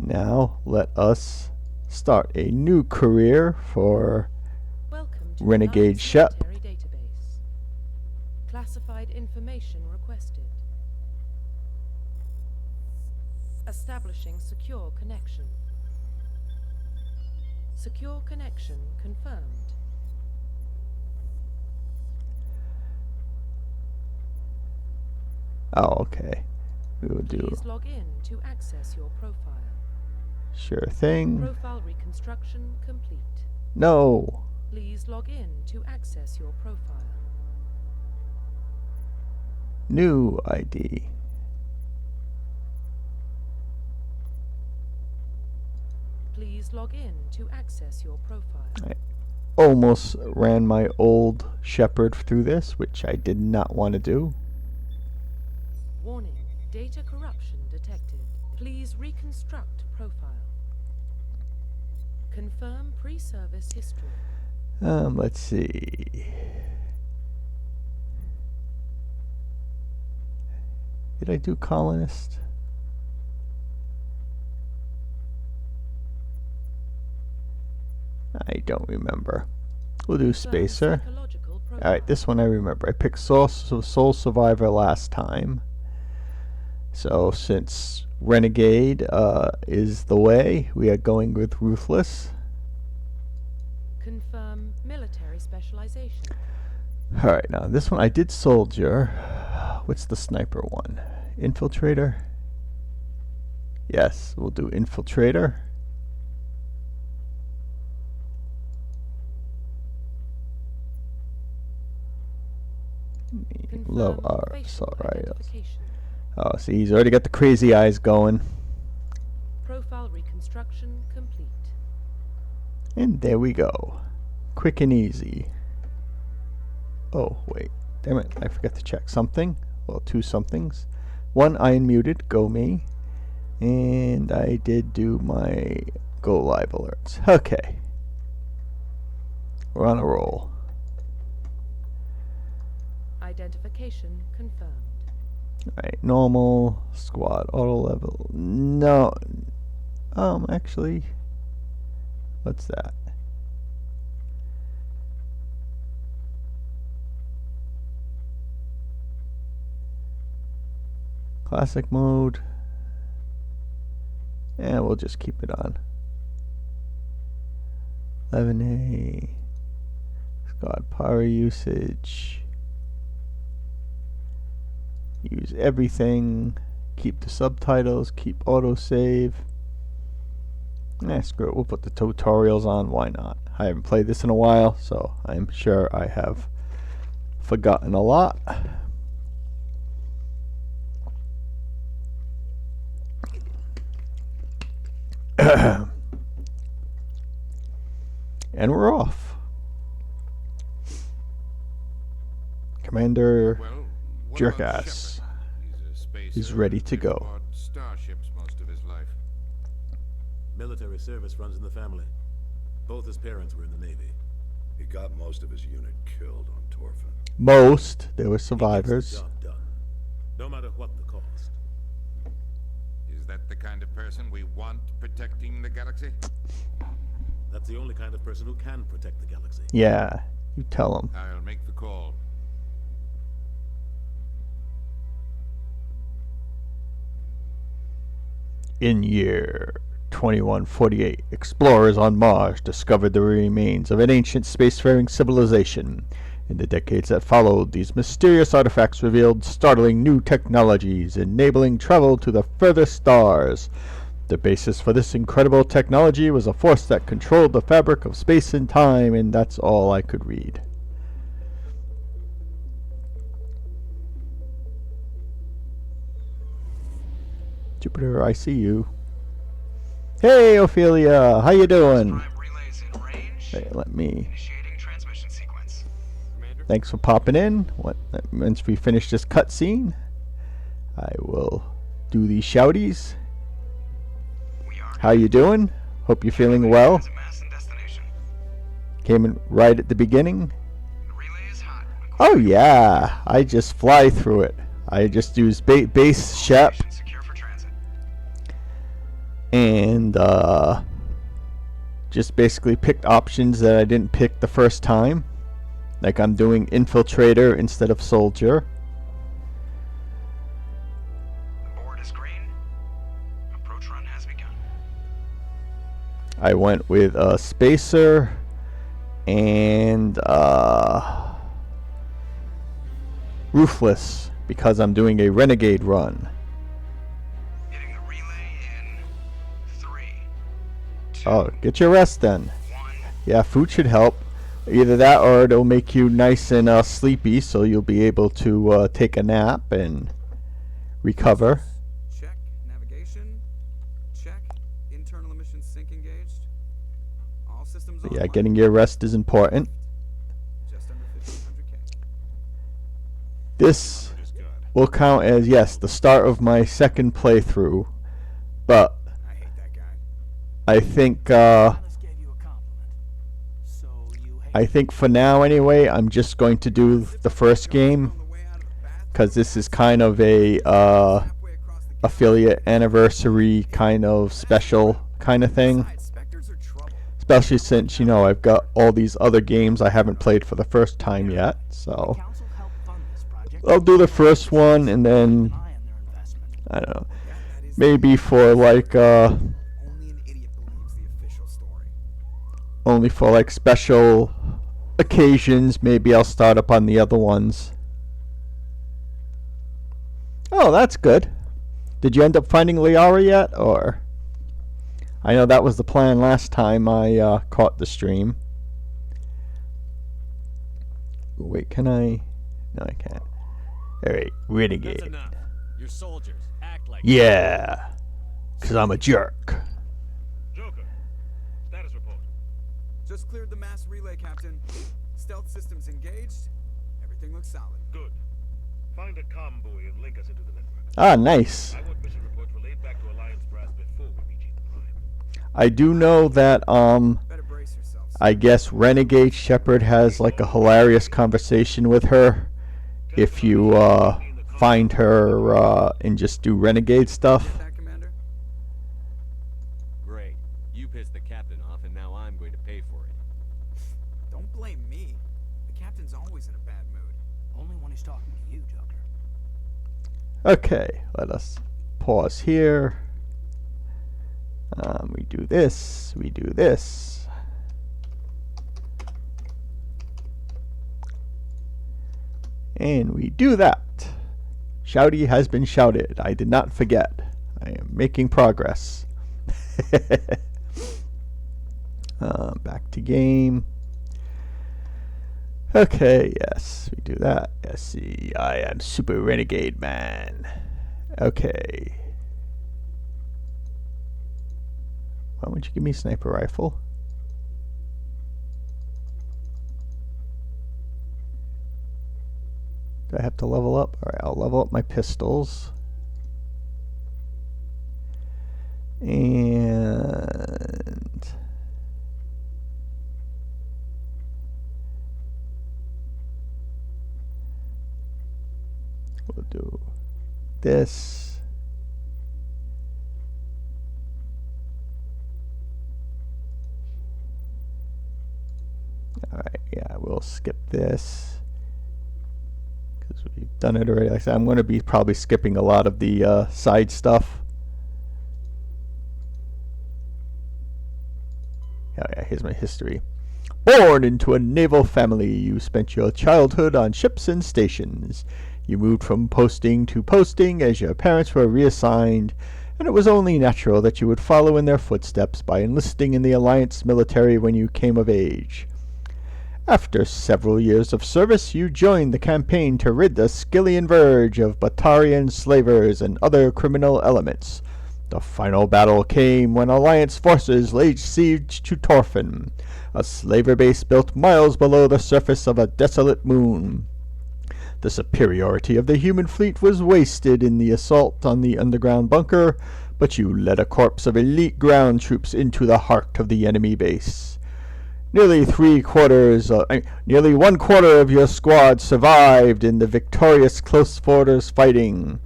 Now let us start a new career for Welcome to Renegade Shep. Military Database. Classified information requested. Establishing secure connection. Secure connection confirmed. Oh, okay. We will do. Please log in to access your profile. Sure thing. Profile reconstruction complete. No. Please log in to access your profile. New ID. Please log in to access your profile. I almost ran my old Shepard through this, which I did not want to do. Warning, data corruption detected. Please reconstruct profile. Confirm pre-service history. Let's see. Did I do colonist? I don't remember. We'll do spacer. Alright, this one I remember. I picked Soul Survivor last time. So since Renegade is the way, we are going with Ruthless. Confirm military specialization. Alright, now this one I did Soldier. What's the sniper one? Infiltrator? Yes, we'll do Infiltrator. Love our assault rifles. Oh, see, he's already got the crazy eyes going. Profile reconstruction complete. And there we go. Quick and easy. Oh, wait. Damn it, I forgot to check something. Well, two somethings. One, I unmuted. Go me. And I did do my go live alerts. Okay. We're on a roll. Identification confirmed. Alright, normal, squad, auto level. No. Actually, what's that? Classic mode. And we'll just keep it on. 11A. Squad power usage. Use everything. Keep the subtitles. Keep autosave. Screw it. We'll put the tutorials on. Why not? I haven't played this in a while, so I'm sure I have forgotten a lot. And we're off. Commander Jerk Ass is ready to go. Starships most of his life. Military service runs in the family. Both his parents were in the Navy. He got most of his unit killed on Torfin. Most. There were He survivors. gets the job done, no matter what the cost. Is that the kind of person we want protecting the galaxy? That's the only kind of person who can protect the galaxy. Yeah, you tell him. I'll make the call. In year 2148, explorers on Mars discovered the remains of an ancient spacefaring civilization. In the decades that followed, these mysterious artifacts revealed startling new technologies, enabling travel to the furthest stars. The basis for this incredible technology was a force that controlled the fabric of space and time, and that's all I could read. Jupiter, I see you. Hey, Ophelia, how you doing? Hey, let me. Thanks for popping in. Once we finish this cutscene, I will do these shouties. How you doing? Hope you're feeling well. Came in right at the beginning. Oh yeah, I just fly through it. I just use base Shep. and just basically picked options that I didn't pick the first time. Like I'm doing infiltrator instead of soldier. The board is green. Approach run has begun. I went with spacer and ruthless because I'm doing a renegade run. Hitting the relay in 3, 2, Oh, get your rest then. 1. Yeah, food should help. Either that or it'll make you nice and sleepy, so you'll be able to take a nap and recover. Check. Navigation. Check. Internal emissions sync engaged. All systems But online. yeah, getting your rest is important. Just under 1,500K. This will count as, yes, the start of my second playthrough, but I hate that guy. I think Alice gave you a compliment. So you hate I think for now anyway, I'm just going to do the first game On the way out of the bathroom, because this is kind of a halfway across the affiliate anniversary kind of special kind of thing. side, specters are trouble. Especially since, you know, I've got all these other games I haven't played for the first time yet, so council helped fund this project. I'll do the first one and then, Eye on their investment. I don't know, That is maybe for like only an idiot believes the official story. only for like special occasions, maybe I'll start up on the other ones. Oh, that's good. Did you end up finding Liara yet, or? I know that was the plan last time I caught the stream. Wait, can I? No, I can't. Alright, Renegade. That's enough. You're soldiers. Act like Yeah, because I'm a jerk. Joker. Status report. Just cleared the mass relay, Captain. Stealth systems engaged. Everything looks solid. Good. Find a comm buoy and link us into the network. Ah, nice. I want mission reports relayed back to Alliance Brass before we reach Eden Prime. I do know that, Better brace yourselves. I guess Renegade Shepard has like a hilarious conversation with her if you find her and just do Renegade stuff. That, Commander? Great. You pissed the captain off, and now I'm going to pay for it. Don't blame me. The captain's always in a bad mood. Only when he's talking to you, Joker. Okay, let us pause here. We do this, we do this. And we do that. Shouty has been shouted. I did not forget. I am making progress. Back to game. Okay, yes, we do that. Let's see. I am Super Renegade Man. Okay. Why won't you give me a sniper rifle? Do I have to level up? Alright, I'll level up my pistols. And we'll do this. Alright, yeah, we'll skip this because we've done it already. Like I said, I'm going to be probably skipping a lot of the side stuff. Oh yeah, here's my history. Born into a naval family, you spent your childhood on ships and stations. You moved from posting to posting as your parents were reassigned, and it was only natural that you would follow in their footsteps by enlisting in the Alliance military when you came of age. After several years of service, you joined the campaign to rid the Skillian Verge of Batarian slavers and other criminal elements. The final battle came when Alliance forces laid siege to Torfin, a slaver base built miles below the surface of a desolate moon. The superiority of the human fleet was wasted in the assault on the underground bunker, but you led a corps of elite ground troops into the heart of the enemy base. Nearly one quarter of your squad survived in the victorious close quarters fighting.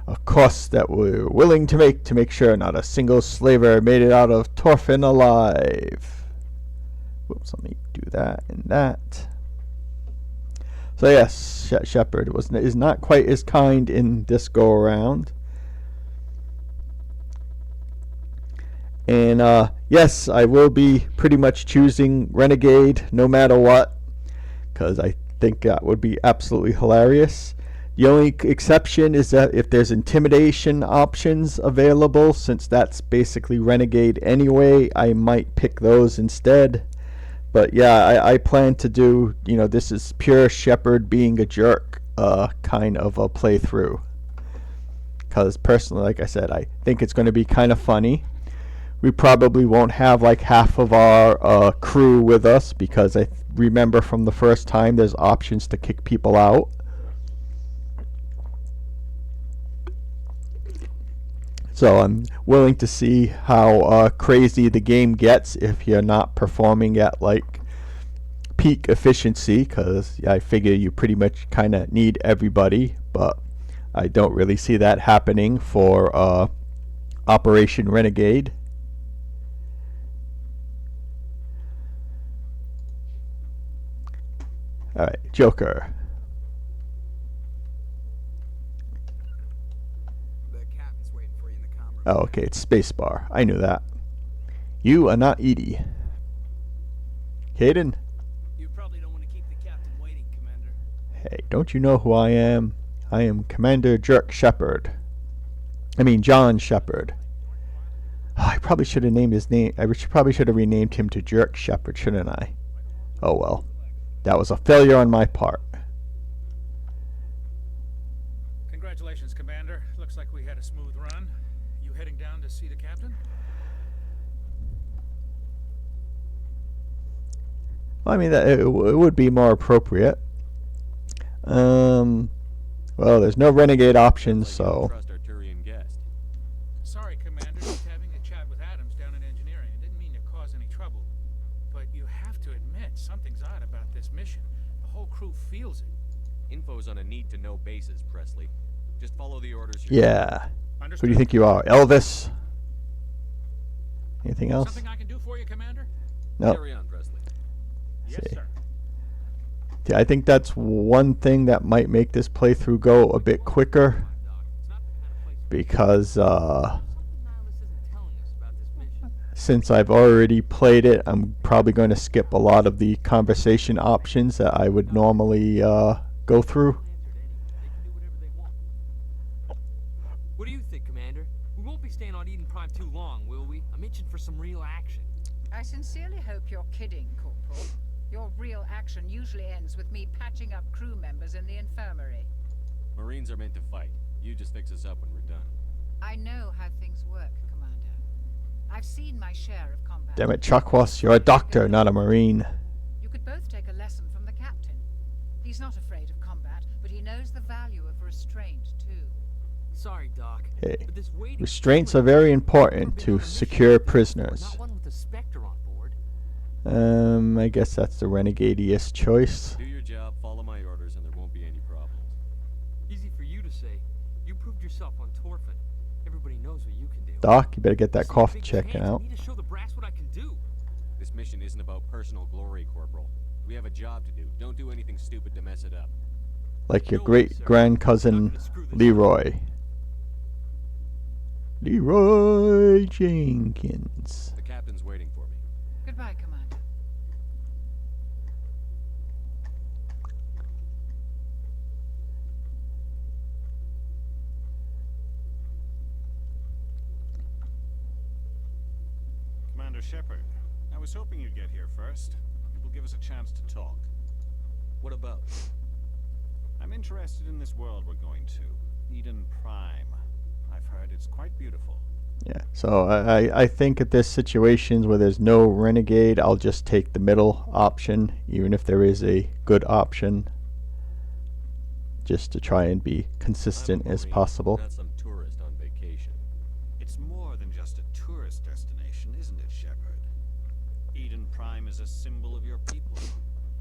a cost that we're willing to make sure not a single slaver made it out of Torfin alive. Whoops, let me do that and that. So yes, Shepard is not quite as kind in this go around. And yes, I will be pretty much choosing Renegade no matter what, because I think that would be absolutely hilarious. The only exception is that if there's intimidation options available, since that's basically Renegade anyway, I might pick those instead. But yeah, I plan to do, this is pure Shepard being a jerk kind of a playthrough. Because personally, like I said, I think it's going to be kind of funny. We probably won't have like half of our crew with us, because I remember from the first time there's options to kick people out. So I'm willing to see how crazy the game gets if you're not performing at like peak efficiency, because I figure you pretty much kind of need everybody, but I don't really see that happening for Operation Renegade. Alright, Joker. The captain's waiting for you in the comm room. Oh, okay, it's spacebar. I knew that. You are not Edie. Caden? You probably don't want to keep the captain waiting, Commander. Hey, don't you know who I am? I am Commander Jerk Shepard. I mean, John Shepard. Oh, I probably should have named his name. Probably should have renamed him to Jerk Shepard, shouldn't I? Oh well. That was a failure on my part. Congratulations, Commander. Looks like we had a smooth run. You heading down to see the captain? Well, I mean, it would be more appropriate. Well, there's no Renegade options, so... Trust our Turian guest. Sorry, Commander. Just having a chat with Adams down in engineering. I didn't mean to cause any trouble. But you have to admit, something's odd about this mission. The whole crew feels it. Info's on a need-to-know basis, Presley. Just follow the orders. Yeah. Understood. Who do you think you are? Elvis? Anything else? Something I can do for you, Commander? No. Carry on, Presley. Yes, See. sir. Yeah, I think that's one thing that might make this playthrough go a bit quicker, because since I've already played it, I'm probably going to skip a lot of the conversation options that I would normally go through. What do you think, Commander? We won't be staying on Eden Prime too long, will we? I'm itching for some real action. I sincerely hope you're kidding, Corporal. Your real action usually ends with me patching up crew members in the infirmary. Marines are meant to fight. You just fix us up when we're done. I know how things work, Commander. I've seen my share of combat. Damn it, Chuckwas, you're a doctor, not a Marine. You could both take a lesson from the captain. He's not afraid of combat, but he knows the value of restraint, too. Sorry, Doc. Hey, but this waiting restraints are very important to secure prisoners. Not one with a Spectre on board. I guess that's the renegadiest choice. Do your job, follow my orders, and there won't be any problems. Easy for you to say. You proved yourself on Torfin. Everybody knows what you can do. Doc, you better get that cough checked out. I need to show the brass what I can do. This mission isn't about personal glory, Corporal. We have a job to do. Don't do anything stupid to mess it up. Like your great-grand-cousin Leroy. Leroy Jenkins. The captain's waiting for me. Goodbye, Commander. Commander Shepard, I was hoping you'd get here first. It will give us a chance to talk. What about? I'm interested in this world we're going to, Eden Prime. I've heard it's quite beautiful. Yeah, so I think if there's situations where there's no Renegade, I'll just take the middle option, even if there is a good option, just to try and be consistent as possible. Not some tourist on vacation. It's more than just a tourist destination, isn't it, Shepard? Eden Prime is a symbol of your people,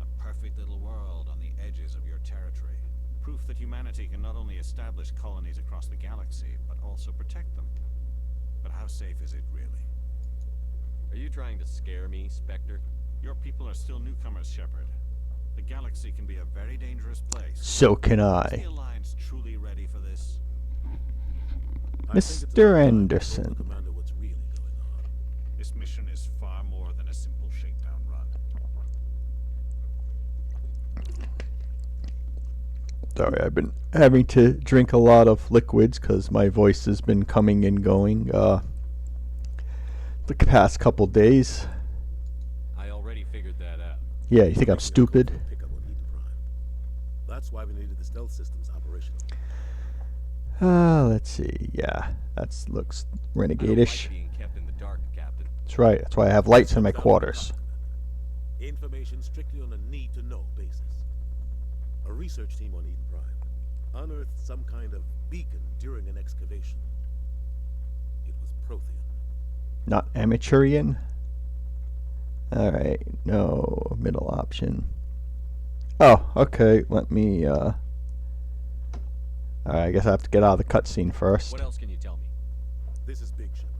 a perfect little world on the edges of your territory. Proof that humanity can not only establish colonies across the galaxy, but also protect them. But how safe is it, really? Are you trying to scare me, Spectre? Your people are still newcomers, Shepard. The galaxy can be a very dangerous place. So can Is I. the Alliance truly ready for this? Mr. Anderson. Commander, what's really going on? This mission is far more than a simple shakedown run. Sorry, I've been having to drink a lot of liquids because my voice has been coming and going the past couple days. I already figured that out. Yeah, you think I'm stupid? Pick up on Eden Prime. That's why we needed the stealth systems operational. Let's see. Yeah, that looks I don't renegade-ish. like being kept in the dark, Captain. That's right. That's why I have lights in my quarters. Information strictly on a need-to-know basis. A research team on Eden Prime unearthed some kind of beacon during an excavation. It was Prothean. Not Amateurian? Alright, no middle option. Oh, okay, let me, Alright, I guess I have to get out of the cutscene first. What else can you tell me? This is big, Shepard.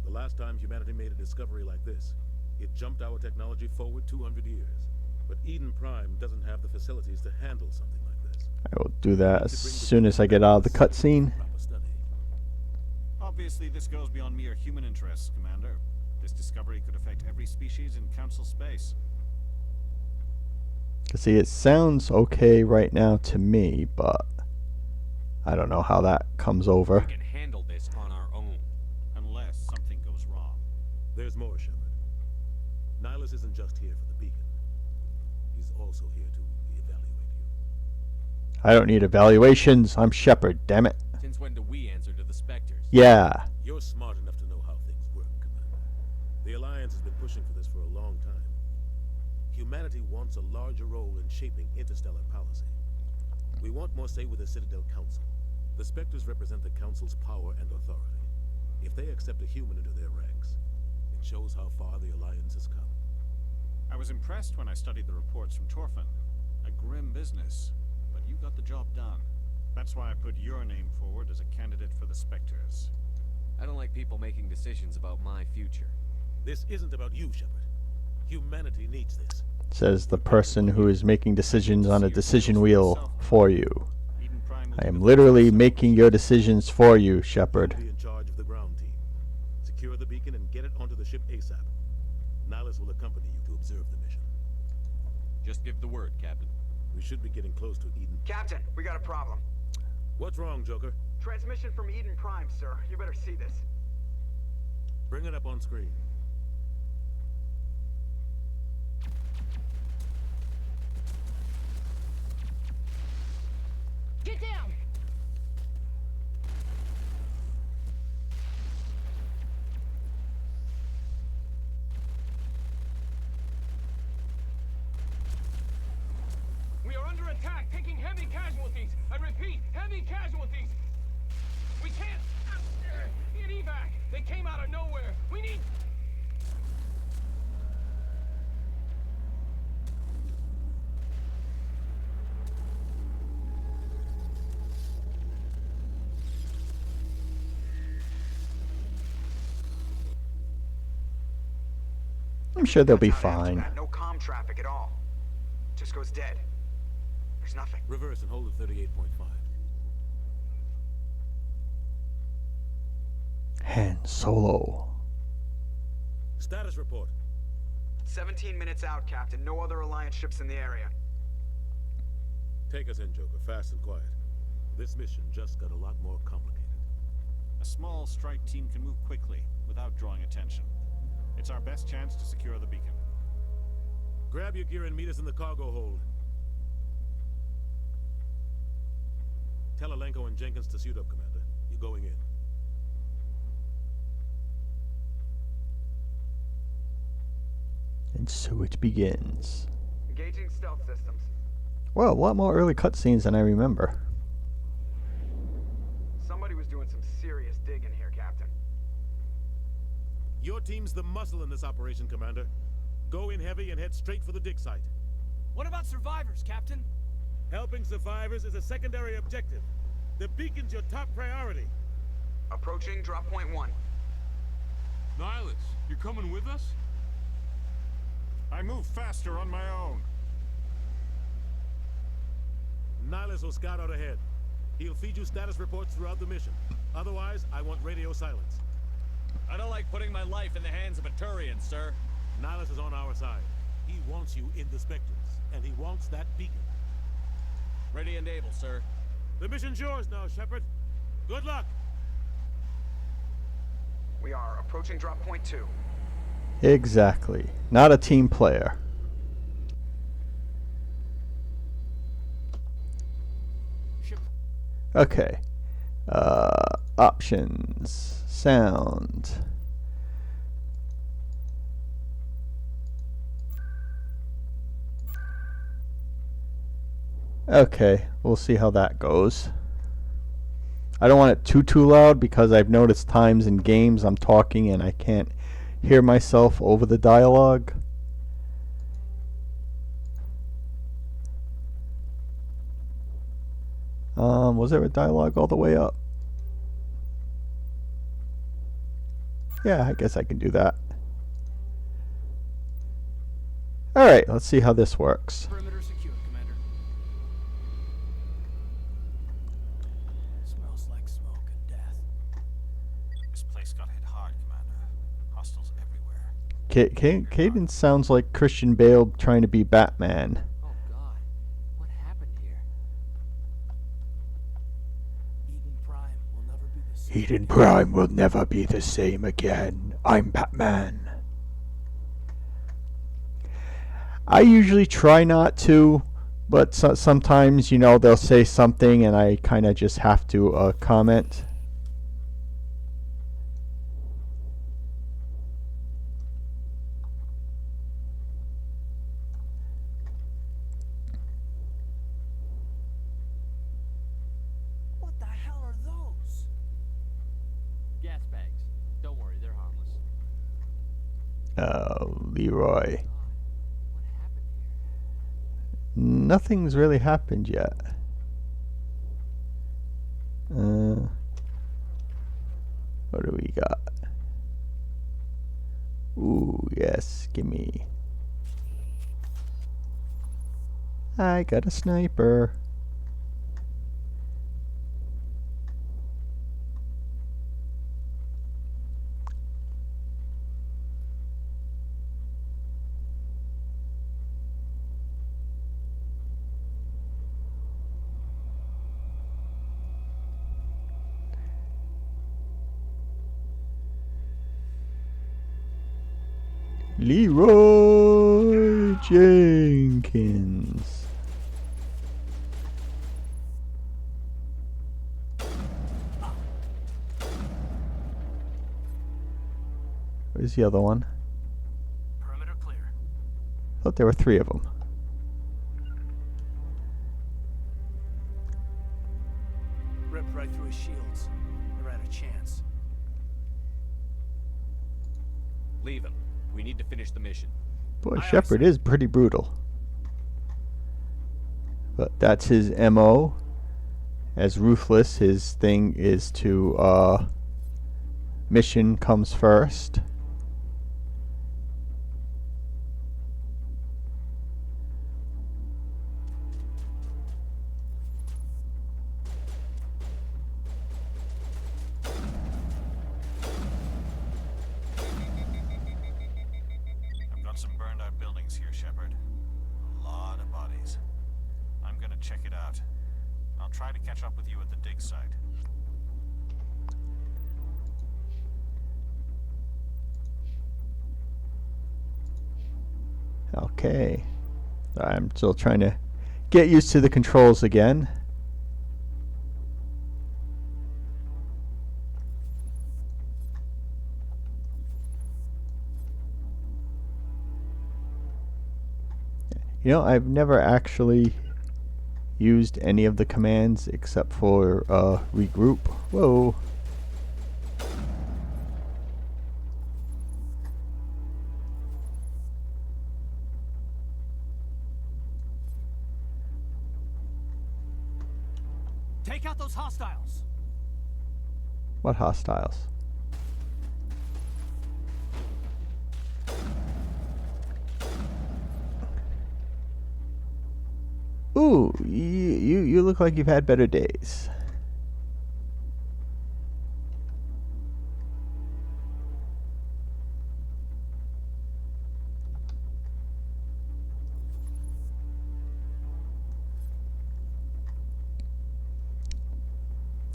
The last time humanity made a discovery like this, it jumped our technology forward 200 years. But Eden Prime doesn't have the facilities to handle something like this. I will do that as soon as I get out of the cutscene. Obviously, this goes beyond mere human interests, Commander. This discovery could affect every species in Council space. See, it sounds okay right now to me, but I don't know how that comes over. We can handle this on our own. Unless something goes wrong. There's more, Shepard. Nihilus isn't just here for the beacon. He's also here to evaluate you. I don't need evaluations. I'm Shepard, damn it. Since when do we answer to the Spectres? Yeah. You're smart enough to know how things work, Commander. The Alliance has been pushing for this for a long time. Humanity wants a larger role in shaping interstellar policy. We want more say with the Citadel Council. The Spectres represent the Council's power and authority. If they accept a human into their ranks, it shows how far the Alliance has come. I was impressed when I studied the reports from Torfin. A grim business, but you got the job done. That's why I put your name forward as a candidate for the Spectres. I don't like people making decisions about my future. This isn't about you, Shepard. Humanity needs this. Says the person who is making decisions on a decision wheel for you. I am literally making your decisions for you, Shepard. Be in charge of the ground team. Secure the beacon and get it onto the ship ASAP. Nihilus will accompany you to observe the mission. Just give the word, Captain. We should be getting close to Eden. Captain, we got a problem. What's wrong, Joker? Transmission from Eden Prime, sir. You better see this. Bring it up on screen. Get down! We are under attack, taking heavy casualties. I repeat, heavy casualties. We can't get evac. They came out of nowhere. We need... I'm sure they'll be That's not fine. after that. No comm traffic at all. Just goes dead. There's nothing. Reverse and hold at 38.5. Han Solo. Status report. 17 minutes out, Captain. No other Alliance ships in the area. Take us in, Joker, fast and quiet. This mission just got a lot more complicated. A small strike team can move quickly, without drawing attention. It's our best chance to secure the beacon. Grab your gear and meet us in the cargo hold. Tell Alenko and Jenkins to suit up, Commander. You're going in. And so it begins. Engaging stealth systems. Well, a lot more early cutscenes than I remember. Somebody was doing some serious digging here, Captain. Your team's the muscle in this operation, Commander. Go in heavy and head straight for the dig site. What about survivors, Captain? Helping survivors is a secondary objective. The beacon's your top priority. Approaching drop point 1. Nihilus, you're coming with us? I move faster on my own. Nihilus will scout out ahead. He'll feed you status reports throughout the mission. Otherwise, I want radio silence. I don't like putting my life in the hands of a Turian, sir. Nihilus is on our side. He wants you in the Spectres, and he wants that beacon. Ready and able, sir. The mission's yours now, Shepard. Good luck. We are approaching drop point 2. Exactly. Not a team player. Okay. Options. Sound. Okay, we'll see how that goes. I don't want it too loud because I've noticed times in games I'm talking and I can't hear myself over the dialogue. Was there a dialogue all the way up? Yeah, I guess I can do that. Alright, let's see how this works. Perimeter secured, Commander. Smells like smoke and death. This place got hit hard, Commander. Hostiles everywhere. Cadence sounds like Christian Bale trying to be Batman. Oh God, what happened here? Eden Prime will never be the same. Eden Prime will never be the same again. I'm Batman. I usually try not to, but sometimes, you know, they'll say something and I kind of just have to comment. What the hell are those? Gas bags. Don't worry, they're harmless. Leroy. Nothing's really happened yet. What do we got? Ooh, yes, gimme. I got a sniper. Leroy Jenkins. Where's the other one? Perimeter clear. Thought there were 3 of them. Ripped right through his shields. Never had a chance. Leave him. We need to finish the mission. Boy, Shepard is pretty brutal. But that's his MO. As ruthless, his thing is to, mission comes first. Some burned out buildings here, Shepard. A lot of bodies. I'm gonna check it out. I'll try to catch up with you at the dig site. Okay. I'm still trying to get used to the controls again. You know, I've never actually used any of the commands except for regroup. Whoa. Take out those hostiles. What hostiles? Ooh, you look like you've had better days.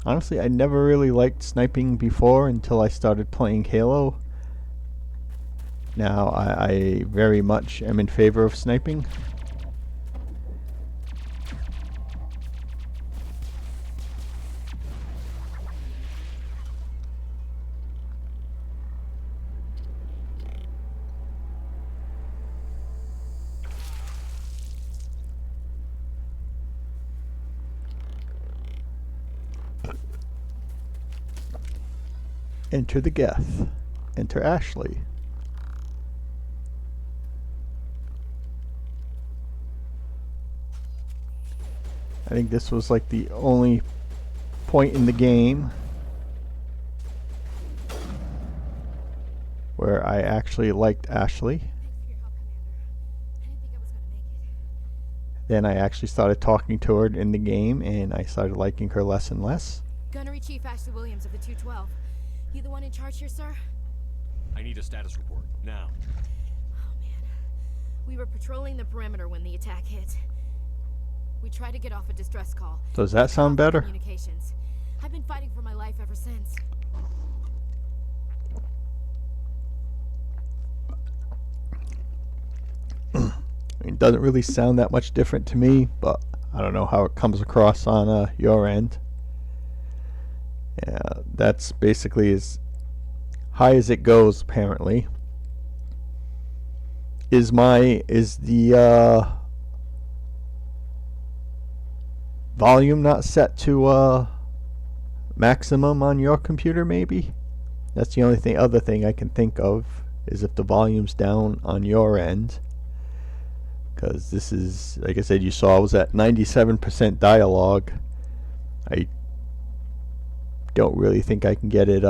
Honestly, I never really liked sniping before until I started playing Halo. Now I very much am in favor of sniping. Enter the Geth. Enter Ashley. I think this was like the only point in the game where I actually liked Ashley. Then I actually started talking to her in the game and I started liking her less and less. Gunnery Chief Ashley Williams of the 212. You the one in charge here, sir? I need a status report, now. Oh, man. We were patrolling the perimeter when the attack hit. We tried to get off a distress call. Does that sound better? Communications. I've been fighting for my life ever since. It doesn't really sound that much different to me, but I don't know how it comes across on your end. Yeah, that's basically as high as it goes, apparently. Is the volume not set to maximum on your computer, maybe? That's the only other thing I can think of, is if the volume's down on your end. Because this is, like I said, you saw I was at 97% dialogue. I don't really think I can get it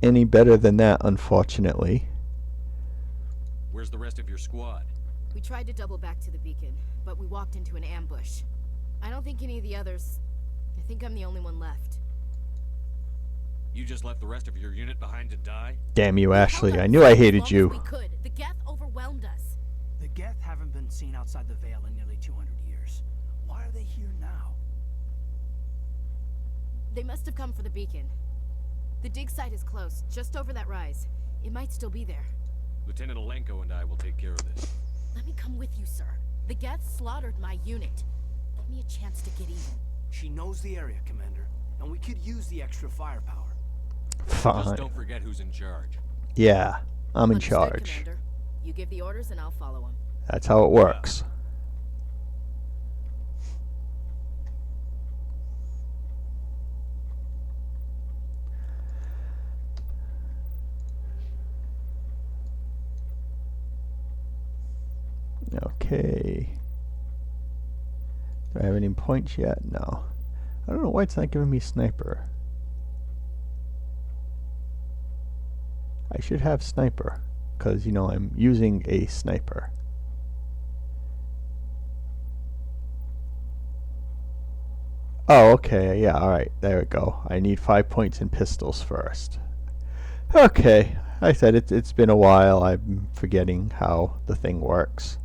any better than that, unfortunately. Where's the rest of your squad? We tried to double back to the beacon, but we walked into an ambush. I don't think any of the others... I think I'm the only one left. You just left the rest of your unit behind to die? Damn you, Ashley. I knew I hated you. We could. The Geth overwhelmed us. The Geth haven't been seen outside the Veil in nearly 200 years. Why are they here now? They must have come for the beacon. The dig site is close, just over that rise. It might still be there. Lieutenant Alenko and I will take care of this. Let me come with you, sir. The Geth slaughtered my unit. Give me a chance to get even. She knows the area, Commander, and we could use the extra firepower. Fine. Just don't forget who's in charge. Yeah, I'm in Understood, charge. Commander. You give the orders and I'll follow them. That's how it works. Okay. Do I have any points yet? No. I don't know why it's not giving me sniper. I should have sniper, because, you know, I'm using a sniper. Oh, okay, yeah, alright, there we go. I need 5 points in pistols first. Okay, I said it's been a while. I'm forgetting how the thing works.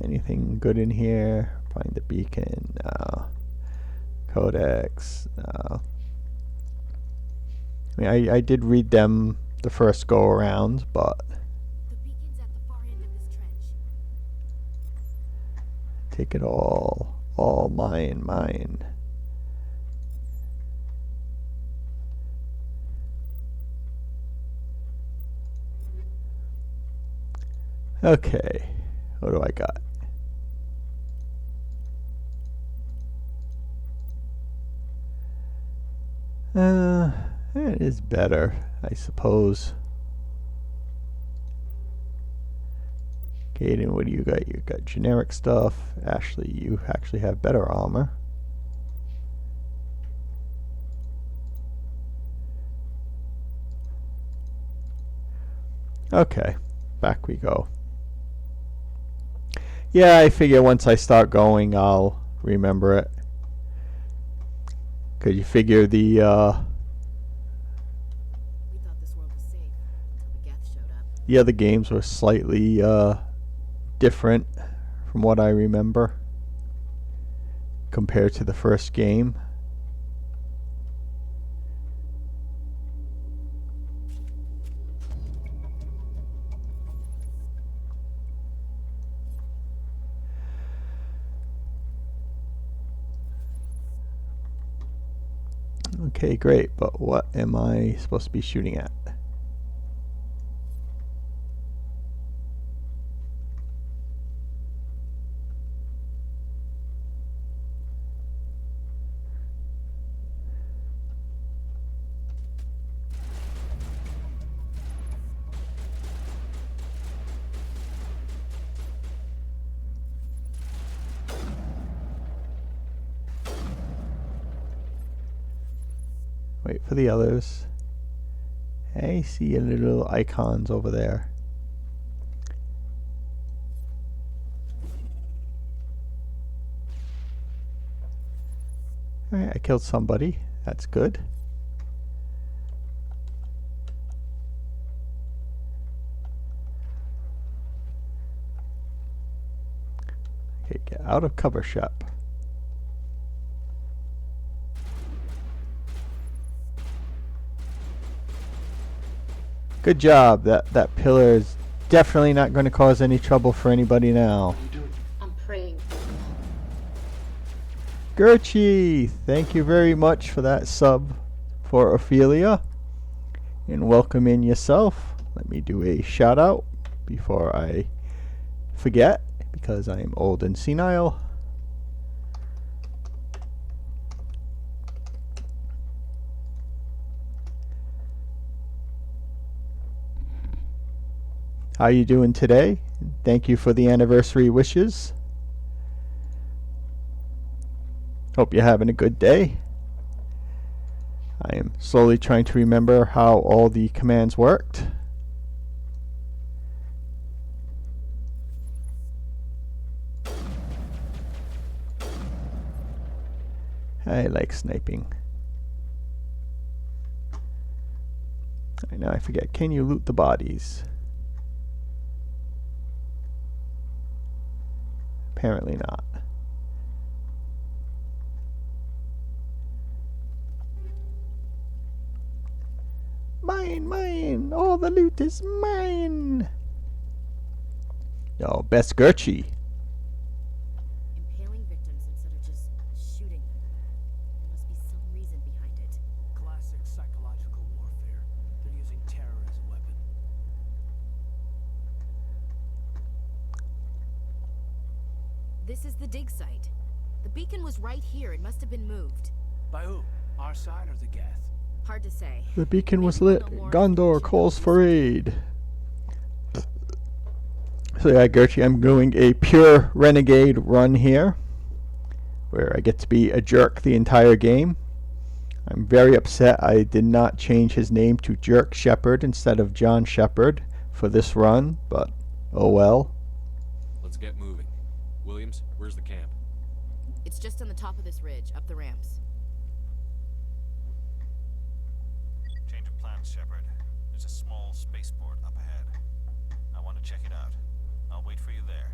Anything good in here? Find the beacon. No. Codex. No. I mean, I did read them the first go around, but The beacon's at the far end of this trench. take it all. All mine. Okay, what do I got? It is better, I suppose. Gaiden, what do you got? You got generic stuff. Ashley, you actually have better armor. Okay, back we go. Yeah, I figure once I start going, I'll remember it. Cause you figure the We thought this world was safe until the Geth showed up. the other games were slightly different from what I remember compared to the first game. Okay, great, but what am I supposed to be shooting at? Wait for the others. I see a little icons over there. Alright, I killed somebody. That's good. Okay, get out of cover, Shep. Good job. That pillar is definitely not going to cause any trouble for anybody now. I'm praying. Gerchie, thank you very much for that sub for Ophelia. And welcome in yourself. Let me do a shout out before I forget, because I am old and senile. How you doing today? Thank you for the anniversary wishes. Hope you're having a good day. I am slowly trying to remember how all the commands worked. I like sniping. Now I forget. Can you loot the bodies? Apparently not. Mine, mine! All the loot is mine! Oh, best Gerchie. Impaling victims instead of just shooting them. There must be some reason behind it. Classic psychological warfare. They're using terror as a weapon. This is the dig site. The beacon was right here. It must have been moved. By who? Our side or the Geth? Hard to say. The beacon was lit. Gondor calls for aid. So yeah, Gerchie, I'm doing a pure Renegade run here, where I get to be a jerk the entire game. I'm very upset I did not change his name to Jerk Shepard instead of John Shepard for this run, but oh well. Let's get moving. Williams, where's the camp? It's just on the top of this ridge, up the ramps. Change of plans, Shepard. There's a small spaceport up ahead. I want to check it out. I'll wait for you there.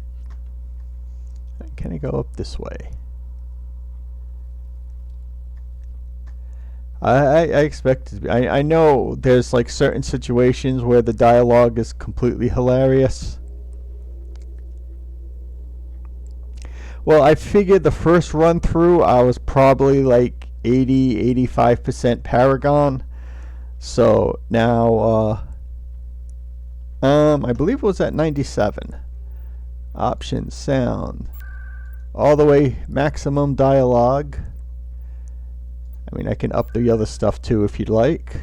Can I go up this way? I expect it to be. I know there's like certain situations where the dialogue is completely hilarious. Well, I figured the first run through I was probably like 80-85% Paragon. So now I believe it was at 97. Options, sound, all the way maximum dialogue. I mean, I can up the other stuff too if you'd like.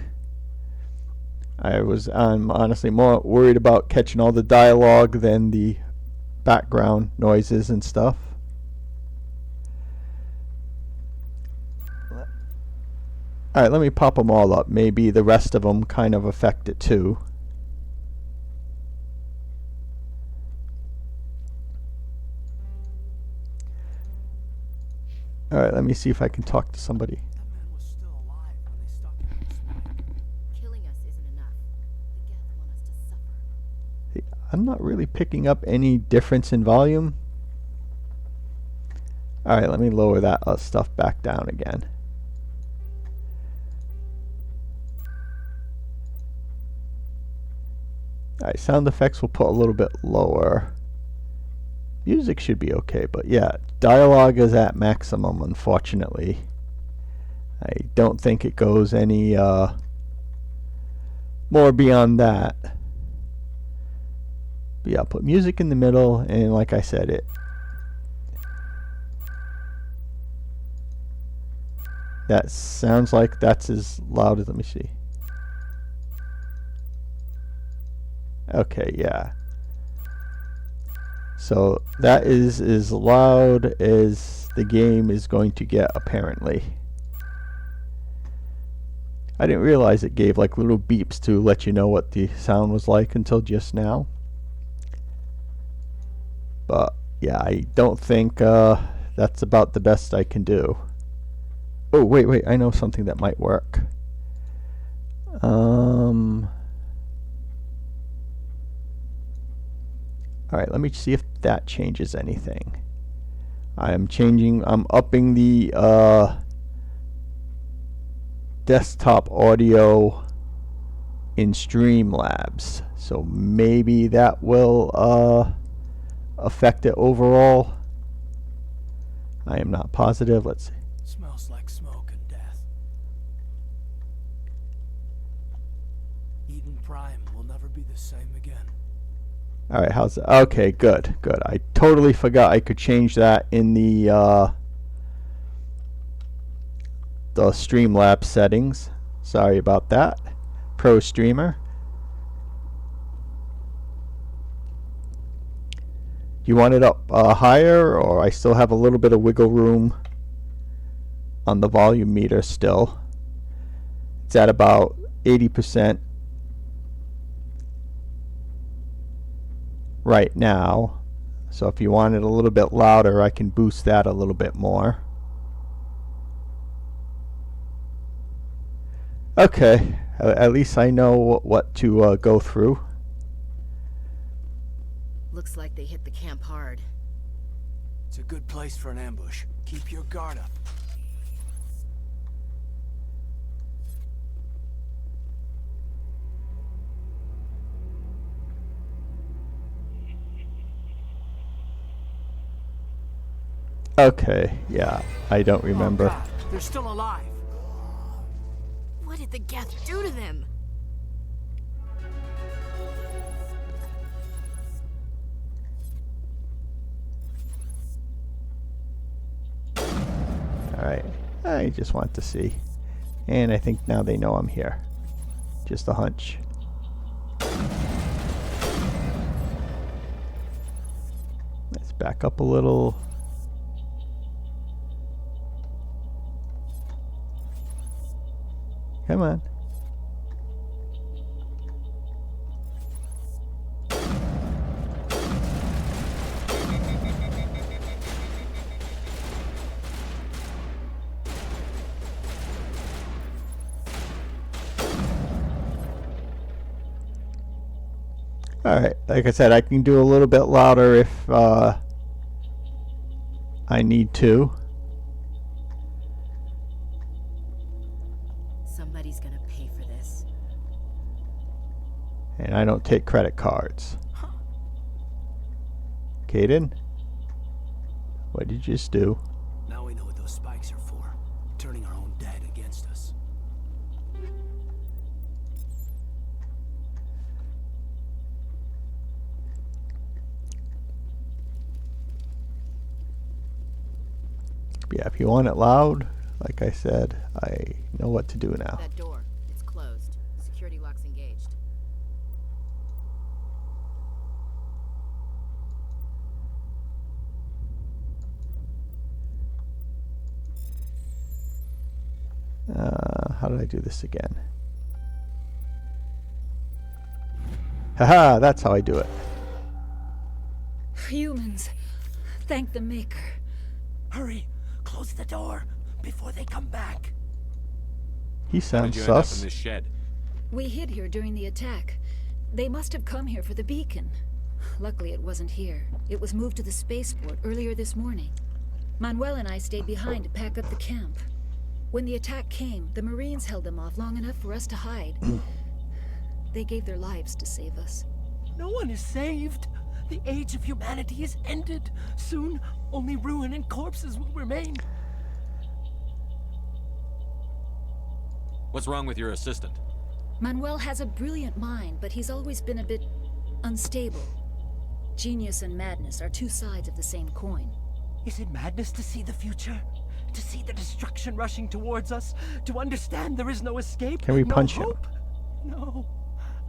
I'm honestly more worried about catching all the dialogue than the background noises and stuff. Alright, let me pop them all up. Maybe the rest of them kind of affect it too. Alright, let me see if I can talk to somebody. Killing us isn't enough. The Geth want us to suffer. Hey, I'm not really picking up any difference in volume. Alright, let me lower that stuff back down again. Alright, sound effects we'll put a little bit lower. Music should be okay, but yeah, dialogue is at maximum, unfortunately. I don't think it goes any more beyond that. But yeah, I'll put music in the middle, and like I said, that sounds like that's as loud as, let me see. Okay, yeah. So that is as loud as the game is going to get, apparently. I didn't realize it gave like little beeps to let you know what the sound was like until just now. But yeah, I don't think that's about the best I can do. Oh, wait, I know something that might work. Alright, let me see if that changes anything. I'm upping the desktop audio in Streamlabs. So maybe that will affect it overall. I am not positive. Let's see. Smells like smoke and death. Eden Prime will never be the same again. Alright, how's that? Okay, good. I totally forgot I could change that in the Streamlabs settings. Sorry about that. Pro Streamer. You want it up higher, or I still have a little bit of wiggle room on the volume meter still. It's at about 80%. Right now, so if you want it a little bit louder, I can boost that a little bit more. Okay, at least I know what to go through. Looks like they hit the camp hard. It's a good place for an ambush. Keep your guard up. Okay, yeah, I don't remember. Oh God, they're still alive. What did the Geth do to them? Alright, I just want to see. And I think now they know I'm here. Just a hunch. Let's back up a little. Come on. Alright, like I said, I can do a little bit louder if I need to. Somebody's gonna pay for this. And I don't take credit cards. Caden? What did you just do? Now we know what those spikes are for. Turning our own dead against us. Yeah, if you want it loud, like I said, I know what to do now. That door, it's closed. Security lock's engaged. would I do this again? Haha, that's how I do it. Humans, thank the Maker. Hurry, close the door before they come back. He How sounds did you end up in sus. this shed? We hid here during the attack. They must have come here for the beacon. Luckily, it wasn't here. It was moved to the spaceport earlier this morning. Manuel and I stayed behind to pack up the camp. When the attack came, the Marines held them off long enough for us to hide. They gave their lives to save us. No one is saved. The age of humanity is ended. Soon, only ruin and corpses will remain. What's wrong with your assistant? Manuel has a brilliant mind, but he's always been a bit unstable. Genius and madness are two sides of the same coin. Is it madness to see the future? To see the destruction rushing towards us? To understand there is no escape? Can we no punch him? hope? No.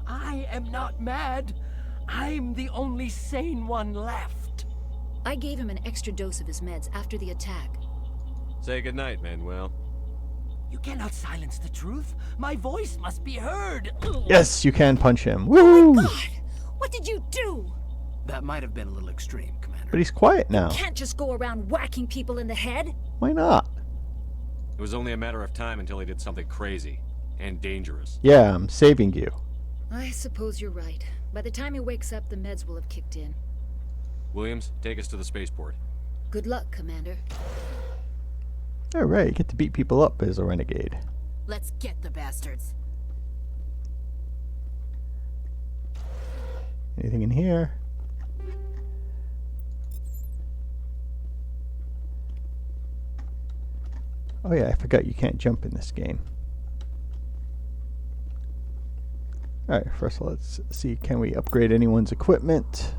I am not mad. I'm the only sane one left. I gave him an extra dose of his meds after the attack. Say goodnight, Manuel. You cannot silence the truth. My voice must be heard. Yes, you can punch him. Woo! What did you do? That might have been a little extreme, Commander. But he's quiet now. Can't just go around whacking people in the head. Why not? It was only a matter of time until he did something crazy and dangerous. Yeah, I'm saving you. I suppose you're right. By the time he wakes up, the meds will have kicked in. Williams, take us to the spaceport. Good luck, Commander. Alright, you get to beat people up as a renegade. Let's get the bastards. Anything in here? Oh yeah, I forgot you can't jump in this game. Alright, first let's see, can we upgrade anyone's equipment?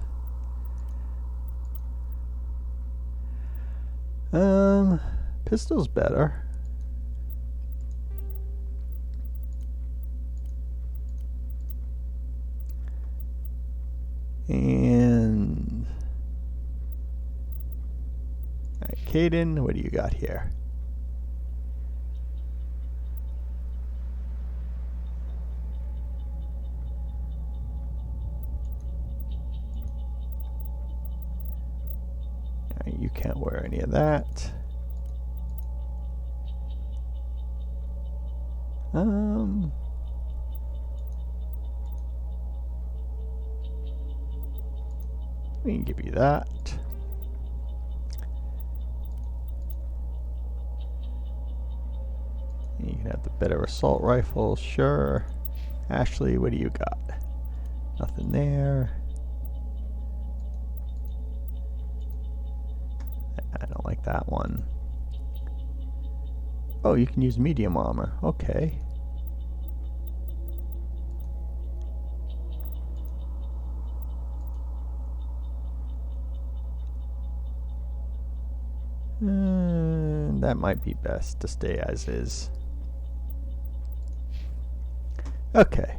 Pistol's better. And alright, Caden, what do you got here? Alright, you can't wear any of that. We can give you that. You can have the better assault rifle, sure. Ashley, what do you got? Nothing there. I don't like that one. Oh, you can use medium armor. Okay. That might be best to stay as is. Okay.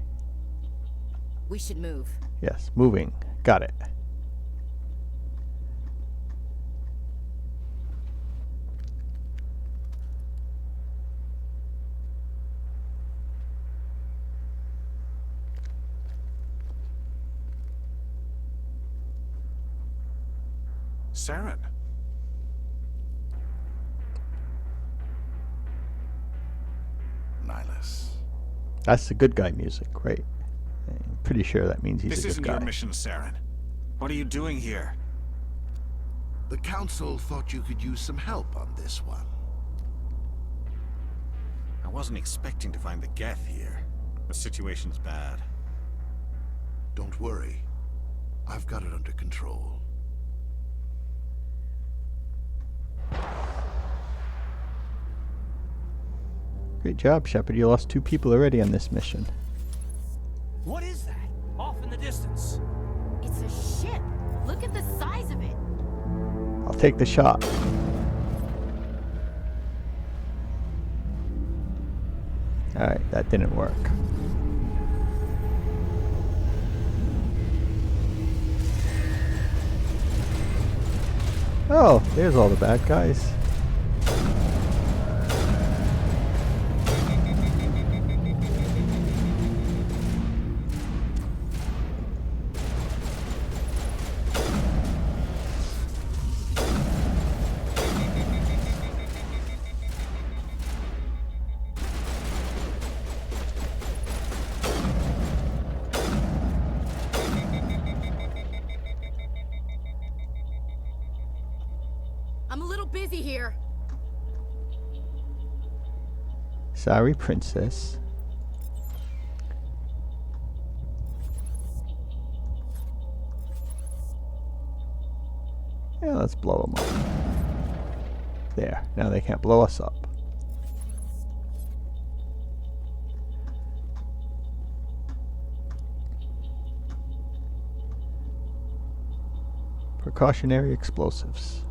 We should move. Yes, moving. Got it. Saren. Nihilus. That's the good guy music, right? I'm pretty sure that means he's This a good isn't guy. your mission, Saren. What are you doing here? The Council thought you could use some help on this one. I wasn't expecting to find the Geth here. The situation's bad. Don't worry. I've got it under control. Great job, Shepard. You lost 2 people already on this mission. What is that? Off in the distance. It's a ship. Look at the size of it. I'll take the shot. Alright, that didn't work. Oh, there's all the bad guys. busy here. Sorry, princess. Yeah, let's blow them up. There. Now they can't blow us up. Precautionary explosives.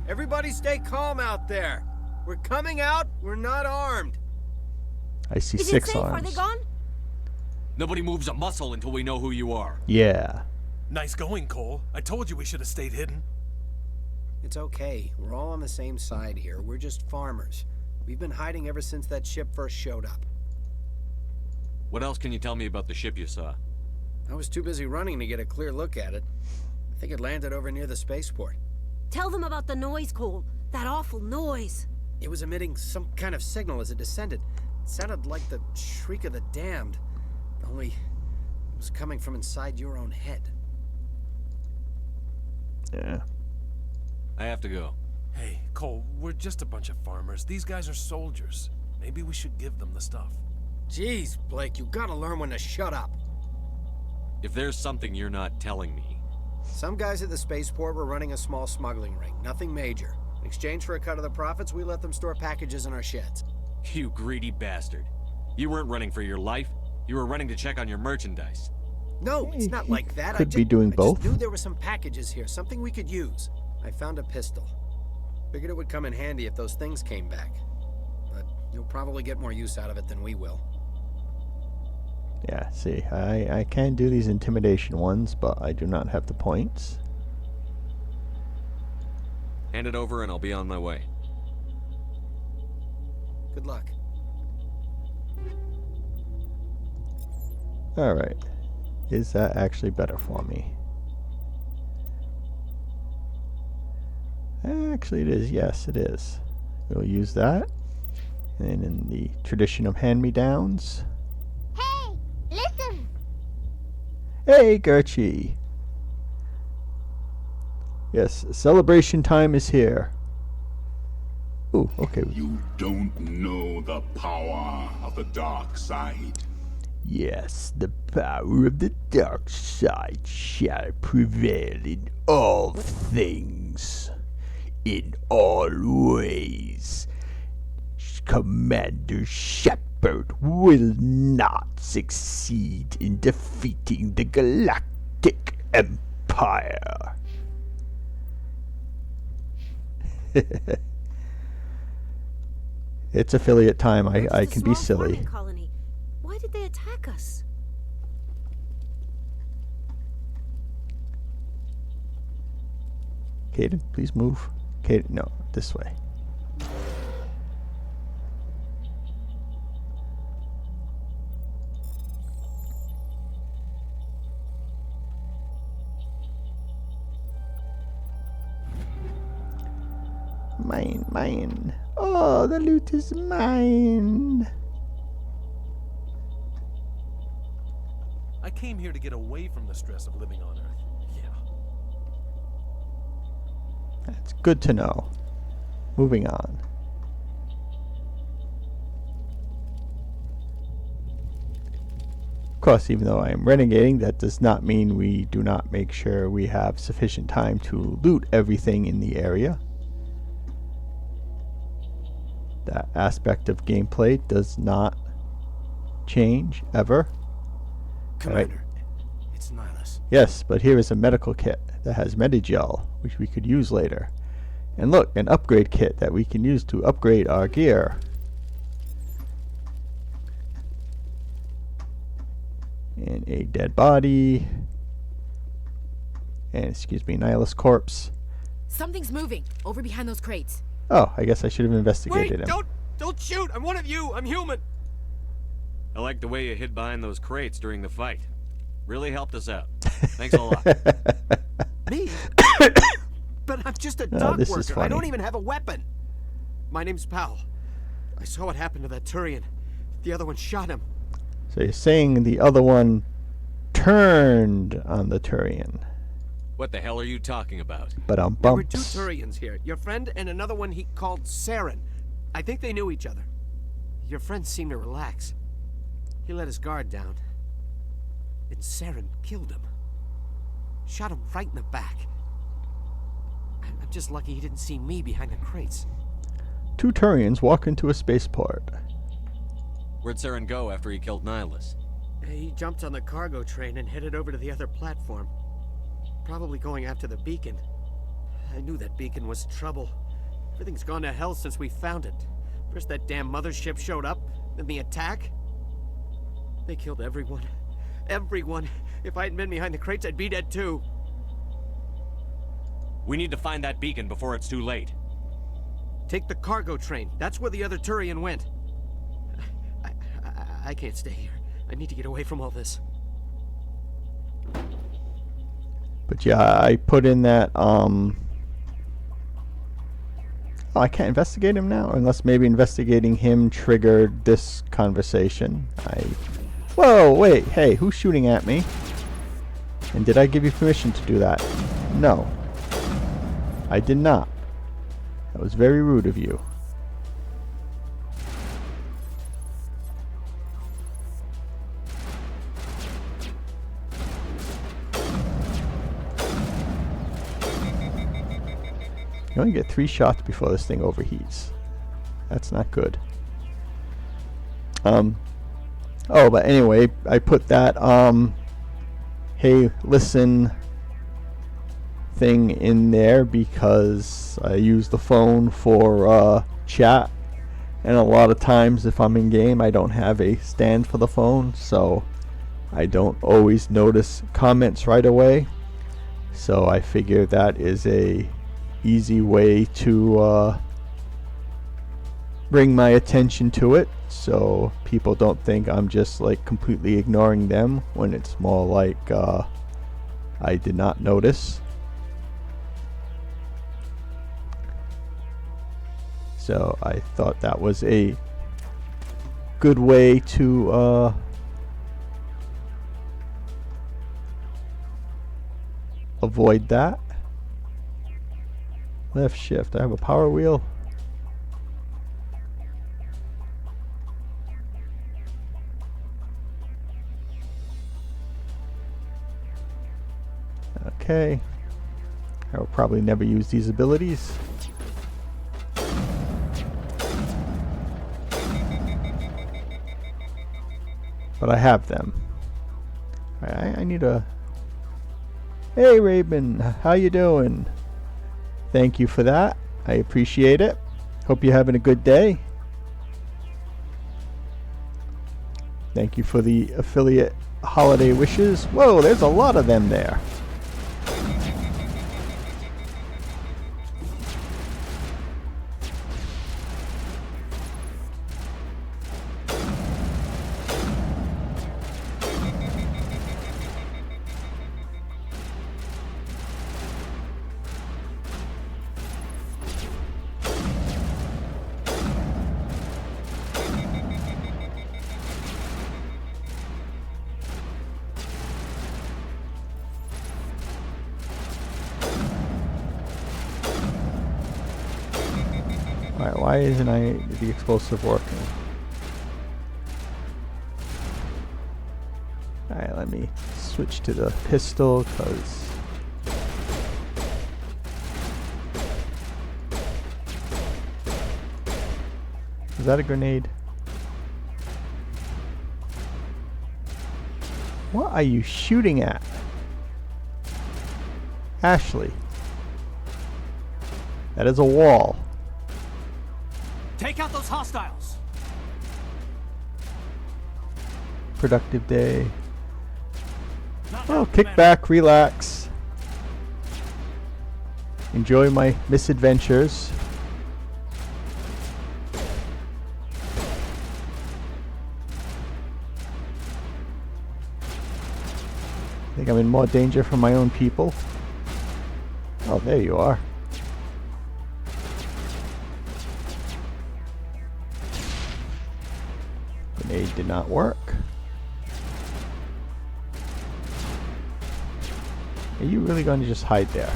Everybody stay calm out there. We're coming out. We're not armed. I see Is 6 it safe? arms. Are they gone? Nobody moves a muscle until we know who you are. Yeah. Nice going, Cole. I told you we should have stayed hidden. It's okay. We're all on the same side here. We're just farmers. We've been hiding ever since that ship first showed up. What else can you tell me about the ship you saw? I was too busy running to get a clear look at it. I think it landed over near the spaceport. Tell them about the noise, Cole. That awful noise. It was emitting some kind of signal as it descended. It sounded like the shriek of the damned. Only it was coming from inside your own head. Yeah. I have to go. Hey, Cole, we're just a bunch of farmers. These guys are soldiers. Maybe we should give them the stuff. Jeez, Blake, you gotta learn when to shut up. If there's something you're not telling me... Some guys at the spaceport were running a small smuggling ring. Nothing major. In exchange for a cut of the profits, we let them store packages in our sheds. You greedy bastard. You weren't running for your life. You were running to check on your merchandise. No, it's not like that. Could be doing I both. just knew there were some packages here, something we could use. I found a pistol. Figured it would come in handy if those things came back. But you'll probably get more use out of it than we will. Yeah, see, I can do these intimidation ones, but I do not have the points. Hand it over and I'll be on my way. Good luck. Alright. Is that actually better for me? Actually it is, yes it is. We'll use that. And in the tradition of hand-me-downs. Hey, listen. Hey, Gertchie! Yes, celebration time is here. Ooh, okay. You don't know the power of the dark side. Yes, the power of the dark side shall prevail in all things. In all ways. Commander Shepard will not succeed in defeating the Galactic Empire. It's affiliate time. I can be silly. Colony. Why did they attack us? Caden, please move. Caden, no, this way. Mine, mine. Oh, the loot is mine. I came here to get away from the stress of living on Earth. Yeah. That's good to know. Moving on. Of course, even though I am renegading, that does not mean we do not make sure we have sufficient time to loot everything in the area. That aspect of gameplay does not change ever. Commander, it's Nihilus. Yes, but here is a medical kit that has Medigel, which we could use later. And look, an upgrade kit that we can use to upgrade our gear. And a dead body. And, excuse me, Nihilus corpse. Something's moving over behind those crates. Oh, I guess I should have investigated Wait, him. don't shoot! I'm one of you! I'm human! I like the way you hid behind those crates during the fight. Really helped us out. Thanks a lot. Me? But I'm just a dock this is worker. funny. I don't even have a weapon. My name's Powell. I saw what happened to that Turian. The other one shot him. So you're saying the other one turned on the Turian. What the hell are you talking about? But There were 2 Turians here. Your friend and another one he called Saren. I think they knew each other. Your friend seemed to relax. He let his guard down. And Saren killed him. Shot him right in the back. I'm just lucky he didn't see me behind the crates. 2 Turians walk into a spaceport. Where'd Saren go after he killed Nihilus? He jumped on the cargo train and headed over to the other platform. Probably going after the beacon. I knew that beacon was trouble. Everything's gone to hell since we found it. First that damn mothership showed up, then the attack. They killed everyone. Everyone. If I hadn't been behind the crates, I'd be dead too. We need to find that beacon before it's too late. Take the cargo train. That's where the other Turian went. I can't stay here. I need to get away from all this. But yeah, I put in that, oh, I can't investigate him now? Unless maybe investigating him triggered this conversation. Whoa, wait, hey, who's shooting at me? And did I give you permission to do that? No. I did not. That was very rude of you. You only get 3 shots before this thing overheats. That's not good. Oh, but anyway, I put that hey, listen thing in there because I use the phone for chat, and a lot of times if I'm in game I don't have a stand for the phone, so I don't always notice comments right away. So I figure that is a easy way to bring my attention to it, so people don't think I'm just like completely ignoring them, when it's more like I did not notice. So I thought that was a good way to avoid that. Left shift. I have a power wheel. Okay. I will probably never use these abilities. But I have them. I need a... Hey Raven, how you doing? Thank you for that. I appreciate it. Hope you're having a good day. Thank you for the affiliate holiday wishes. Whoa, there's a lot of them there. Alright, why isn't the explosive working? Alright, let me switch to the pistol, because... Is that a grenade? What are you shooting at? Ashley. That is a wall. Take out those hostiles! Productive day. Oh, kick back, relax. Enjoy my misadventures. I think I'm in more danger from my own people. Oh, there you are. did not work. Are you really going to just hide there?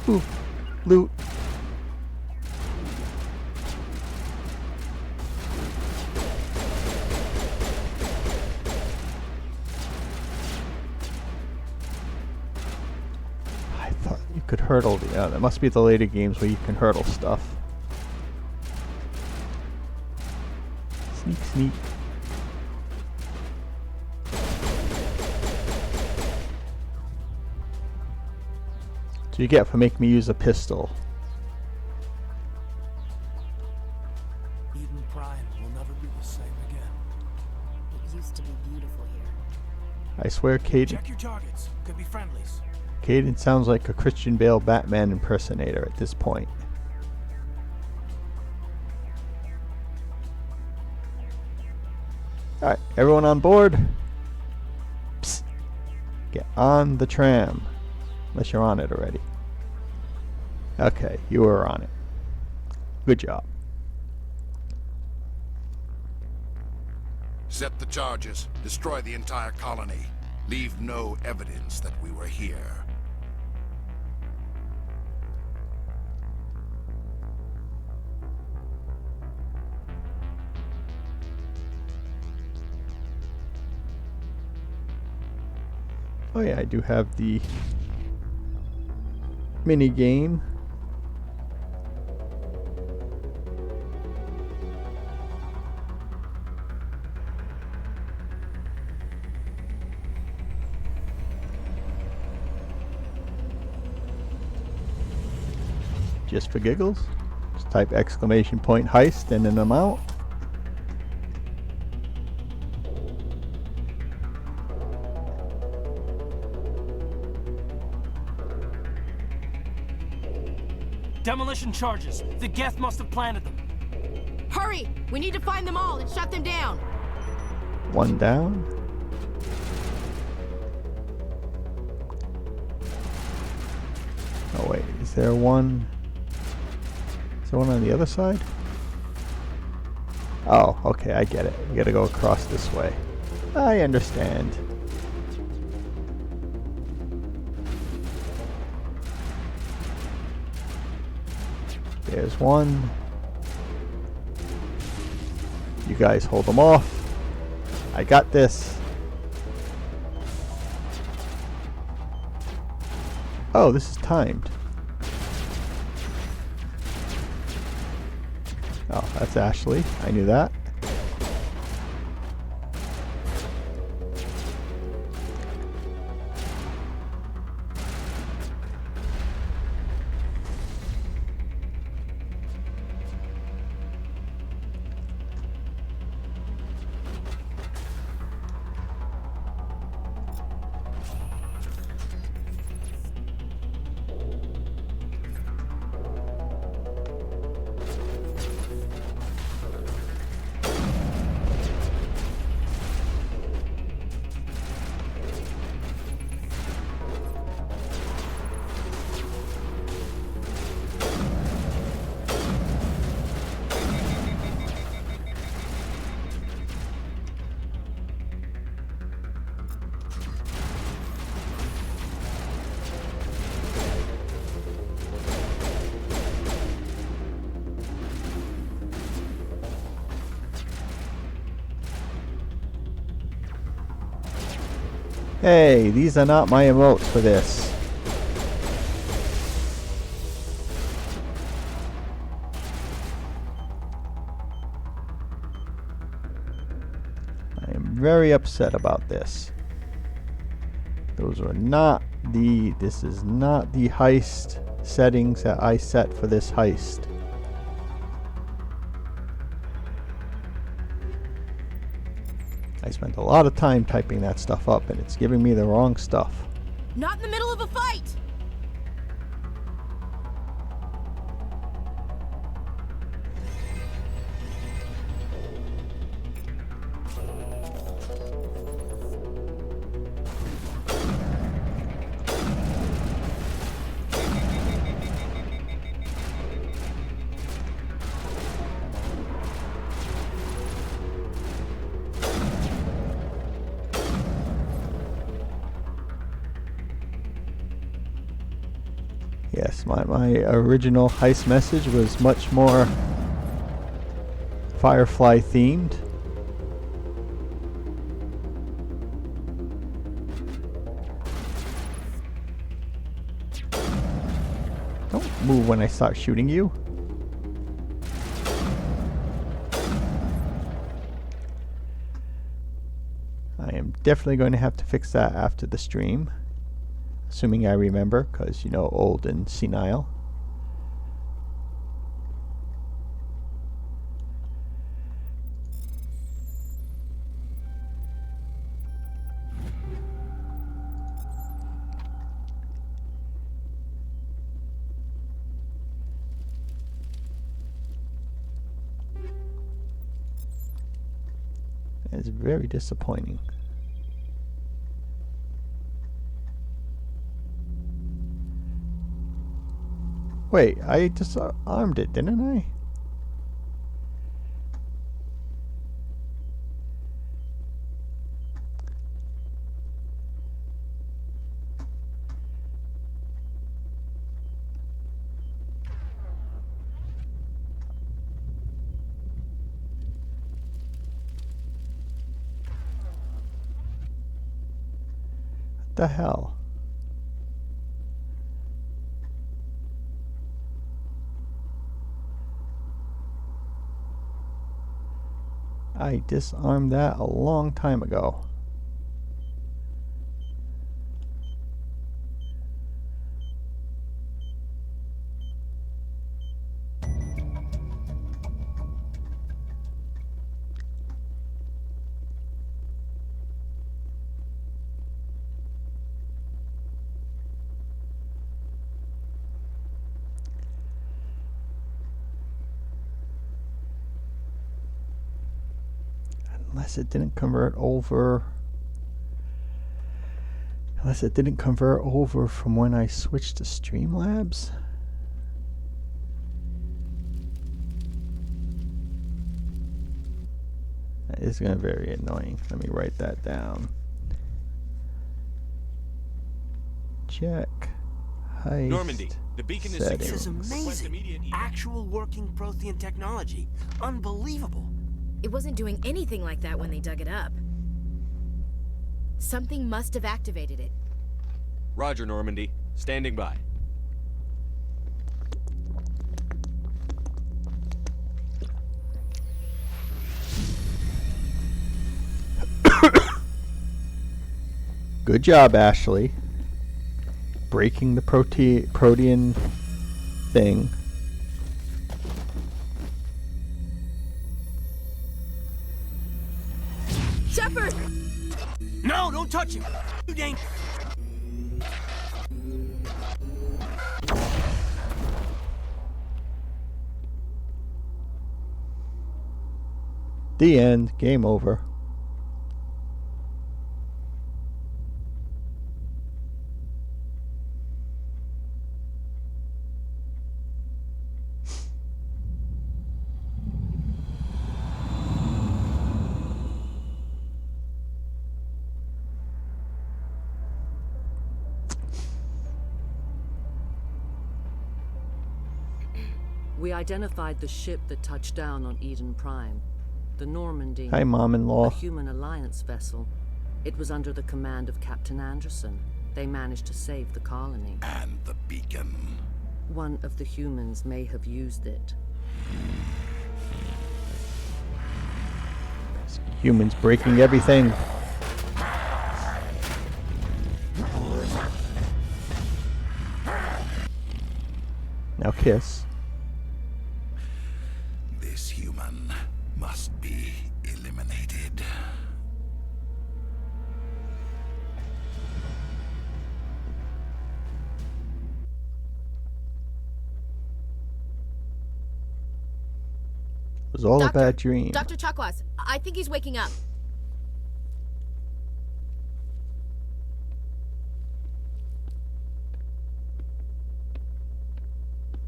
Ooh, loot. I thought you could hurdle. That must be the later games where you can hurdle stuff. Sneak, sneak. So you get for making me use a pistol. Eden Prime will never be the same again. It used to be beautiful here. I swear, Caden. Check your targets. Could be friendlies. Caden sounds like a Christian Bale Batman impersonator at this point. Alright, everyone on board? Psst. Get on the tram. Unless you're on it already. Okay, you were on it. Good job. Set the charges. Destroy the entire colony. Leave no evidence that we were here. Oh yeah, I do have the mini game. Just for giggles, just type exclamation point heist and an amount. Demolition charges. The Geth must have planted them. Hurry! We need to find them all and shut them down. One down. Oh wait, is there one? Is there one on the other side? Oh, okay, I get it. You gotta go across this way. I understand. There's one. You guys hold them off. I got this. Oh, this is timed. Oh, that's Ashley. I knew that. Hey, these are not my emotes for this. I am very upset about this. Those are not the, this is not the heist settings that I set for this heist. I spent a lot of time typing that stuff up, and it's giving me the wrong stuff. Not in the middle of a fight! Yes, my original heist message was much more Firefly themed. Don't move when I start shooting you. I am definitely going to have to fix that after the stream. Assuming I remember, because, you know, old and senile. It's very disappointing. Wait, I disarmed it, didn't I? What the hell? I disarmed that a long time ago. Unless it didn't convert over. Unless it didn't convert over from when I switched to Streamlabs. That is going to be very annoying. Let me write that down. Check. Heist Normandy, the beacon is secure. This is amazing. Actual working Prothean technology. Unbelievable. It wasn't doing anything like that when they dug it up. Something must have activated it. Roger, Normandy. Standing by. Good job, Ashley. Breaking the Protean thing. Shepard! No, don't touch him! You ain't. The end. Game over. We identified the ship that touched down on Eden Prime. The Normandy. Hi, Mom-in-law. A human alliance vessel. It was under the command of Captain Anderson. They managed to save the colony. And the beacon. One of the humans may have used it. Humans breaking everything. Now kiss. This human must be eliminated. was all Doctor, a bad dream. Dr. Chakwas, I think he's waking up.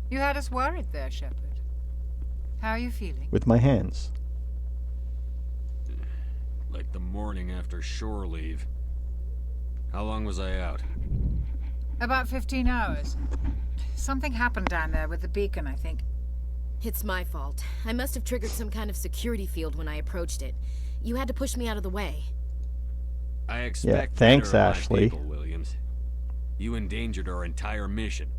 You had us worried there, Shepard. How are you feeling? With my hands. Like the morning after shore leave. How long was I out? About 15 hours. Something happened down there with the beacon, I think. It's my fault. I must have triggered some kind of security field when I approached it. You had to push me out of the way. I expect thanks, better of my Ashley. people, Williams. You endangered our entire mission.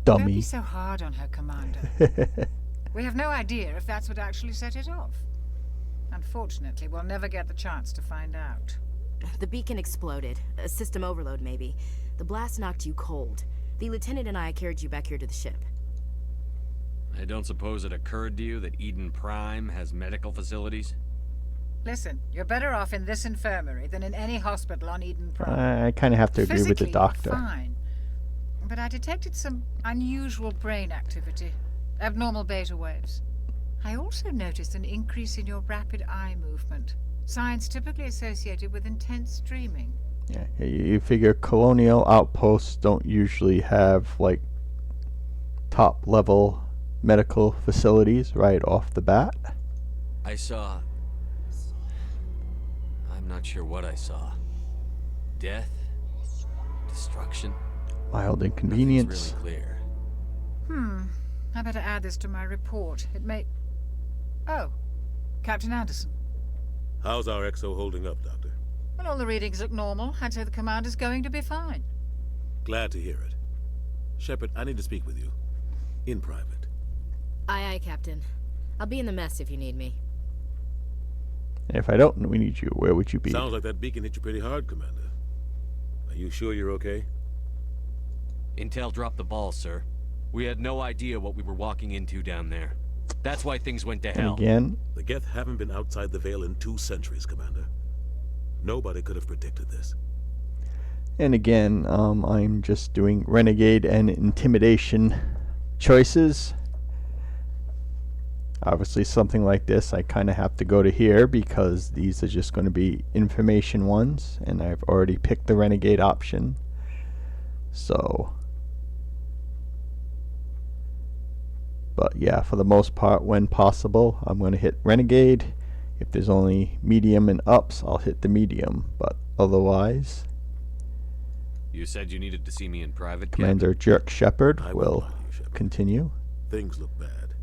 Don't be Dummy. so hard on her, Commander. We have no idea if that's what actually set it off. Unfortunately, we'll never get the chance to find out. The beacon exploded. A system overload, maybe. The blast knocked you cold. The lieutenant and I carried you back here to the ship. I don't suppose it occurred to you that Eden Prime has medical facilities? Listen, you're better off in this infirmary than in any hospital on Eden Prime. I kind of have to agree with the Physically, doctor. fine. But I detected some unusual brain activity. Abnormal beta waves. I also noticed an increase in your rapid eye movement. Signs typically associated with intense dreaming. Yeah, you figure colonial outposts don't usually have, like, top-level medical facilities right off the bat. I saw... I'm not sure what I saw. Death? Destruction? Mild inconvenience. Nothing's really clear. I better add this to my report. It may... Oh, Captain Anderson. How's our XO holding up, Doctor? Well, all the readings look normal. I'd say the commander's going to be fine. Glad to hear it. Shepard, I need to speak with you. In private. Aye, aye, Captain. I'll be in the mess if you need me. If I don't, we need you. Where would you be? Sounds like that beacon hit you pretty hard, Commander. Are you sure you're okay? Intel dropped the ball, sir. We had no idea what we were walking into down there. That's why things went to hell. Again? The Geth haven't been outside the Veil in 2 centuries, Commander. Nobody could have predicted this. And again, I'm just doing renegade and intimidation choices. Obviously, something like this, I kind of have to go to here because these are just going to be information ones, and I've already picked the renegade option. So, but yeah, for the most part, when possible, I'm going to hit renegade. If there's only medium and ups, I'll hit the medium, but otherwise... You said you needed to see me in private, Commander Jerk Shepard will continue Things look bad.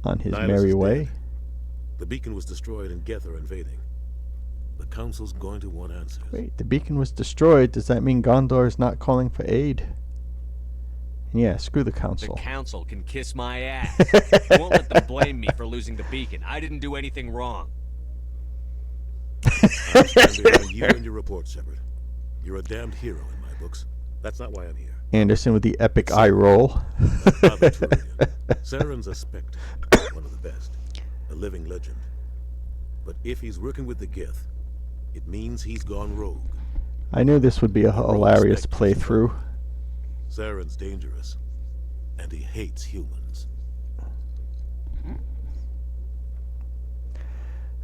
on his Nihilus merry is way. dead. The beacon was destroyed and Geth are invading. The Council's going to want answers. Wait, the beacon was destroyed. Does that mean Gondor is not calling for aid? And yeah, screw the Council. The Council can kiss my ass. I won't let them blame me for losing the beacon. I didn't do anything wrong. I'm standing behind you and your report, Shepard. You're a damned hero in my books. That's not why I'm here. Anderson with the epic eye roll. Saren's a spectre, one of the best, a living legend. But if he's working with the Geth, it means he's gone rogue. I knew this would be a hilarious playthrough. Saren's dangerous, and he hates humans.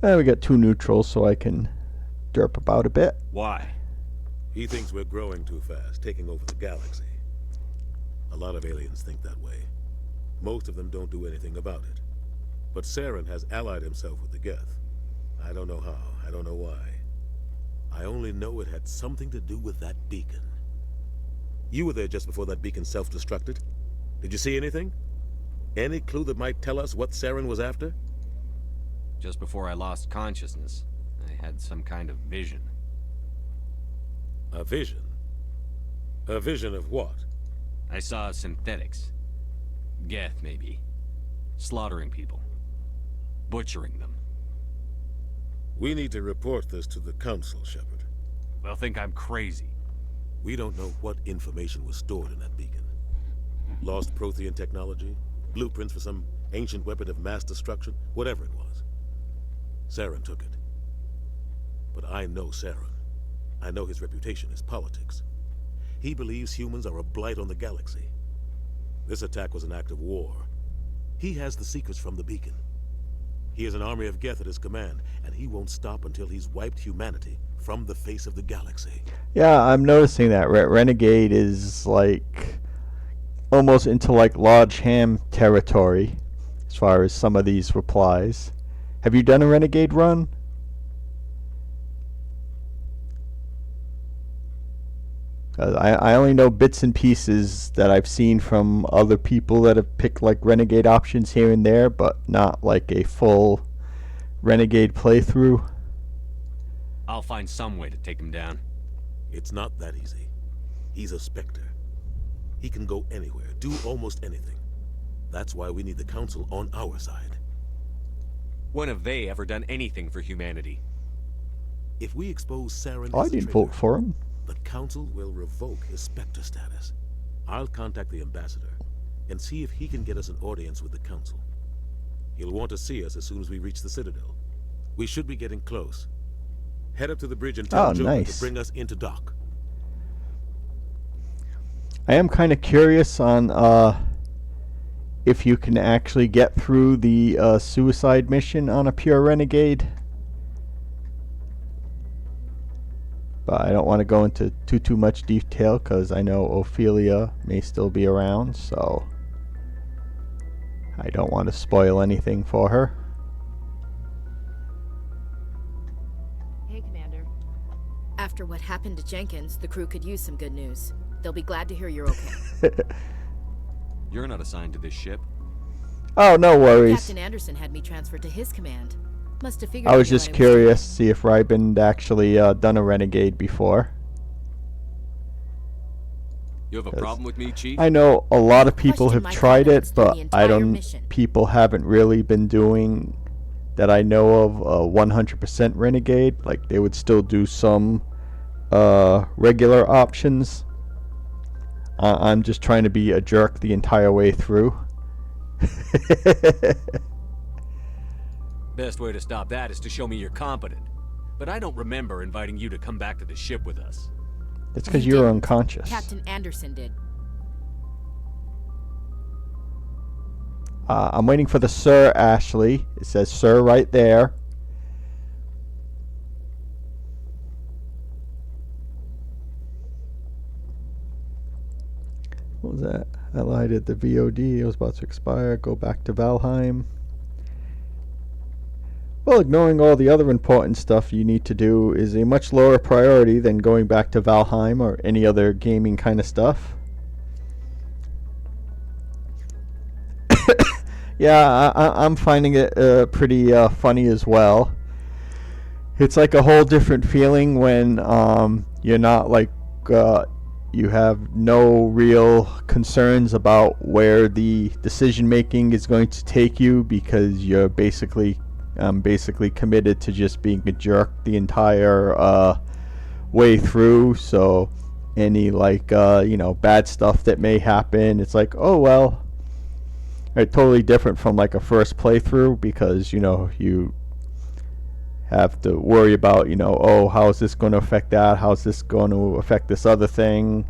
We got 2 neutrals, so I can derp about a bit. Why? He thinks we're growing too fast, taking over the galaxy. A lot of aliens think that way. Most of them don't do anything about it. But Saren has allied himself with the Geth. I don't know how, I don't know why. I only know it had something to do with that beacon. You were there just before that beacon self-destructed. Did you see anything? Any clue that might tell us what Saren was after? Just before I lost consciousness, I had some kind of vision. A vision? A vision of what? I saw synthetics. Geth, maybe. Slaughtering people. Butchering them. We need to report this to the Council, Shepard. They'll think I'm crazy. We don't know what information was stored in that beacon. Lost Prothean technology? Blueprints for some ancient weapon of mass destruction? Whatever it was. Saren took it. But I know Saren. I know his reputation is politics. He believes humans are a blight on the galaxy. This attack was an act of war. He has the secrets from the beacon. He has an army of Geth at his command, and he won't stop until he's wiped humanity from the face of the galaxy. Yeah, I'm noticing that. Renegade is like almost into like Lodge Ham territory as far as some of these replies. Have you done a Renegade run? I only know bits and pieces that I've seen from other people that have picked like Renegade options here and there, but not like a full Renegade playthrough. I'll find some way to take him down. It's not that easy. He's a Spectre. He can go anywhere, do almost anything. That's why we need the Council on our side. When have they ever done anything for humanity? If we expose Saren I as a didn't traitor, vote for him. the Council will revoke his Spectre status. I'll contact the Ambassador and see if he can get us an audience with the Council. He'll want to see us as soon as we reach the Citadel. We should be getting close. Head up to the bridge and tell Joker nice. to bring us into dock. I am kind of curious on if you can actually get through the suicide mission on a pure Renegade. But I don't want to go into too much detail because I know Ophelia may still be around, so I don't want to spoil anything for her. Hey, Commander. After what happened to Jenkins, the crew could use some good news. They'll be glad to hear you're okay. You're not assigned to this ship. Oh, no worries. Captain Anderson had me transferred to his command. Must have figured I was knew just what curious to see if Ryband actually done a Renegade before. You have a problem with me, Chief? I know a lot of people Question have my tried competence it, through but the I entire don't. mission. People haven't really been doing that I know of 100% Renegade. Like they would still do some regular options. I'm just trying to be a jerk the entire way through. Best way to stop that is to show me you're competent. But I don't remember inviting you to come back to the ship with us. It's because you're unconscious. Captain Anderson did. I'm waiting for the Sir, Ashley. It says Sir right there. What was that? I lied at the VOD. It was about to expire. Go back to Valheim. Well, ignoring all the other important stuff you need to do is a much lower priority than going back to Valheim or any other gaming kind of stuff. Yeah, I'm finding it pretty funny as well. It's like a whole different feeling when you're not like you have no real concerns about where the decision making is going to take you because you're basically committed to just being a jerk the entire way through. So any like bad stuff that may happen, it's like, oh well. Right, totally different from like a first playthrough because you have to worry about oh, how is this going to affect that, how's this going to affect this other thing,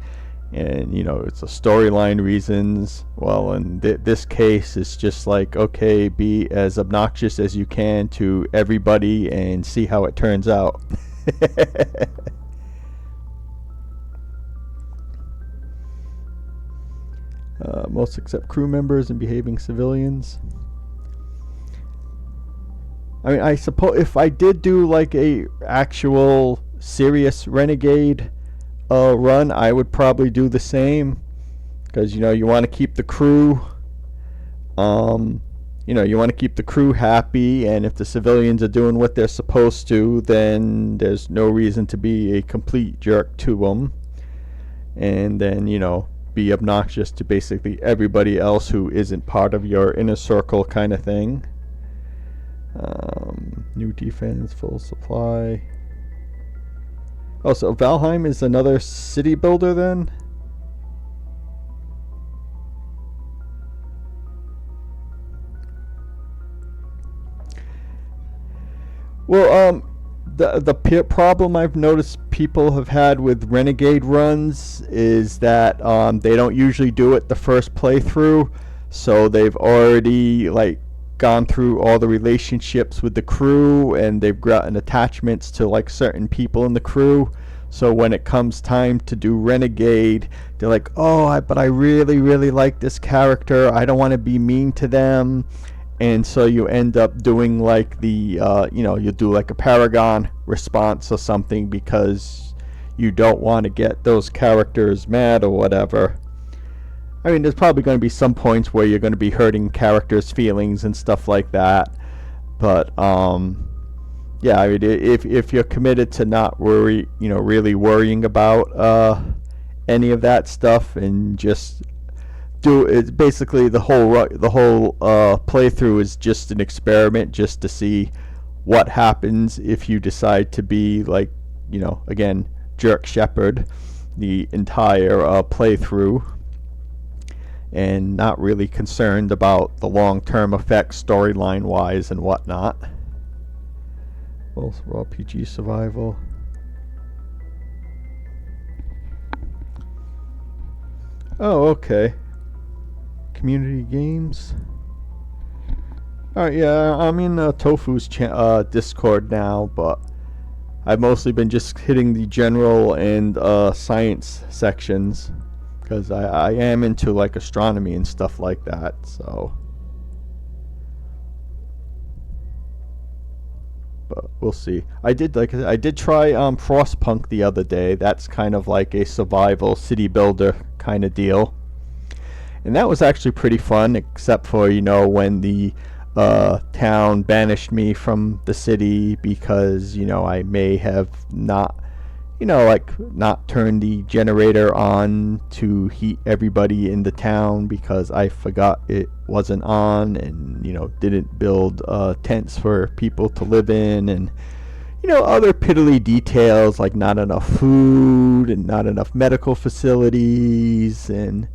and it's a storyline reasons. Well, in this case it's just like, okay, be as obnoxious as you can to everybody and see how it turns out. Most accept crew members and behaving civilians. I mean, I suppose if I did do like a actual serious Renegade run, I would probably do the same because you want to keep the crew you want to keep the crew happy, and if the civilians are doing what they're supposed to, then there's no reason to be a complete jerk to them, and then be obnoxious to basically everybody else who isn't part of your inner circle kind of thing. New defense, full supply. Oh, so Valheim is another city builder then? Well, the problem I've noticed people have had with Renegade runs is that they don't usually do it the first playthrough, so they've already like gone through all the relationships with the crew, and they've gotten attachments to like certain people in the crew. So when it comes time to do Renegade, they're like, oh, but I really, really like this character. I don't want to be mean to them. And so you end up doing like the, you do like a Paragon response or something because you don't want to get those characters mad or whatever. I mean, there's probably going to be some points where you're going to be hurting characters' feelings and stuff like that. But, yeah, I mean, if you're committed to not really worrying about any of that stuff and just do it, basically the whole playthrough is just an experiment just to see what happens if you decide to be like, again, Jerk Shepard the entire playthrough and not really concerned about the long-term effects storyline wise and whatnot. Well, raw PG survival. Oh, okay. Community games. Alright, yeah, I'm in Tofu's Discord now, but I've mostly been just hitting the general and science sections because I am into like astronomy and stuff like that, so. But we'll see. I did try Frostpunk the other day. That's kind of like a survival city builder kind of deal, and that was actually pretty fun, except for when the town banished me from the city because I may have not not turned the generator on to heat everybody in the town because I forgot it wasn't on, and didn't build tents for people to live in, and other piddly details like not enough food and not enough medical facilities, and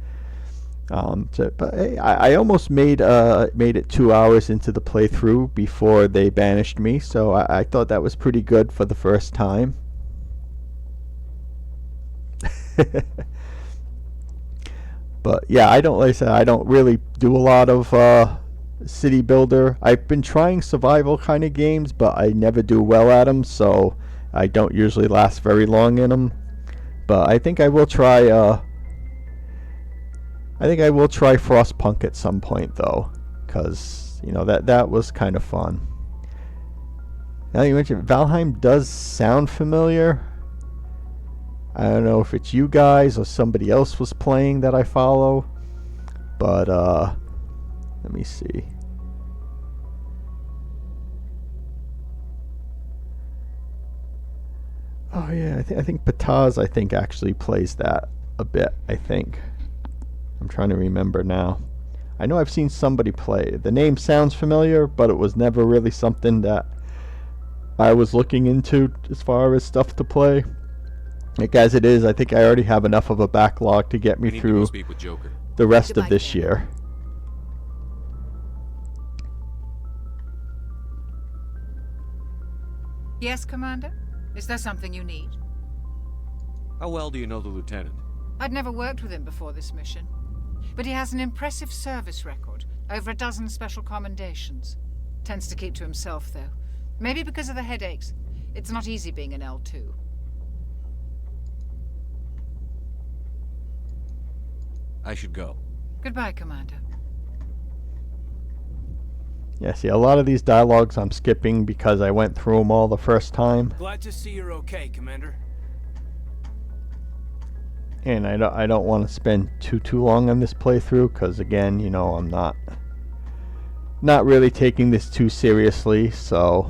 but hey, I almost made it 2 hours into the playthrough before they banished me, so I thought that was pretty good for the first time. But yeah, I don't really do a lot of city builder. I've been trying survival kind of games, but I never do well at them, so I don't usually last very long in them. But I think I will try Frostpunk at some point though, because that was kind of fun. Now you mentioned Valheim does sound familiar. I don't know if it's you guys or somebody else was playing that I follow, but let me see. Oh yeah, I think Pataz actually plays that a bit. I think I'm trying to remember now. I know I've seen somebody play. The name sounds familiar, but it was never really something that I was looking into as far as stuff to play. Like as it is, I think I already have enough of a backlog to get me through the rest of this year. Yes, Commander? Is there something you need? How well do you know the lieutenant? I'd never worked with him before this mission, but he has an impressive service record, over a dozen special commendations. Tends to keep to himself, though. Maybe because of the headaches. It's not easy being an L2. I should go. Goodbye, Commander. Yeah, see, a lot of these dialogues I'm skipping because I went through them all the first time. Glad to see you're okay, Commander. And I don't want to spend too long on this playthrough because again, I'm not really taking this too seriously, so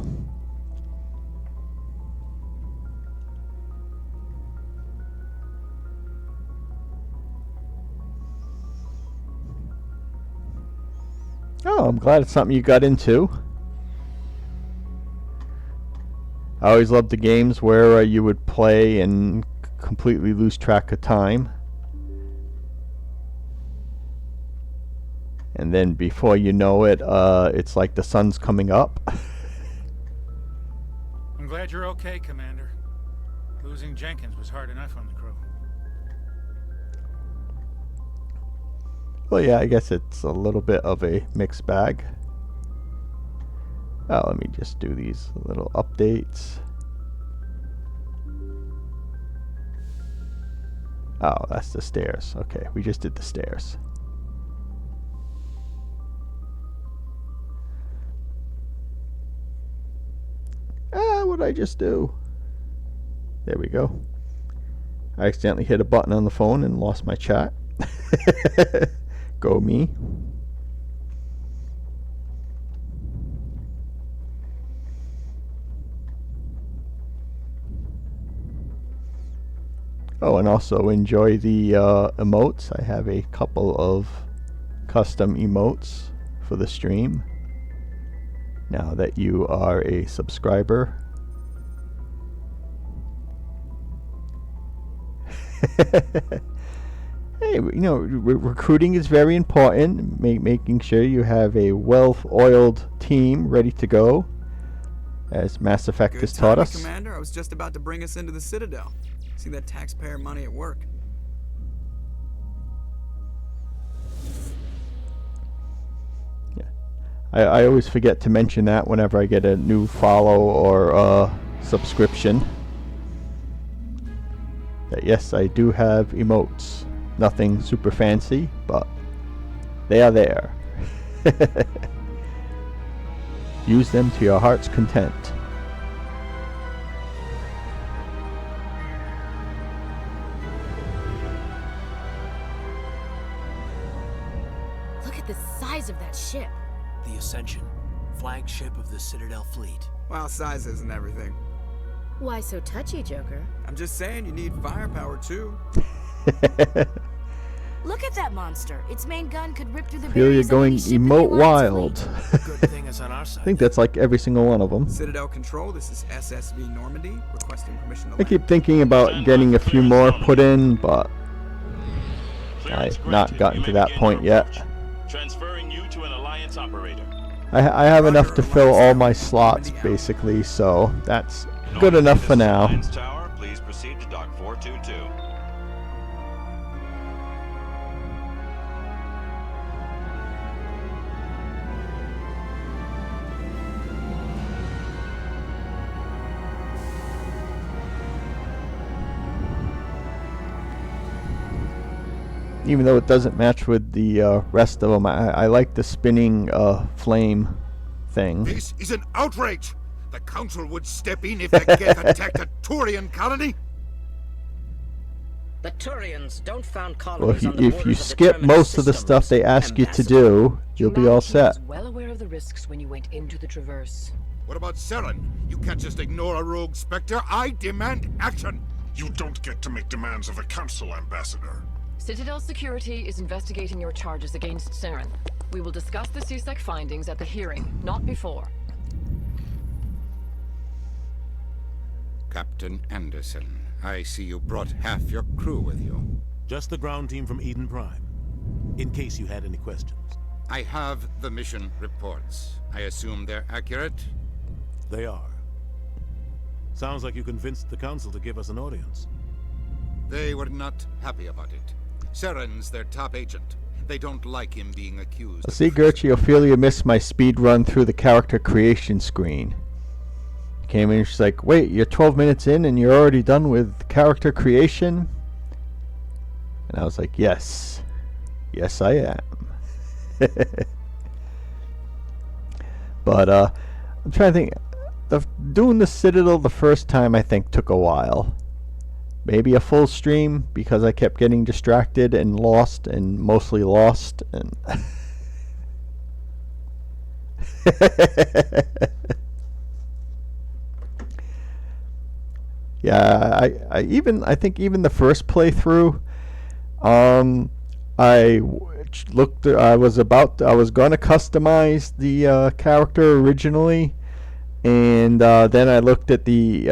oh, I'm glad it's something you got into. I always loved the games where you would play and completely lose track of time. And then before you know it, it's like the sun's coming up. I'm glad you're okay, Commander. Losing Jenkins was hard enough on the crew. Well, yeah, I guess it's a little bit of a mixed bag. Oh, let me just do these little updates. Oh, that's the stairs. Okay, we just did the stairs. What did I just do? There we go. I accidentally hit a button on the phone and lost my chat. Go me. Oh, and also enjoy the emotes. I have a couple of custom emotes for the stream now that you are a subscriber. Hey, you know, recruiting is very important. Making sure you have a well-oiled team ready to go, as Mass Effect has taught us. Commander, I was just about to bring us into the Citadel. See that taxpayer money at work. Yeah, I always forget to mention that whenever I get a new follow or subscription. That yes, I do have emotes. Nothing super fancy, but they are there. Use them to your heart's content. Look at the size of that ship. The Ascension, flagship of the Citadel fleet. Well, size isn't everything. Why so touchy, Joker? I'm just saying you need firepower too. Look at that monster. Its main gun could rip through the Feel you're going emote wild. Good thing it's on our side. I think that's like every single one of them. Citadel Control, this is SSV Normandy, requesting permission to I keep thinking about getting a few more put in, but I've not gotten to that point yet. Transferring you to an Alliance operator. I have enough to fill all my slots, basically, so that's good enough for now. Alliance Tower, please proceed to Dock 422. Even though it doesn't match with the rest of them, I like the spinning flame thing. This is an outrage! The Council would step in if the Geth attacked a Turian colony? The Turians don't found Well, colonies on the if you borders of the skip terminus most of the systems, stuff they ask you to do, you'll be all set. Humanity was well aware of the risks when you went into the Traverse. What about Saren? You can't just ignore a rogue Spectre. I demand action! You don't get to make demands of a Council, Ambassador. Citadel Security is investigating your charges against Saren. We will discuss the CSEC findings at the hearing, not before. Captain Anderson, I see you brought half your crew with you. Just the ground team from Eden Prime, in case you had any questions. I have the mission reports. I assume they're accurate? They are. Sounds like you convinced the Council to give us an audience. They were not happy about it. Saren's their top agent. They don't like him being accused. See, Gertrude, Ophelia missed my speed run through the character creation screen. Came in and she's like, wait, you're 12 minutes in and you're already done with character creation? And I was like, yes. Yes, I am. But, I'm trying to think. Doing the Citadel the first time, I think, took a while. Maybe a full stream, because I kept getting distracted and lost, and mostly lost, and... Yeah, I think even the first playthrough, I was gonna customize the character originally, and then I looked at the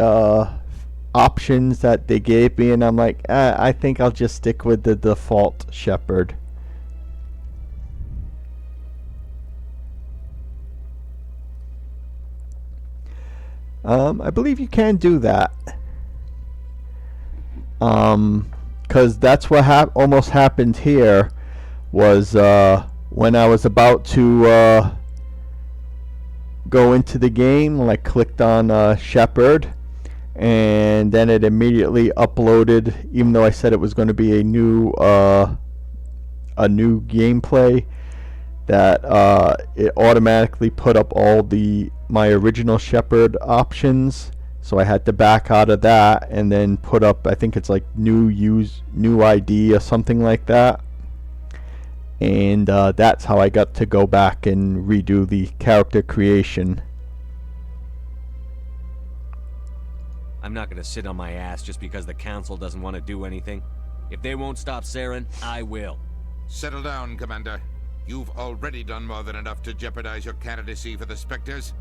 options that they gave me, and I'm like, I think I'll just stick with the default Shepard. I believe you can do that. Because that's what almost happened here, was when I was about to go into the game, like clicked on Shepard, and then it immediately uploaded, even though I said it was going to be a new gameplay, that it automatically put up all my original Shepard options. So I had to back out of that and then put up, I think it's like new ID or something like that. And that's how I got to go back and redo the character creation. I'm not gonna sit on my ass just because the council doesn't want to do anything. If they won't stop Saren, I will. Settle down, Commander. You've already done more than enough to jeopardize your candidacy for the Spectres.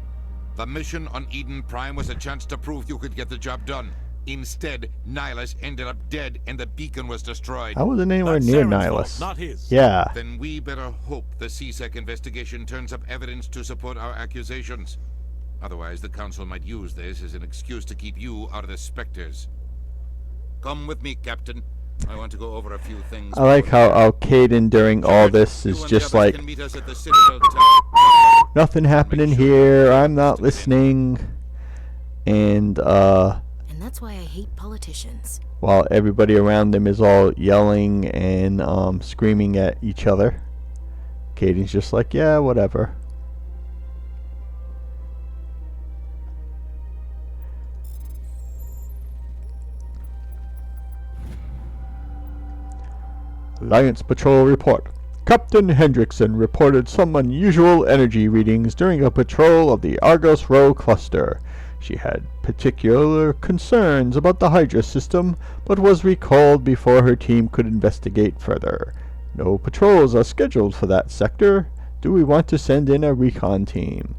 The mission on Eden Prime was a chance to prove you could get the job done. Instead, Nihilus ended up dead and the beacon was destroyed. I wasn't anywhere near Nihilus. Not his. Yeah. Then we better hope the CSEC investigation turns up evidence to support our accusations. Otherwise, the Council might use this as an excuse to keep you out of the Spectres. Come with me, Captain. I want to go over a few things. I like how Caden during all this is just like, nothing happening here, I'm not listening. And that's why I hate politicians. While everybody around them is all yelling and screaming at each other, Caden's just like, yeah, whatever. Alliance Patrol report. Captain Hendrickson reported some unusual energy readings during a patrol of the Argos Row cluster. She had particular concerns about the Hydra system, but was recalled before her team could investigate further. No patrols are scheduled for that sector. Do we want to send in a recon team?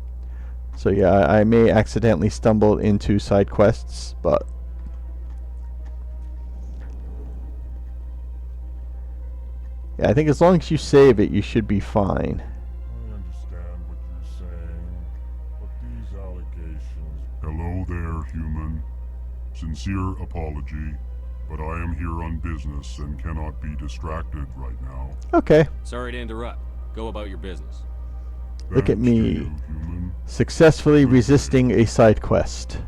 So yeah, I may accidentally stumble into side quests, but yeah, I think as long as you save it, you should be fine. I understand what you're saying, but these allegations... Hello there, human. Sincere apology, but I am here on business and cannot be distracted right now. Okay. Sorry to interrupt. Go about your business. Look at me, successfully resisting a side quest.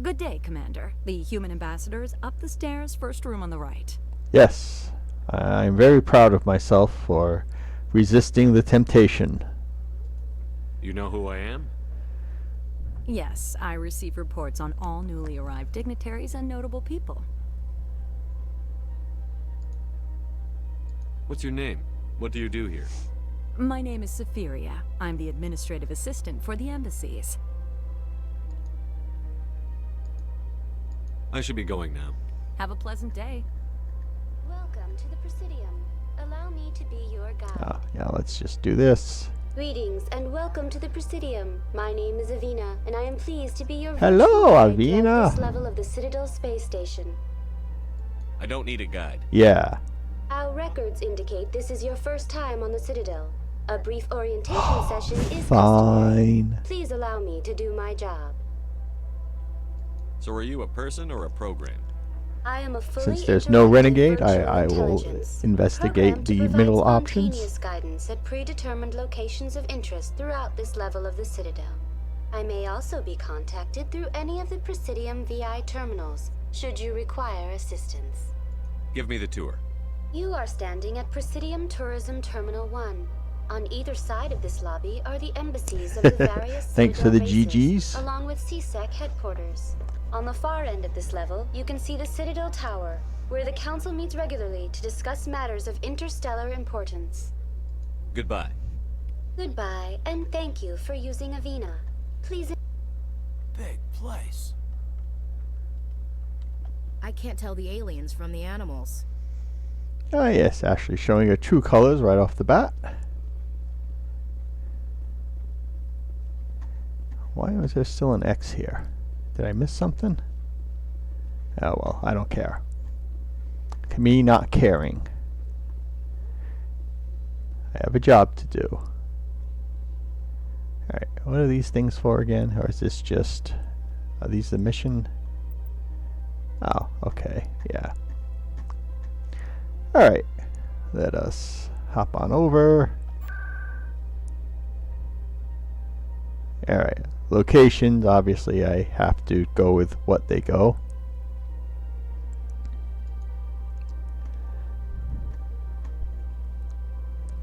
Good day, Commander. The human ambassador is up the stairs, first room on the right. Yes, I'm very proud of myself for resisting the temptation. You know who I am? Yes, I receive reports on all newly arrived dignitaries and notable people. What's your name? What do you do here? My name is Sephiria. I'm the administrative assistant for the embassies. I should be going now. Have a pleasant day. Welcome to the Presidium. Allow me to be your guide. Yeah, let's just do this. Greetings and welcome to the Presidium. My name is Avina, and I am pleased to be your Hello, guide Avina. throughout this level of the Citadel space station. I don't need a guide. Yeah. Our records indicate this is your first time on the Citadel. A brief orientation session is fine. customary. Please allow me to do my job. So are you a person or a program? I am a fully Since there's no renegade, virtual I will intelligence, investigate programmed to the provide middle spontaneous options. guidance at predetermined locations of interest throughout this level of the Citadel. I may also be contacted through any of the Presidium VI terminals, should you require assistance. Give me the tour. You are standing at Presidium Tourism Terminal 1. On either side of this lobby are the embassies of the various Thanks Citadel for the bases, GGs. along with CSEC headquarters. On the far end of this level, you can see the Citadel Tower, where the Council meets regularly to discuss matters of interstellar importance. Goodbye. Goodbye, and thank you for using Avina. Please... Big place. I can't tell the aliens from the animals. Ah yes, Ashley showing her true colors right off the bat. Why was there still an X here? Did I miss something? Oh well, I don't care. Me not caring. I have a job to do. Alright, what are these things for again? Or is this just... Are these the mission? Oh, okay, yeah. Alright, let us hop on over. Alright, locations, obviously I have to go with what they go.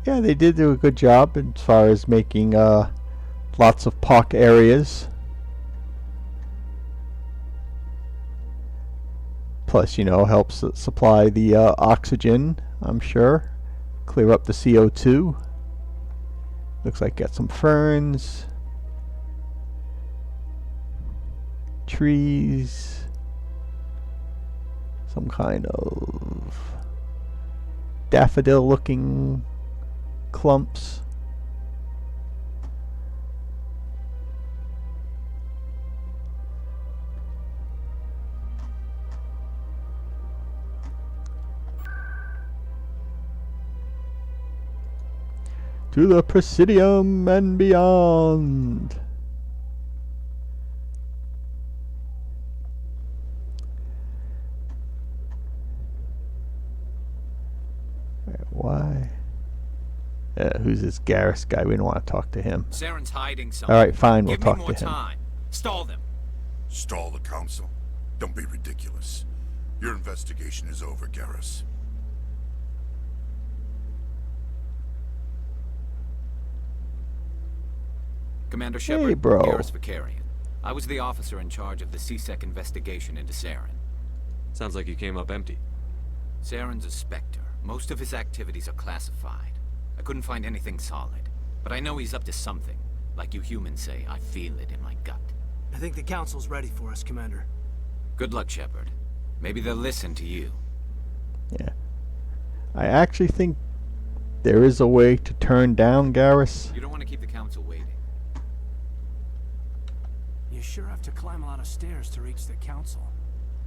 Yeah, they did do a good job as far as making lots of park areas. Plus, you know, helps supply the oxygen, I'm sure. Clear up the CO2. Looks like got some ferns. Trees. Some kind of daffodil looking clumps. To the Presidium and beyond. Why? Who's this Garrus guy? We don't want to talk to him. Saren's hiding something. Alright, fine, we'll Give talk me more to him. time. Stall them. Stall the council? Don't be ridiculous. Your investigation is over, Garrus. Commander Shepard, Hey, bro. Garrus Vicarian. I was the officer in charge of the CSEC investigation into Saren. Sounds like you came up empty. Saren's a Spectre. Most of his activities are classified. I couldn't find anything solid. But I know he's up to something. Like you humans say, I feel it in my gut. I think the council's ready for us, Commander. Good luck, Shepard. Maybe they'll listen to you. Yeah. I actually think there is a way to turn down Garrus. You don't want to keep the council waiting. You sure have to climb a lot of stairs to reach the council.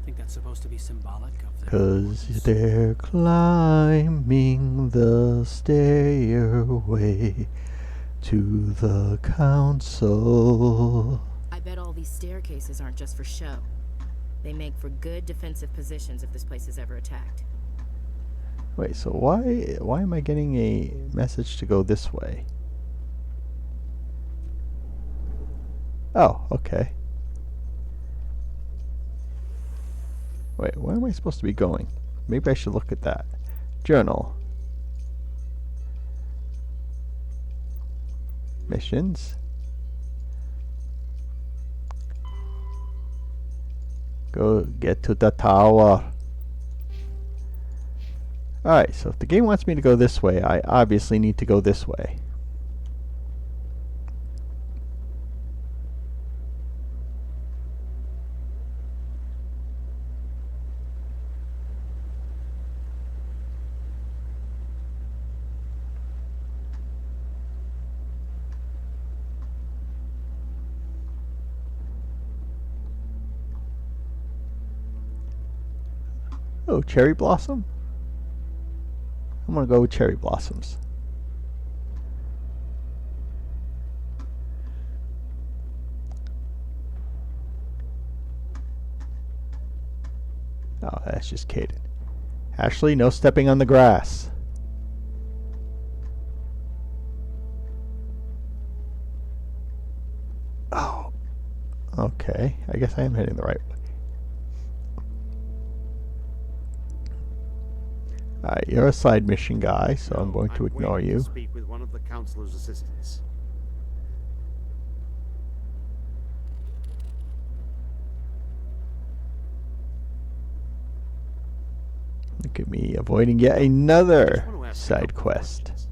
Think that's supposed to be symbolic of the... 'Cause they're climbing the stairway to the council. I bet all these staircases aren't just for show. They make for good defensive positions if this place is ever attacked. Wait, so why am I getting a message to go this way? Oh, okay. Wait, where am I supposed to be going? Maybe I should look at that. Journal. Missions. Go get to the tower. Alright, so if the game wants me to go this way, I obviously need to go this way. Oh, cherry blossom? I'm gonna go with cherry blossoms. Oh, that's just Caden. Ashley, no stepping on the grass. Oh. Okay, I guess I am heading the right way. Alright, you're a side mission guy, so I'm going to ignore you. To speak with one of the councilor's assistants. Look at me avoiding yet another side quest.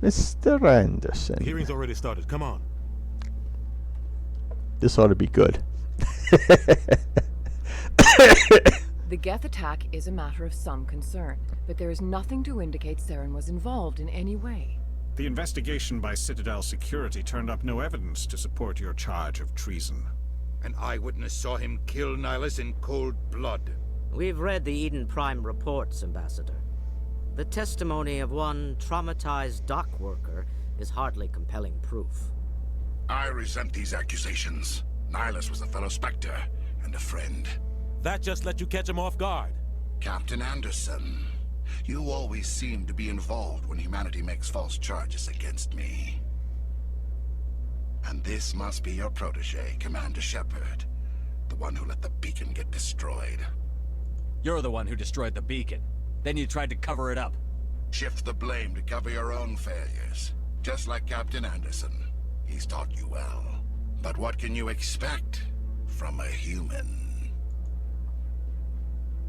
Mr. Anderson. The hearing's already started. Come on. This ought to be good. The Geth attack is a matter of some concern, but there is nothing to indicate Saren was involved in any way. The investigation by Citadel Security turned up no evidence to support your charge of treason. An eyewitness saw him kill Nihilus in cold blood. We've read the Eden Prime reports, Ambassador. The testimony of one traumatized dock worker is hardly compelling proof. I resent these accusations. Nihilus was a fellow Spectre and a friend. That just let you catch him off guard. Captain Anderson, you always seem to be involved when humanity makes false charges against me. And this must be your protege, Commander Shepard. The one who let the beacon get destroyed. You're the one who destroyed the beacon. Then you tried to cover it up. Shift the blame to cover your own failures. Just like Captain Anderson. He's taught you well. But what can you expect from a human?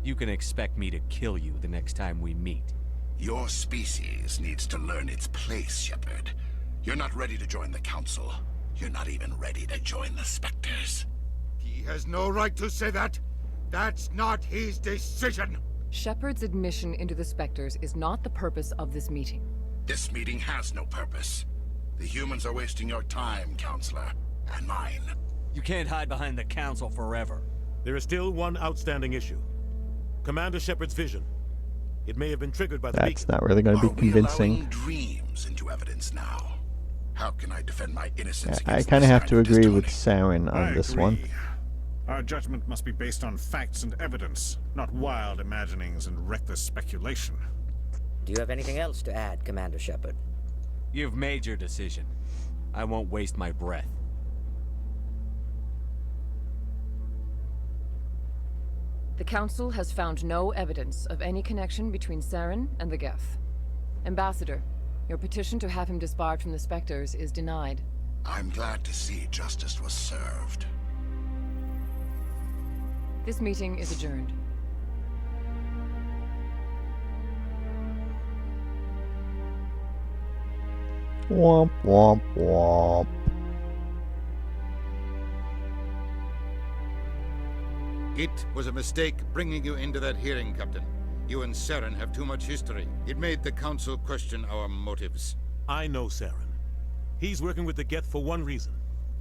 You can expect me to kill you the next time we meet. Your species needs to learn its place, Shepard. You're not ready to join the Council. You're not even ready to join the Spectres. He has no right to say that. That's not his decision. Shepard's admission into the Spectres is not the purpose of this meeting. This meeting has no purpose. The humans are wasting your time, Counselor, and mine. You can't hide behind the Council forever. There is still one outstanding issue. Commander Shepard's vision. It may have been triggered by the beacon. That's not really going to be convincing. Are we allowing dreams into evidence now? How can I defend my innocence I against kind of this have to agree testimony? with Saren on this one. Our judgment must be based on facts and evidence, not wild imaginings and reckless speculation. Do you have anything else to add, Commander Shepard? You've made your decision. I won't waste my breath. The Council has found no evidence of any connection between Saren and the Geth. Ambassador, your petition to have him disbarred from the Spectres is denied. I'm glad to see justice was served. This meeting is adjourned. Womp womp womp. It was a mistake bringing you into that hearing, Captain. You and Saren have too much history. It made the Council question our motives. I know Saren. He's working with the Geth for one reason.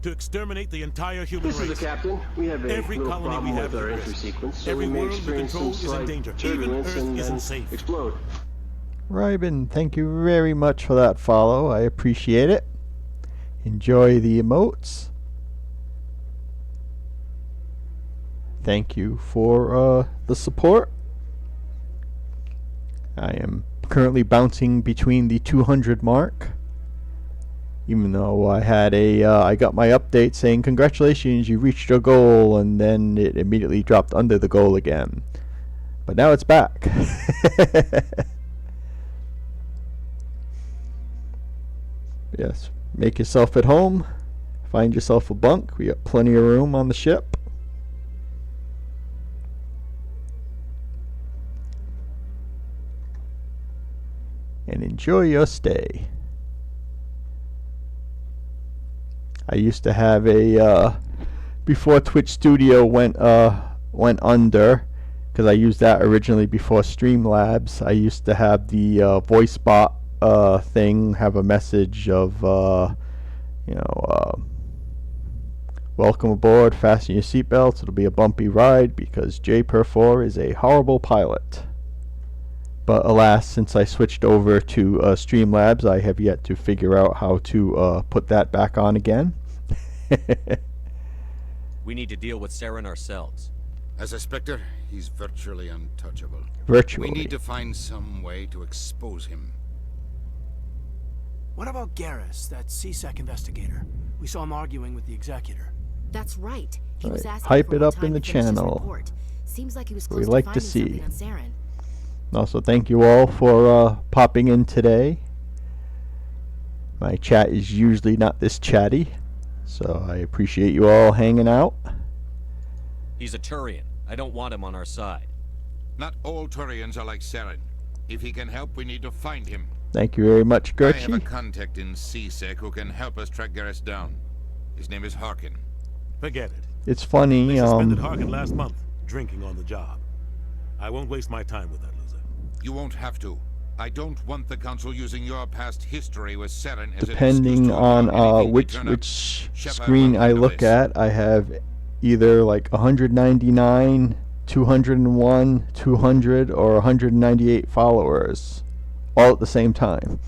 To exterminate the entire human race. This is the captain. We have a Every little colony problem we have with our is at entry risk. sequence, so Every we may world we experience control some is in slight danger. Even turbulence Earth and isn't then safe. explode. Ryben, thank you very much for that follow. I appreciate it. Enjoy the emotes. Thank you for the support. I am currently bouncing between the 200 mark. Even though I had I got my update saying congratulations, you reached your goal, and then it immediately dropped under the goal again. But now it's back. Yes, make yourself at home. Find yourself a bunk. We got plenty of room on the ship. And enjoy your stay. I used to have a before Twitch Studio went under, because I used that originally before Streamlabs. I used to have the voice bot thing have a message of welcome aboard, fasten your seatbelts, it'll be a bumpy ride because J-Per4 is a horrible pilot. But alas, since I switched over to Streamlabs, I have yet to figure out how to put that back on again. We need to deal with Saren ourselves. As a Spectre, he's virtually untouchable. Virtually. We need to find some way to expose him. What about Garrus, that CSEC investigator? We saw him arguing with the Executor. That's right. He was Right. asking Hype for it more up time in the to finish his channel. report. Seems like he was We close like to to finding see. something on Saren. Also, thank you all for popping in today. My chat is usually not this chatty, so I appreciate you all hanging out. He's a Turian. I don't want him on our side. Not all Turians are like Saren. If he can help, we need to find him. Thank you very much, I have a Gertchie. contact in CSEC who can help us track Garrus down. His name is Harkin. Forget it. It's funny, They suspended Harkin last month, drinking on the job. I won't waste my time with that loser. You won't have to. I don't want the Council using your past history with Saren as Depending on which Shepard screen will I handle look this. at, I have either like 199 201, 200, or 198 followers, all at the same time.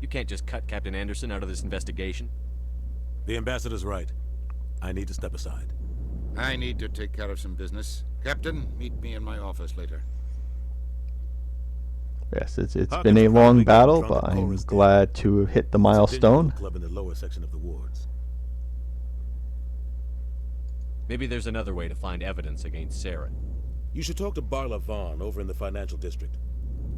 You can't just cut Captain Anderson out of this investigation. The ambassador's right. I need to step aside. I need to take care of some business. Captain, meet me in my office later. Yes, it's been a long battle, but I'm glad to hit the milestone. Club in the lower section of the wards. Maybe there's another way to find evidence against Saren. You should talk to Barla Vaughn over in the financial district.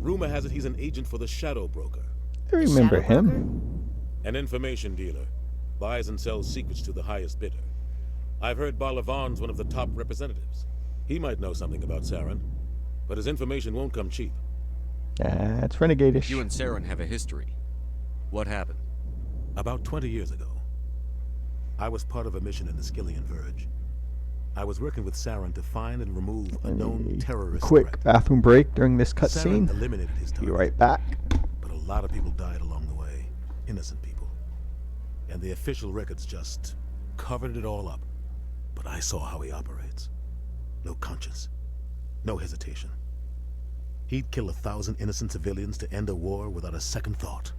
Rumor has it he's an agent for the Shadow Broker. I remember him. An information dealer. Buys and sells secrets to the highest bidder. I've heard Barla Vaughn's one of the top representatives. He might know something about Saren, but his information won't come cheap. That's renegade-ish. You and Saren have a history. What happened? About 20 years ago, I was part of a mission in the Skillian Verge. I was working with Saren to find and remove a known terrorist quick threat. bathroom break during this cutscene. Saren eliminated his target. Be right back. But a lot of people died along the way. Innocent people. And the official records just covered it all up. But I saw how he operates. No conscience. No hesitation. He'd kill 1,000 innocent civilians to end a war without a second thought.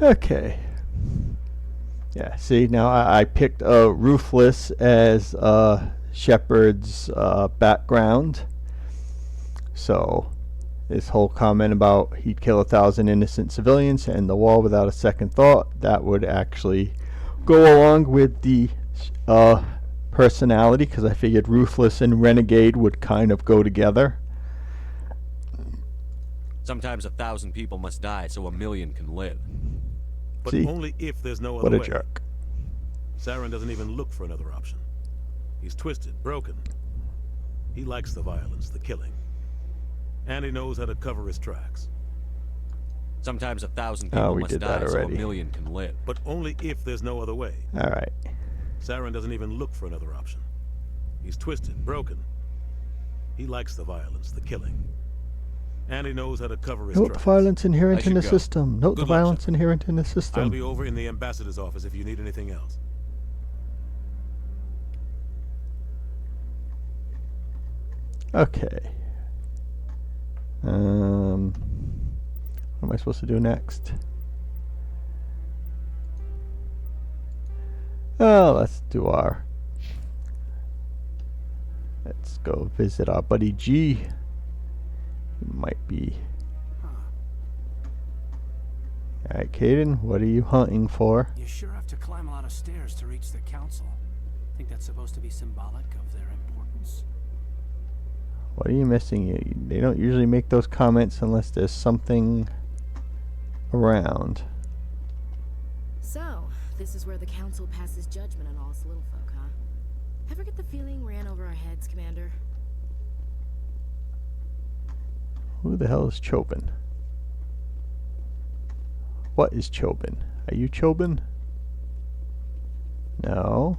Okay. Yeah, see, now I picked Ruthless as Shepard's background. So, this whole comment about he'd kill 1,000 innocent civilians and the wall without a second thought, that would actually go along with the personality, because I figured Ruthless and Renegade would kind of go together. Sometimes 1,000 people must die so 1,000,000 can live. But See? only if there's no other What a way. jerk. Saren doesn't even look for another option. He's twisted, broken. He likes the violence, the killing. And he knows how to cover his tracks. Sometimes 1,000 people we must did die that so already. 1,000,000 can live. But only if there's no other way. Alright. Saren doesn't even look for another option. He's twisted, broken. He likes the violence, the killing. And he knows how to cover his Note the tracks. violence inherent in the go. system. Note the Good luck, violence Shepard. inherent in the I'll system. be over in the ambassador's office if you need anything else. Okay. What am I supposed to do next? Oh, let's go visit our buddy G. He might be. Alright, Caden, what are you hunting for? You sure have to climb a lot of stairs to reach the council. Think that's supposed to be symbolic of their importance? What are you missing? They don't usually make those comments unless there's something around. So, this is where the council passes judgment on all us little folk, huh? Ever get the feeling ran over our heads, Commander? Who the hell is Chobin? What is Chobin? Are you Chobin? No.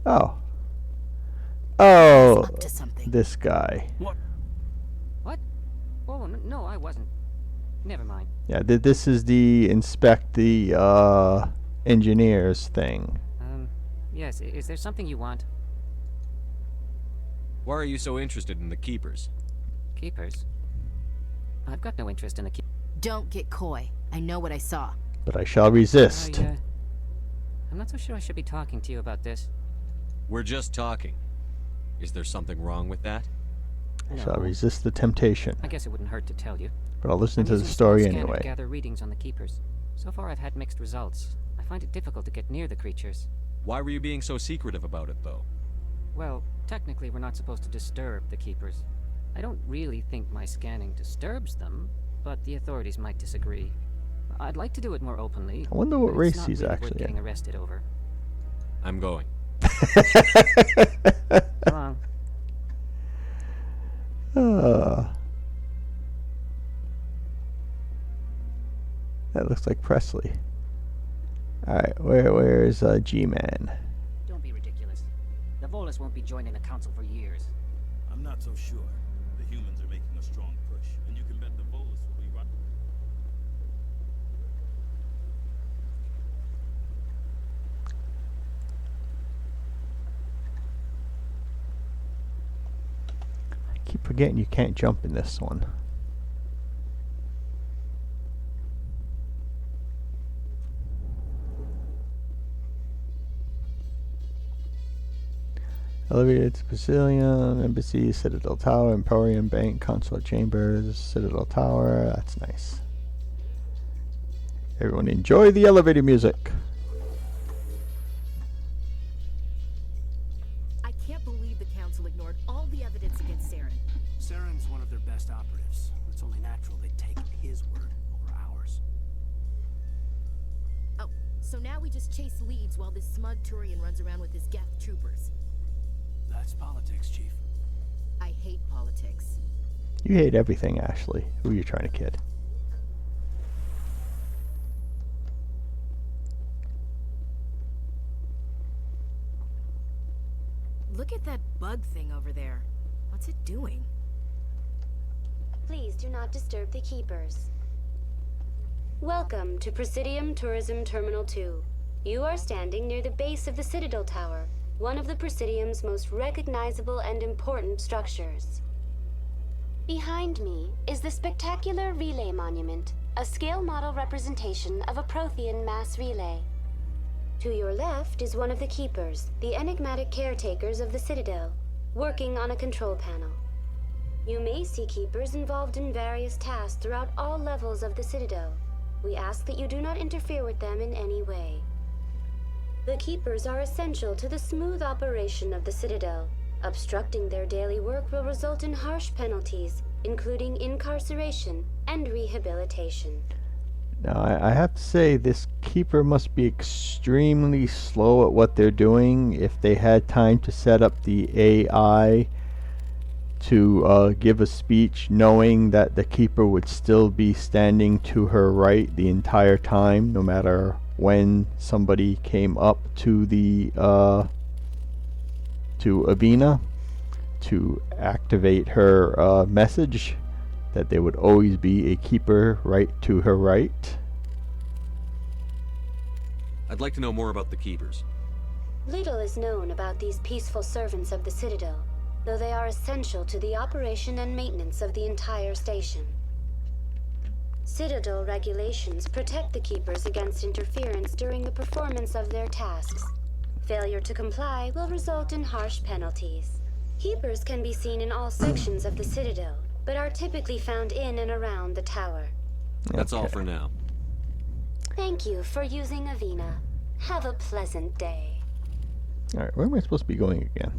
Oh. Oh, Up to something. this guy. What? Oh, no, I wasn't. Never mind. Yeah, this is the inspect the engineers thing. Yes, is there something you want? Why are you so interested in the Keepers? Keepers? I've got no interest in the Don't get coy. I know what I saw. But I shall resist. I'm not so sure I should be talking to you about this. We're just talking. Is there something wrong with that? I shall resist the temptation. I guess it wouldn't hurt to tell you. But I'll listen I'm to the using story Small Scanner anyway. to gather readings on the Keepers. So far I've had mixed results. I find it difficult to get near the creatures. Why were you being so secretive about it, though? Well, technically we're not supposed to disturb the Keepers. I don't really think my scanning disturbs them, but the authorities might disagree. I'd like to do it more openly. I wonder what but race it's not he's really worth actually getting in. arrested over. I'm going. Come on. That looks like Presley. Alright, where's G-Man? Don't be ridiculous. The Volus won't be joining the council for years. I'm not so sure. The humans are making a strong push, and you can bet the Volus will be right. I keep forgetting you can't jump in this one. Elevated to Brazilian Embassy, Citadel Tower, Emporium Bank, Consulate Chambers, Citadel Tower. That's nice. Everyone enjoy the elevator music. I can't believe the council ignored all the evidence against Saren. Saren's one of their best operatives. It's only natural they take his word over ours. Oh, so now we just chase leads while this smug Turian runs around with his Geth troopers. That's politics, Chief. I hate politics. You hate everything, Ashley. Who are you trying to kid? Look at that bug thing over there. What's it doing? Please do not disturb the keepers. Welcome to Presidium Tourism Terminal 2. You are standing near the base of the Citadel Tower, one of the Presidium's most recognizable and important structures. Behind me is the spectacular relay monument, a scale model representation of a Prothean mass relay. To your left is one of the keepers, the enigmatic caretakers of the Citadel, working on a control panel. You may see keepers involved in various tasks throughout all levels of the Citadel. We ask that you do not interfere with them in any way. The keepers are essential to the smooth operation of the Citadel. Obstructing their daily work will result in harsh penalties, including incarceration and rehabilitation. Now, I have to say, this keeper must be extremely slow at what they're doing. If they had time to set up the AI to give a speech, knowing that the keeper would still be standing to her right the entire time, no matter when somebody came up to the to Avina to activate her message, that there would always be a keeper right to her right. I'd like to know more about the keepers. Little is known about these peaceful servants of the Citadel, though they are essential to the operation and maintenance of the entire station. Citadel regulations protect the keepers against interference during the performance of their tasks. Failure to comply will result in harsh penalties. Keepers can be seen in all sections of the Citadel, but are typically found in and around the tower. That's all for now. Thank you for using Avina. Have a pleasant day. Alright, where am I supposed to be going again?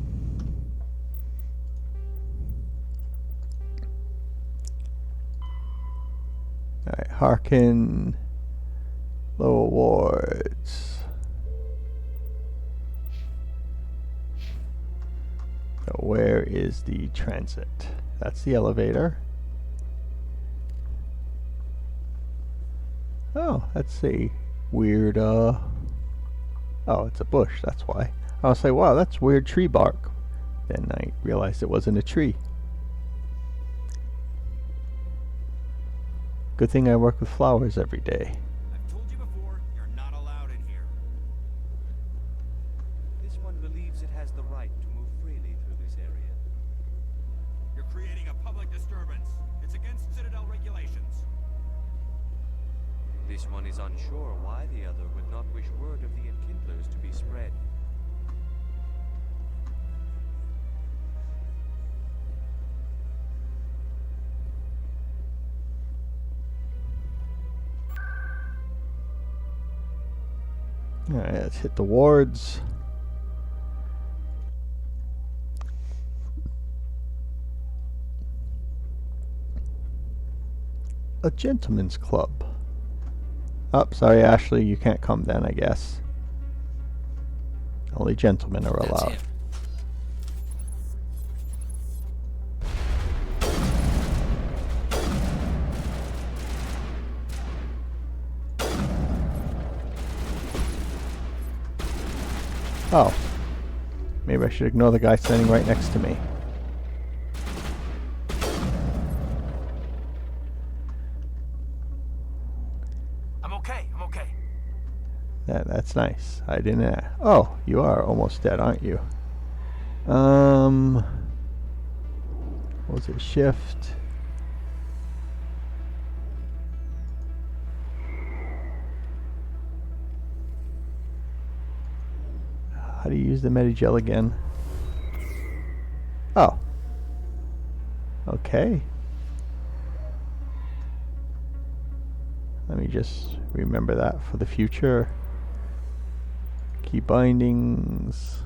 Alright, Harkin. Low awards. So where is the transit? That's the elevator. Oh, that's a weird, oh, it's a bush, that's why. I was like, wow, that's weird tree bark. Then I realized it wasn't a tree. Good thing I work with flowers every day. I've told you before, you're not allowed in here. This one believes it has the right to move freely through this area. You're creating a public disturbance. It's against Citadel regulations. This one is unsure why the other would not wish word of the enkindlers to be spread. Alright, let's hit the wards. a gentleman's club. Oh, sorry, Ashley, you can't come then, I guess. Only gentlemen are allowed. Oh. Maybe I should ignore the guy standing right next to me. I'm okay. That's nice. I didn't. Oh, you are almost dead, aren't you? What was it? Shift. How do you use the Medigel again? Oh. Okay. Let me just remember that for the future. Key bindings.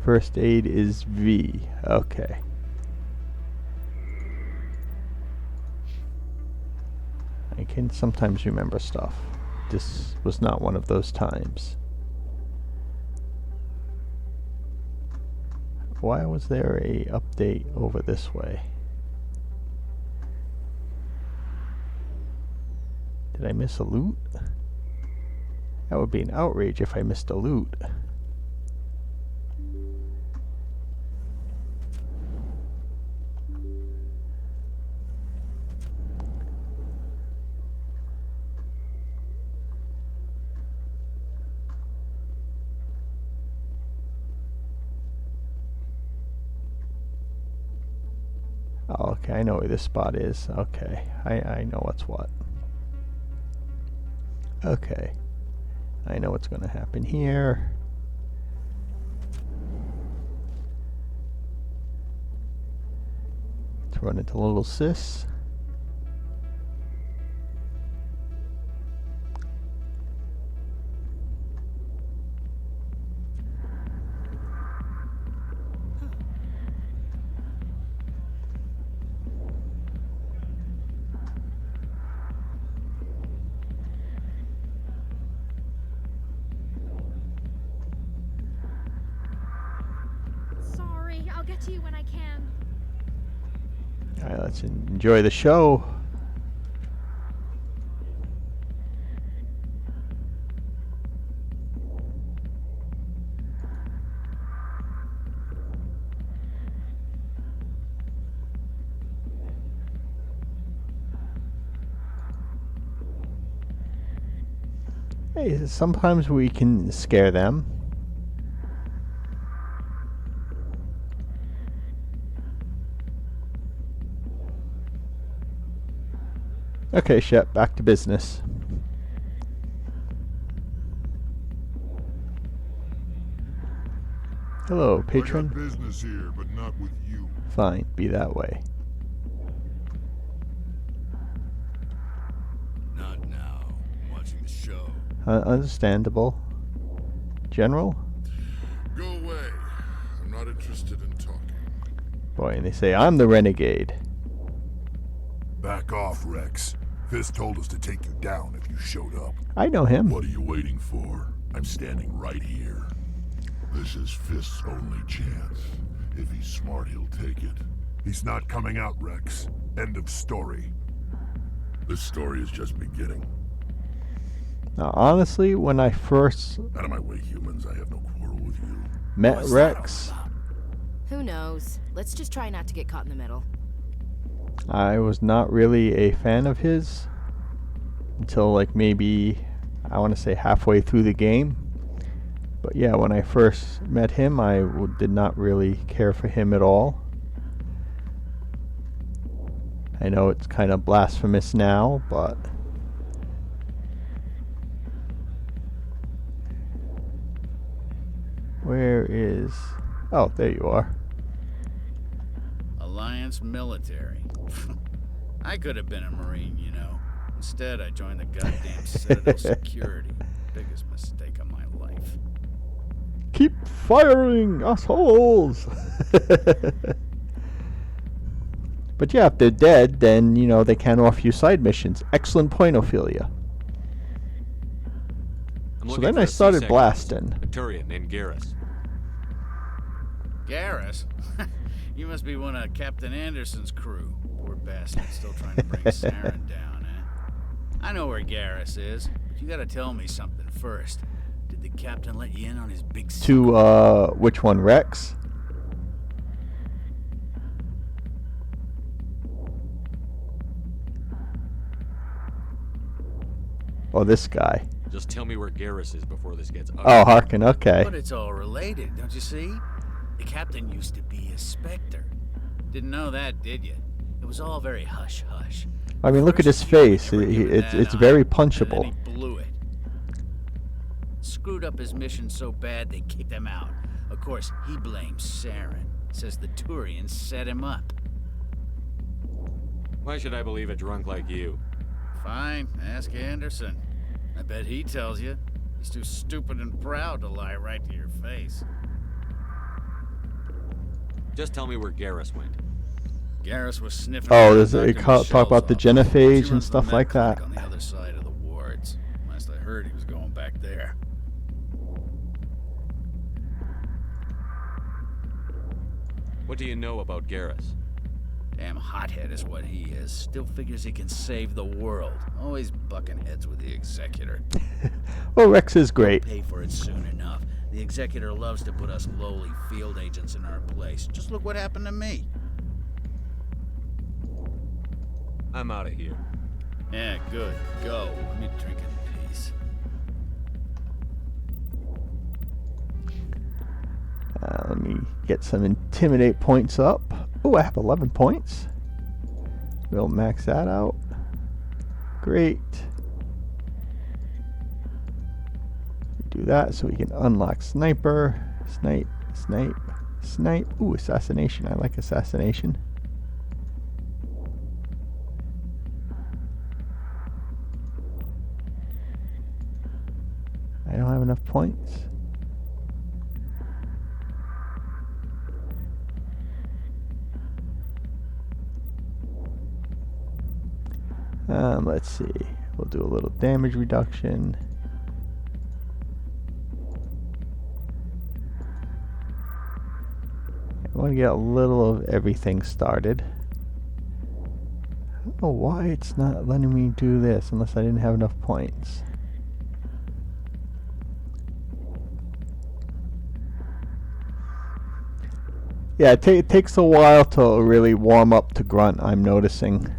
First aid is V. Okay. I can sometimes remember stuff. This was not one of those times. Why was there a update over this way? Did I miss a loot? That would be an outrage if I missed a loot. Oh, okay, I know where this spot is. Okay, I know what's what. Okay, I know what's going to happen here. Let's run into little sis. I'll get to you when I can. Alright, let's enjoy the show. Hey, sometimes we can scare them. Okay, Shep, back to business. Hello, patron. I got business here, but not with you. Fine, be that way. Not now. I'm watching the show. Understandable. General? Go away. I'm not interested in talking. Boy, and they say I'm the renegade. Back off, Rex. Fist told us to take you down if you showed up. I know him. What are you waiting for? I'm standing right here. This is Fist's only chance. If he's smart, he'll take it. He's not coming out, Rex. End of story. This story is just beginning. Now, honestly, when I first... Out of my way, humans. I have no quarrel with you. Met Rex. Who knows? Let's just try not to get caught in the middle. I was not really a fan of his until like maybe, I want to say halfway through the game. But yeah, when I first met him, I did not really care for him at all. I know it's kind of blasphemous now, but... Where is... Oh, there you are. Alliance military. I could have been a Marine, you know. Instead, I joined the goddamn Citadel security. Biggest mistake of my life. Keep firing, assholes! But But yeah, if they're dead, then, you know, they can offer you side missions. Excellent point, Ophelia. So then I started blasting. A Turian named Garrus. Garrus? You must be one of Captain Anderson's crew. Poor bastard, still trying to bring Saren down, eh? I know where Garrus is, but you gotta tell me something first. Did the captain let you in on his big secret? To, which one, Rex? Oh, this guy. Just tell me where Garrus is before this gets ugly. Oh, Harkin, okay. But it's all related, don't you see? The captain used to be a Spectre. Didn't know that, did you? It was all very hush-hush. I mean, look at his face. It's very punchable. And then he blew it. Screwed up his mission so bad they kicked him out. Of course, he blames Saren. Says the Turians set him up. Why should I believe a drunk like you? Fine, ask Anderson. I bet he tells you. He's too stupid and proud to lie right to your face. Just tell me where Garrus went. Garrus was sniffing. Oh, does it talk about the genophage and stuff like that? On the other side of the wards. Last I heard, he was going back there. What do you know about Garrus? Damn hothead is what he is. Still figures he can save the world. Always bucking heads with the Executor. Well, Rex is great. Pay for it soon enough. The Executor loves to put us lowly field agents in our place. Just look what happened to me. I'm out of here. Yeah, good. Go. Let me drink in peace. Let me get some intimidate points up. Oh, I have 11 points. We'll max that out. Great. Do that so we can unlock sniper. Snipe, snipe, snipe. Ooh, assassination. I like assassination. I don't have enough points. Let's see. We'll do a little damage reduction. I want to get a little of everything started. I don't know why it's not letting me do this unless I didn't have enough points. Yeah, it takes a while to really warm up to Grunt, I'm noticing.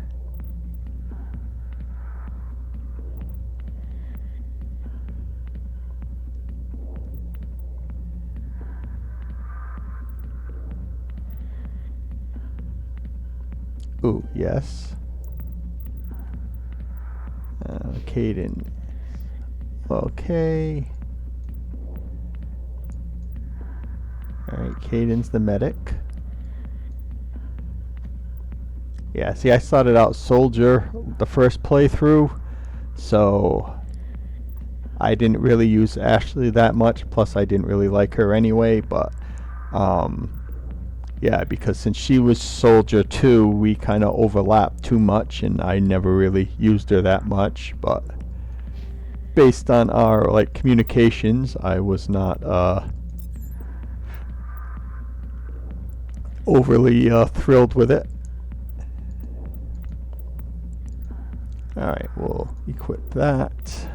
Ooh, yes. Caden. Okay. Alright, Caden's the medic. Yeah, see, I started out soldier the first playthrough, so I didn't really use Ashley that much, plus I didn't really like her anyway, but yeah, because since she was soldier too, we kind of overlapped too much, and I never really used her that much, but based on our like communications, I was not overly thrilled with it. Alright, we'll equip that.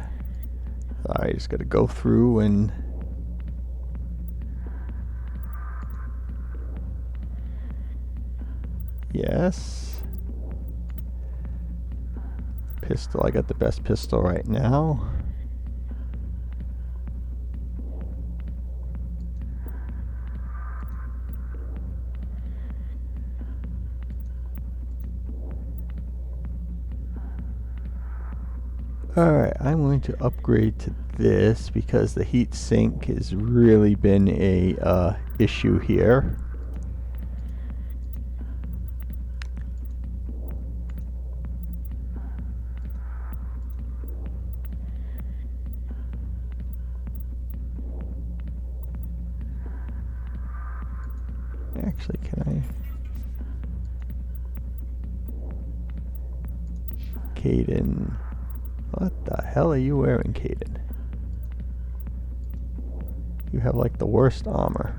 I just gotta go through and yes. Pistol, I got the best pistol right now. Alright, I'm going to upgrade to this because the heat sink has really been a issue here. Actually, can I? Caden. What the hell are you wearing, Caden? You have like the worst armor.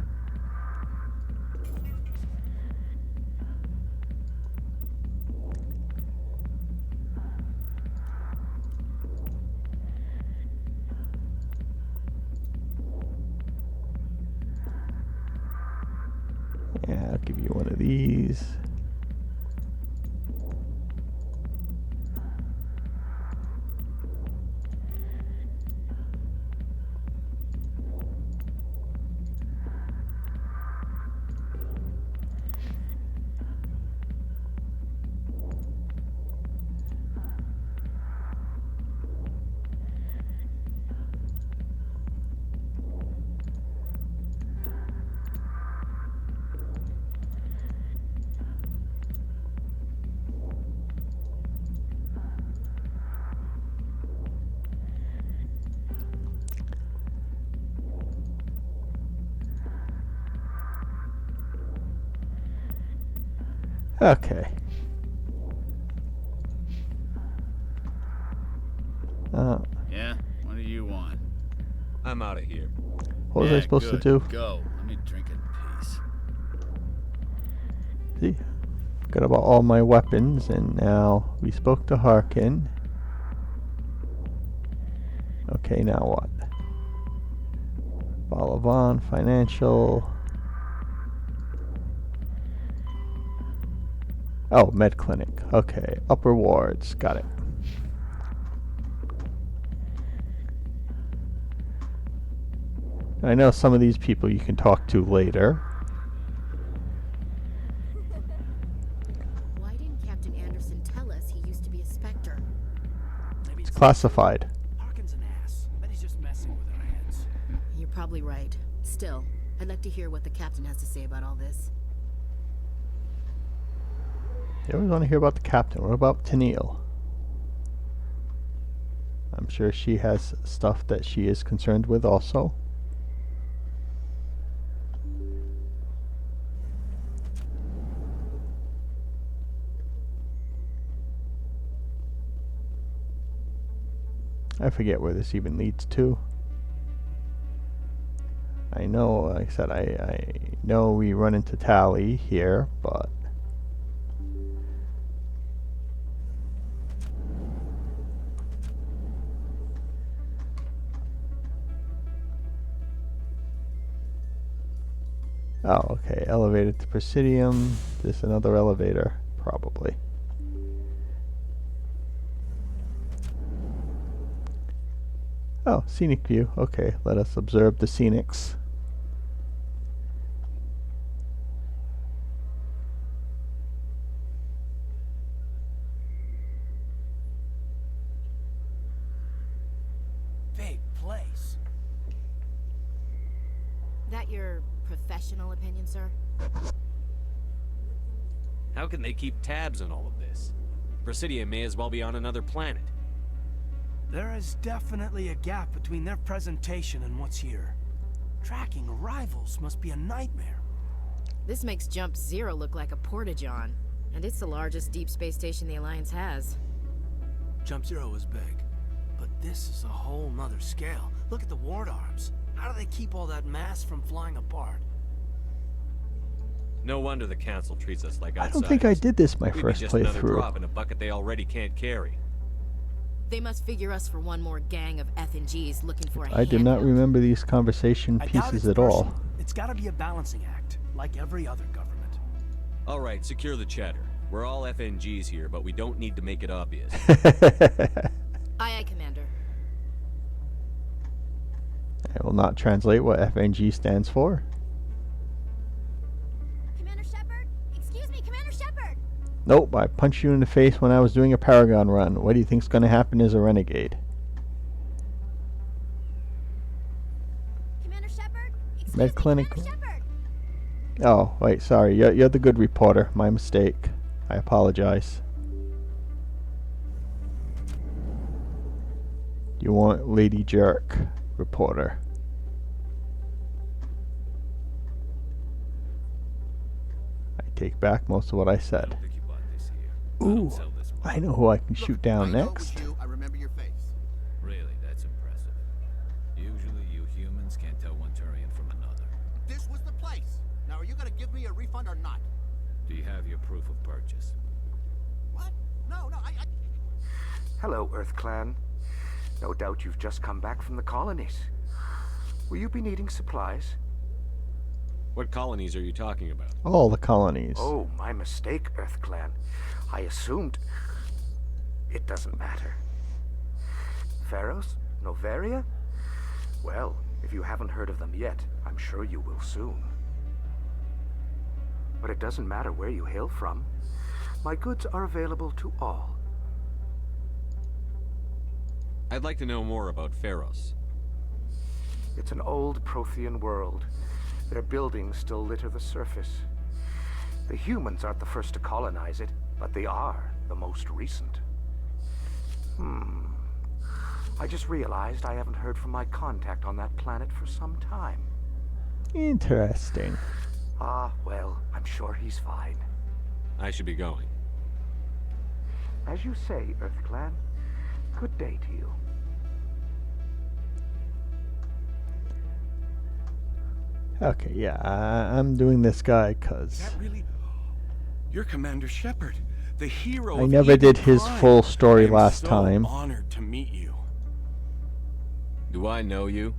Yeah, I'll give you one of these. Okay. Yeah? What do you want? I'm out of here. What was I supposed to do? Go. Let me drink in peace. See? Forgot about all my weapons, and now we spoke to Harkin. Okay, now what? Balavan, financial. Oh, med clinic. Okay, upper wards. Got it. I know some of these people you can talk to later. Why didn't Captain Anderson tell us he used to be a Spectre? It's classified. Harkin's an ass. I bet he's just messing with our heads. You're probably right. Still, I'd like to hear what the captain has to say about all this. You always want to hear about the captain. What about Tennille? I'm sure she has stuff that she is concerned with also. I forget where this even leads to. I know, like I said, I know we run into Tally here, but oh, okay. Elevator to Presidium. There's another elevator, probably. Oh, scenic view. Okay, let us observe the scenics. Big place. That your professional opinion, sir? How can they keep tabs on all of this? Presidium may as well be on another planet. There is definitely a gap between their presentation and what's here. Tracking arrivals must be a nightmare. This makes Jump Zero look like a porta-john, and it's the largest deep space station the Alliance has. Jump Zero is big, but this is a whole nother scale. Look at the ward arms. How do they keep all that mass from flying apart? No wonder the council treats us like outsiders. I don't think I did this my We'd first be just another playthrough. drop in a bucket they already can't carry. They must figure us for one more gang of F&Gs looking for a I did not handout. remember these conversation I doubt pieces it's at all. personal. It's gotta be a balancing act, like every other government. All right, secure the chatter. We're all FNGs here, but we don't need to make it obvious. Aye, Commander. I will not translate what FNG stands for. Commander Shepard? Excuse me, Commander Shepard! Nope, I punched you in the face when I was doing a Paragon run. What do you think's going to happen as a Renegade? Commander Shepard? Excuse Med me, Clinic. Commander Shepard! Oh, wait, sorry. You're the good reporter. My mistake. I apologize. You want Lady Jerk, reporter. I take back most of what I said. I don't think you bought this here. I Ooh. don't sell this I know who I can shoot down next. I remember your face. Really, that's impressive. Usually you humans can't tell one Turian from another. This was the place. Now, are you gonna give me a refund or not? Do you have your proof of purchase? What? No, I... Hello, Earth Clan. No doubt you've just come back from the colonies. Will you be needing supplies? What colonies are you talking about? All the colonies. Oh, my mistake, Earth Clan. I assumed... It doesn't matter. Pharos? Novaria? Well, if you haven't heard of them yet, I'm sure you will soon. But it doesn't matter where you hail from. My goods are available to all. I'd like to know more about Pharos. It's an old Prothean world. Their buildings still litter the surface. The humans aren't the first to colonize it, but they are the most recent. I just realized I haven't heard from my contact on that planet for some time. Interesting. Ah, well, I'm sure he's fine. I should be going. As you say, Earth Clan. Good day to you. Okay, yeah, I'm doing this guy because That really... You're Commander Shepard, the hero I of never Eden did his Prime. full story I'm last so time. Honored to meet you. Do I know you?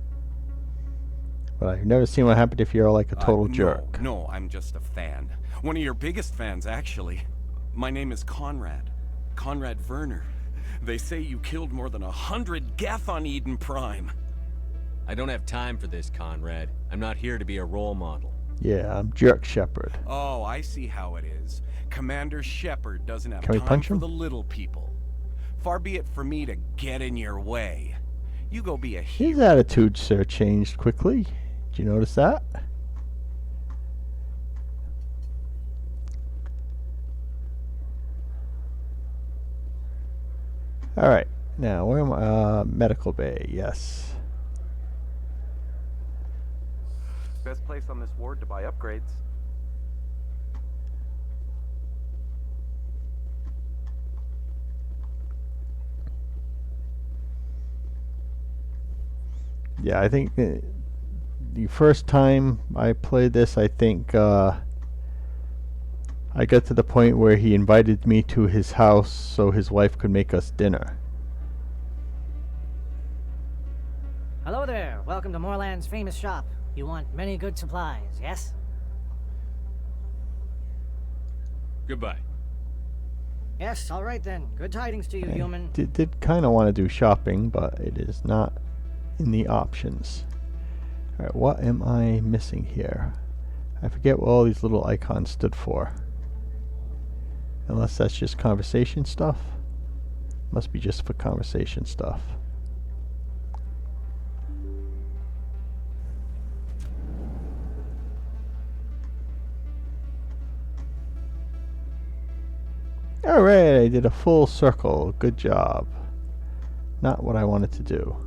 But I've never seen what happened if you're like a total No, jerk. No, I'm just a fan. One of your biggest fans, actually. My name is Conrad. Conrad Werner. They say you killed more than 100 Geth on Eden Prime. I don't have time for this, Conrad. I'm not here to be a role model. Yeah, I'm Jerk Shepard. Oh, I see how it is. Commander Shepard doesn't have Can we time punch for him? the little people. Far be it for me to get in your way. You go be a His attitude, sir, changed quickly. Did you notice that? Alright, now where am I? Medical bay, yes. Best place on this ward to buy upgrades. Yeah, I think the first time I played this, I think I got to the point where he invited me to his house so his wife could make us dinner. Hello there. Welcome to Moorland's famous shop. You want many good supplies, yes? Goodbye. Yes, all right then. Good tidings to you, human. Did kind of want to do shopping, but it is not in the options. Alright, what am I missing here? I forget what all these little icons stood for. Unless that's just conversation stuff. Must be just for conversation stuff. Alright, I did a full circle. Good job. Not what I wanted to do.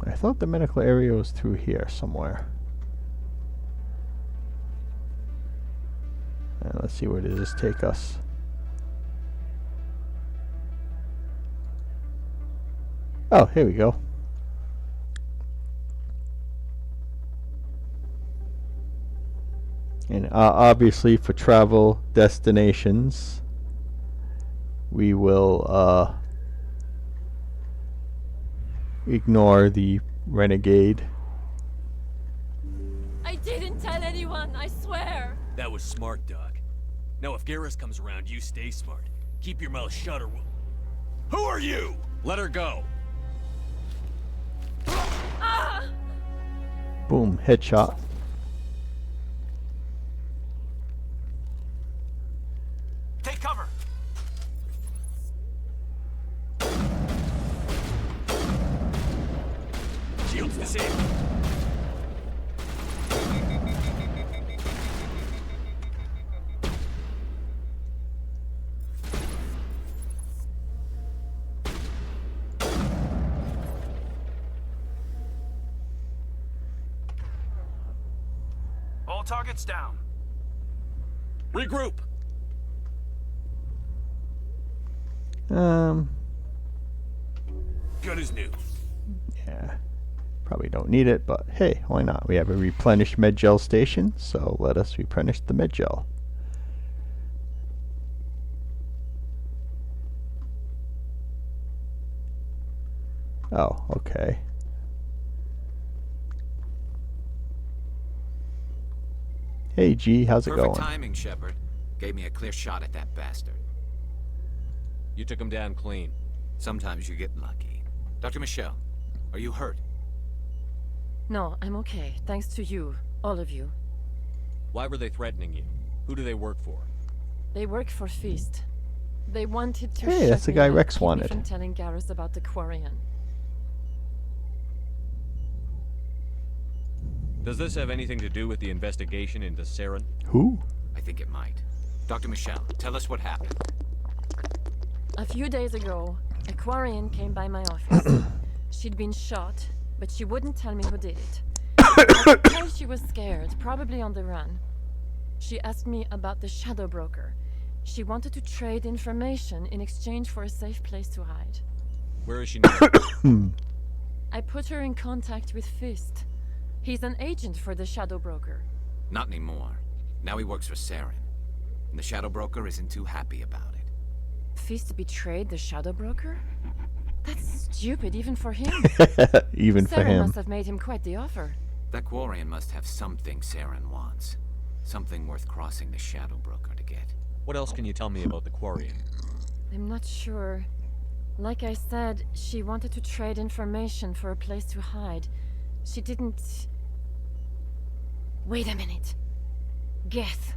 I thought the medical area was through here somewhere. Let's see, where does this take us? Oh, here we go. And obviously for travel destinations, we will ignore the Renegade. I didn't tell anyone, I swear. That was smart, Doc. Now if Garrus comes around, you stay smart. Keep your mouth shut or we'll... Who are you? Let her go. Ah! Boom, headshot. Take cover. Shields disabled. All targets down. Regroup. Good as new. Yeah. Probably don't need it, but hey, why not? We have a replenished med gel station, so let us replenish the med gel. Oh, okay. Hey G, how's it going? Perfect timing, Shepard. Gave me a clear shot at that bastard. You took him down clean. Sometimes you get lucky. Dr. Michelle, are you hurt? No, I'm okay. Thanks to you. All of you. Why were they threatening you? Who do they work for? They work for Feast. They wanted to Hey, that's the guy Rex keep me wanted. from telling Garrus about the Quarian. Does this have anything to do with the investigation into Saren? Who? I think it might. Dr. Michelle, tell us what happened. A few days ago, a Quarian came by my office. She'd been shot, but she wouldn't tell me who did it. I could tell she was scared, probably on the run. She asked me about the Shadow Broker. She wanted to trade information in exchange for a safe place to hide. Where is she now? I put her in contact with Fist. He's an agent for the Shadow Broker. Not anymore. Now he works for Saren. And the Shadow Broker isn't too happy about it. Fist betrayed the Shadow Broker? That's stupid, even for him. Even for Saren him. must have made him quite the offer. That Quarian must have something Saren wants. Something worth crossing the Shadow Broker to get. What else can you tell me about the Quarian? I'm not sure. Like I said, she wanted to trade information for a place to hide. She didn't... Wait a minute. Geth.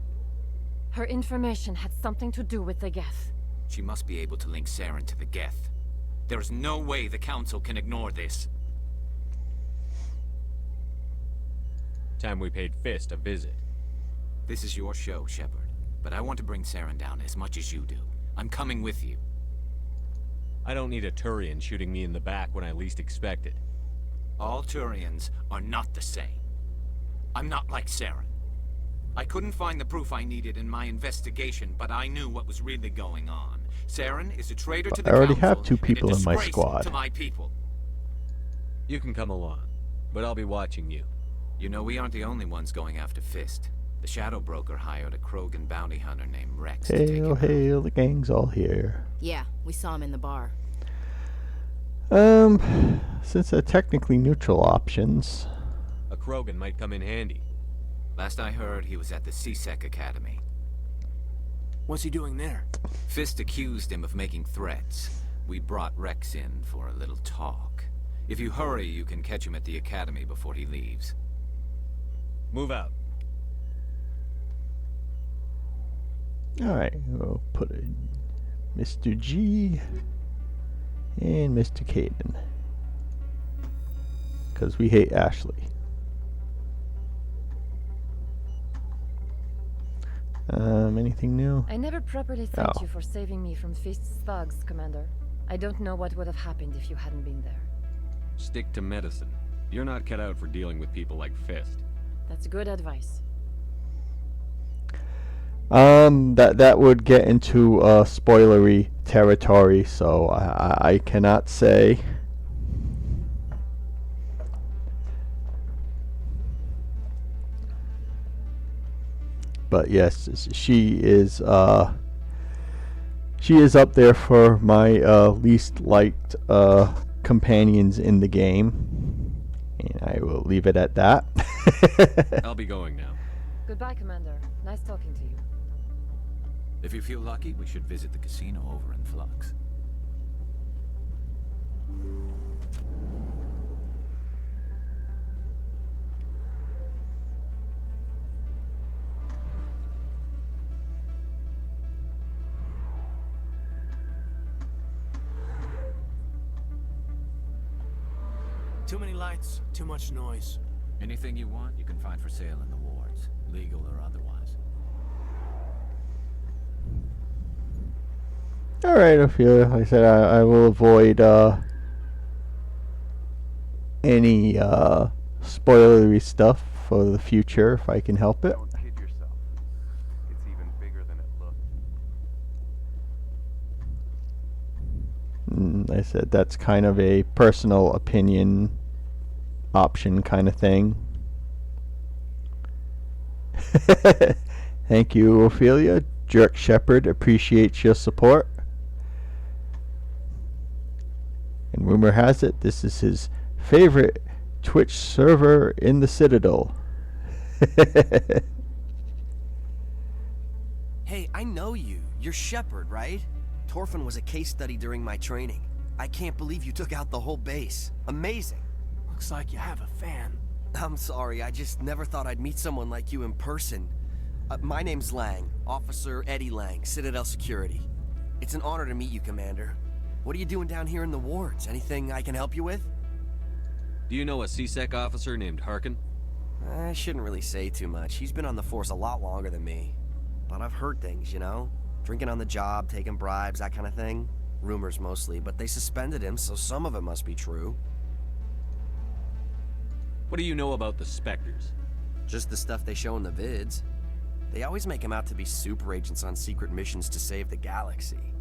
Her information had something to do with the Geth. She must be able to link Saren to the Geth. There is no way the Council can ignore this. Time we paid Fist a visit. This is your show, Shepard. But I want to bring Saren down as much as you do. I'm coming with you. I don't need a Turian shooting me in the back when I least expect it. All Turians are not the same. I'm not like Saren. I couldn't find the proof I needed in my investigation, but I knew what was really going on. Saren is a traitor to the I already Council have 2 and a people in my disgrace squad. to my people. You can come along, but I'll be watching you. You know, we aren't the only ones going after Fist. The Shadow Broker hired a Krogan bounty hunter named Rex to take him Hail, out. hail, the gang's all here. Yeah, we saw him in the bar. Since they're technically neutral options. A Krogan might come in handy. Last I heard, he was at the CSEC Academy. What's he doing there? Fist accused him of making threats. We brought Rex in for a little talk. If you hurry, you can catch him at the Academy before he leaves. Move out. Alright, we'll put in Mr. G and Mr. Caden. Because we hate Ashley. Anything new? I never properly thanked Oh. you for saving me from Fist's thugs, Commander. I don't know what would have happened if you hadn't been there. Stick to medicine. You're not cut out for dealing with people like Fist. That's good advice. That would get into spoilery territory, so I cannot say. But yes, she is up there for my least liked companions in the game, and I will leave it at that. I'll be going now. Goodbye, Commander. Nice talking to you. If you feel lucky, we should visit the casino over in Flux. Too many lights, too much noise. Anything you want, you can find for sale in the wards, legal or otherwise. Alright, if you, like I said, I will avoid any spoilery stuff for the future if I can help it. Don't kid yourself. It's even bigger than it looks. I said that's kind of a personal opinion option kind of thing. Thank you, Ophelia. Jerk Shepard appreciates your support. And rumor has it this is his favorite Twitch server in the Citadel. Hey, I know you. You're Shepard, right? Torfin was a case study during my training. I can't believe you took out the whole base. Amazing. Looks like you have a fan. I'm sorry, I just never thought I'd meet someone like you in person. My name's Lang, Officer Eddie Lang, Citadel Security. It's an honor to meet you, Commander. What are you doing down here in the wards? Anything I can help you with? Do you know a CSEC officer named Harkin? I shouldn't really say too much. He's been on the force a lot longer than me. But I've heard things, you know? Drinking on the job, taking bribes, that kind of thing. Rumors mostly, but they suspended him, so some of it must be true. What do you know about the Spectres? Just the stuff they show in the vids. They always make him out to be super agents on secret missions to save the galaxy.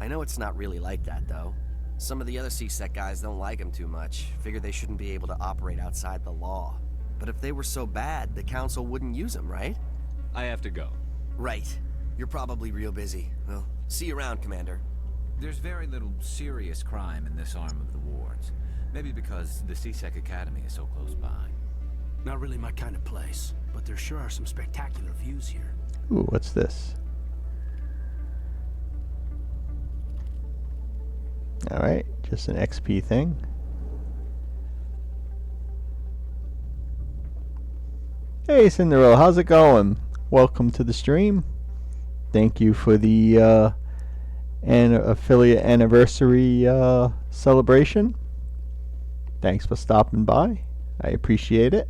I know it's not really like that, though. Some of the other CSEC guys don't like him too much, figure they shouldn't be able to operate outside the law. But if they were so bad, the Council wouldn't use them, right? I have to go. Right. You're probably real busy. Well, see you around, Commander. There's very little serious crime in this arm of the wards. Maybe because the CSEC Academy is so close by. Not really my kind of place, but there sure are some spectacular views here. Ooh, what's this? Alright, just an XP thing. Hey Cinderella, how's it going? Welcome to the stream. Thank you for the affiliate anniversary celebration. Thanks for stopping by. I appreciate it.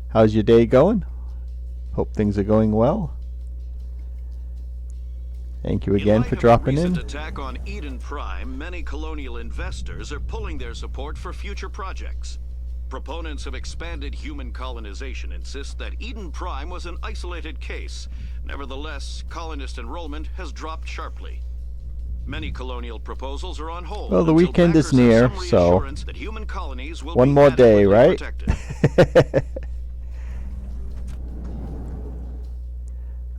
How's your day going? Hope things are going well. Thank you again for dropping in. In light of the recent attack on Eden Prime, many colonial investors are pulling their support for future projects. Proponents of expanded human colonization insist that Eden Prime was an isolated case. Nevertheless, colonist enrollment has dropped sharply. Many colonial proposals are on hold. Well, the weekend is near, so one more day, right?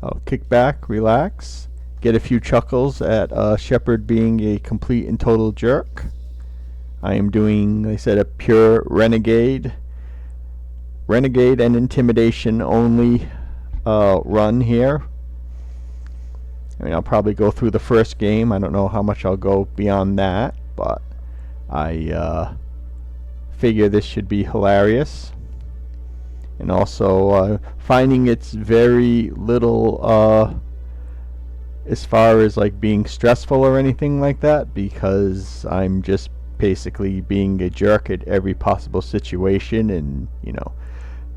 I'll kick back, relax, get a few chuckles at Shepard being a complete and total jerk. I am doing, like I said, a pure renegade and intimidation only run here. I mean, I'll probably go through the first game. I don't know how much I'll go beyond that, but I figure this should be hilarious. And also finding it's very little as far as like being stressful or anything like that, because I'm just basically being a jerk at every possible situation. And you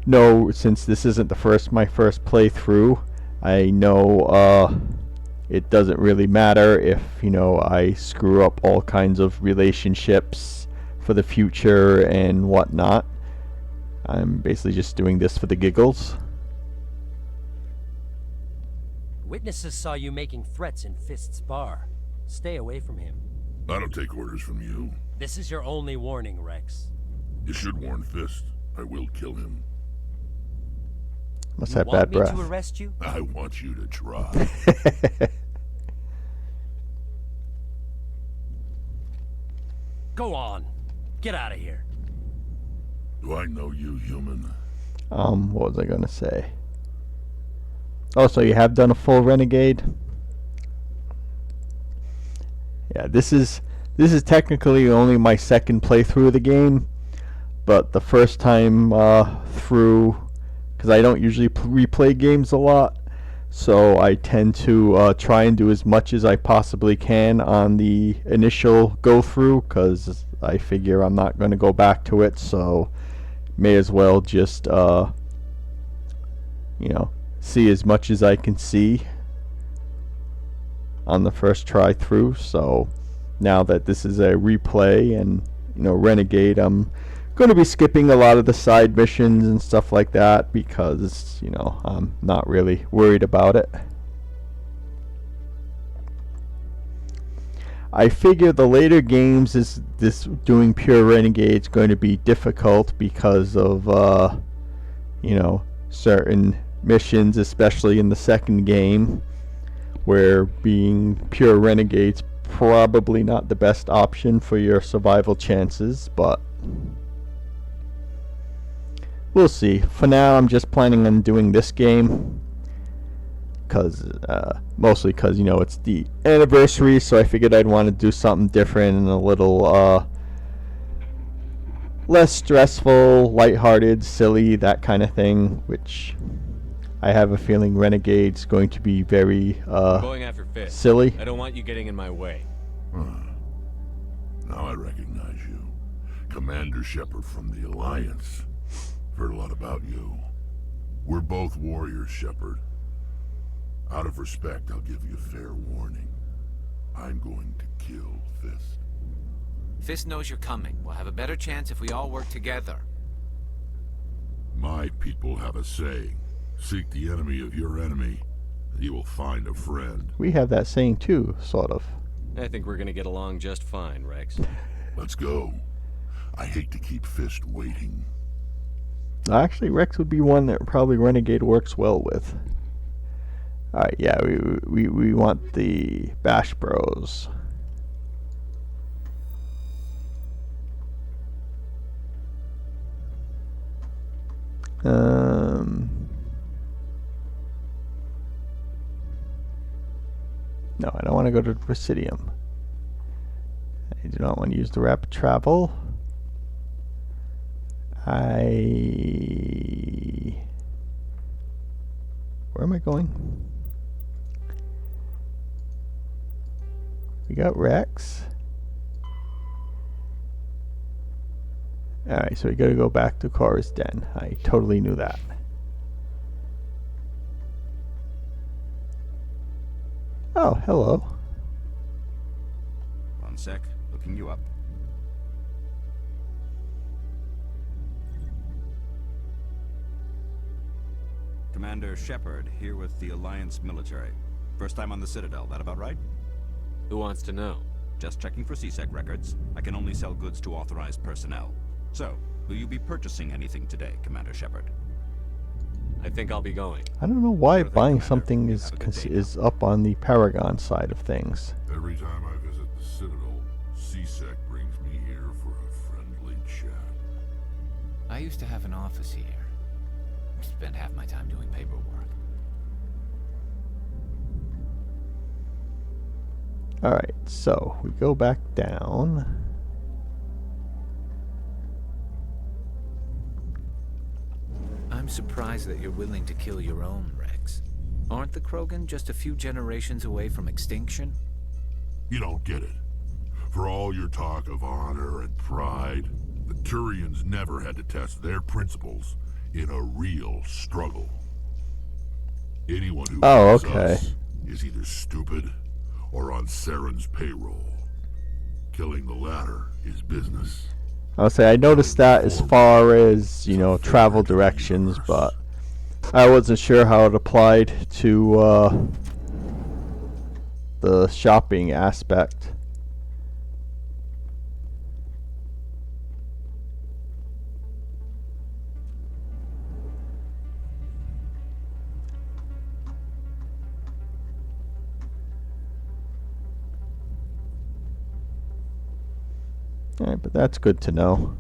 know, since this isn't my first playthrough, I know it doesn't really matter if, I screw up all kinds of relationships for the future and whatnot. I'm basically just doing this for the giggles. Witnesses saw you making threats in Fist's bar. Stay away from him. I don't take orders from you. This is your only warning, Rex. You should warn Fist. I will kill him. Must have bad breath. Want me to arrest you? I want you to try. Go on. Get out of here. Do I know you, human? What was I gonna say? Oh, so you have done a full Renegade? Yeah, this is technically only my second playthrough of the game, but the first time through, because I don't usually replay games a lot, so I tend to try and do as much as I possibly can on the initial go through, because I figure I'm not going to go back to it, so may as well just see as much as I can see on the first try through. So now that this is a replay and Renegade, I'm going to be skipping a lot of the side missions and stuff like that because, you know, I'm not really worried about it. I figure the later games is this doing pure Renegade's going to be difficult because of you know, certain missions, especially in the second game, where being pure Renegade's probably not the best option for your survival chances, but we'll see. For now, I'm just planning on doing this game mostly because, you know, it's the anniversary, so I figured I'd want to do something different and a little less stressful, lighthearted, silly, that kind of thing, which I have a feeling Renegade's going to be very I'm going after Fist. silly. I don't want you getting in my way. Now I recognize you. Commander Shepard from the Alliance. Heard a lot about you. We're both warriors, Shepard. Out of respect, I'll give you fair warning. I'm going to kill Fist. Fist knows you're coming. We'll have a better chance if we all work together. My people have a saying. Seek the enemy of your enemy, and you will find a friend. We have that saying too, sort of. I think we're gonna get along just fine, Rex. Let's go. I hate to keep Fist waiting. Actually, Rex would be one that probably Renegade works well with. Alright, yeah, we want the Bash Bros. No, I don't want to go to the Presidium. I do not want to use the rapid travel. Where am I going? We got Rex. Alright, so we gotta go back to Cora's Den. I totally knew that. Oh, hello. One sec, looking you up. Commander Shepard, here with the Alliance military. First time on the Citadel, that about right? Who wants to know? Just checking for CSEC records. I can only sell goods to authorized personnel. So, will you be purchasing anything today, Commander Shepard? I think I'll be going. I don't know why buying something is up on the Paragon side of things. Every time I visit the Citadel, CSEC brings me here for a friendly chat. I used to have an office here. Spent half my time doing paperwork. Alright, so we go back down. I'm surprised that you're willing to kill your own, Rex. Aren't the Krogan just a few generations away from extinction? You don't get it. For all your talk of honor and pride, the Turians never had to test their principles in a real struggle. Anyone who hates us is either stupid or on Saren's payroll. Killing the latter is business. I'll say I noticed that as far as, you know, travel directions, but I wasn't sure how it applied to the shopping aspect. Alright, but that's good to know.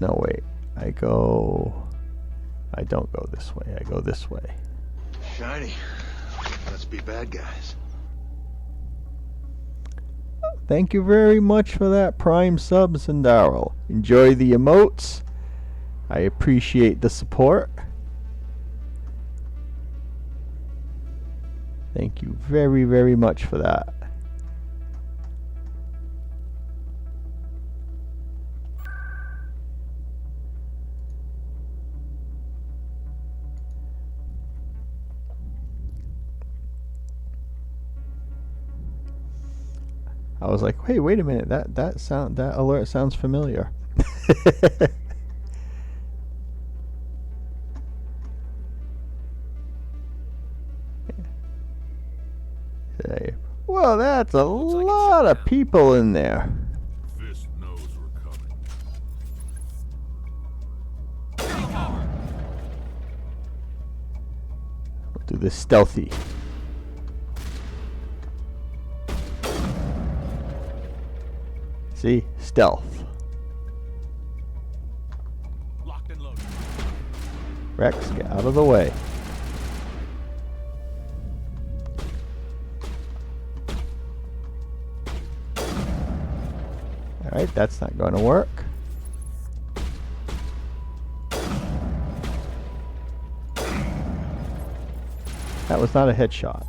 No, wait. I don't go this way. I go this way. Shiny. Let's be bad guys. Thank you very much for that Prime subs, and Daryl. Enjoy the emotes. I appreciate the support. Thank you very, very much for that. I was like, hey, wait a minute, that alert sounds familiar. Hey, well, that's a lot of people in there. Fist knows we're coming. We'll do this stealthy. See? Stealth. Locked and loaded. Rex, get out of the way. Alright, that's not going to work. That was not a headshot.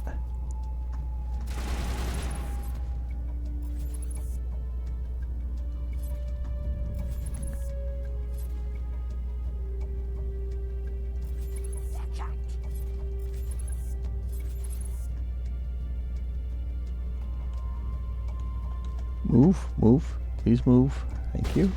Move. Please move. Thank you.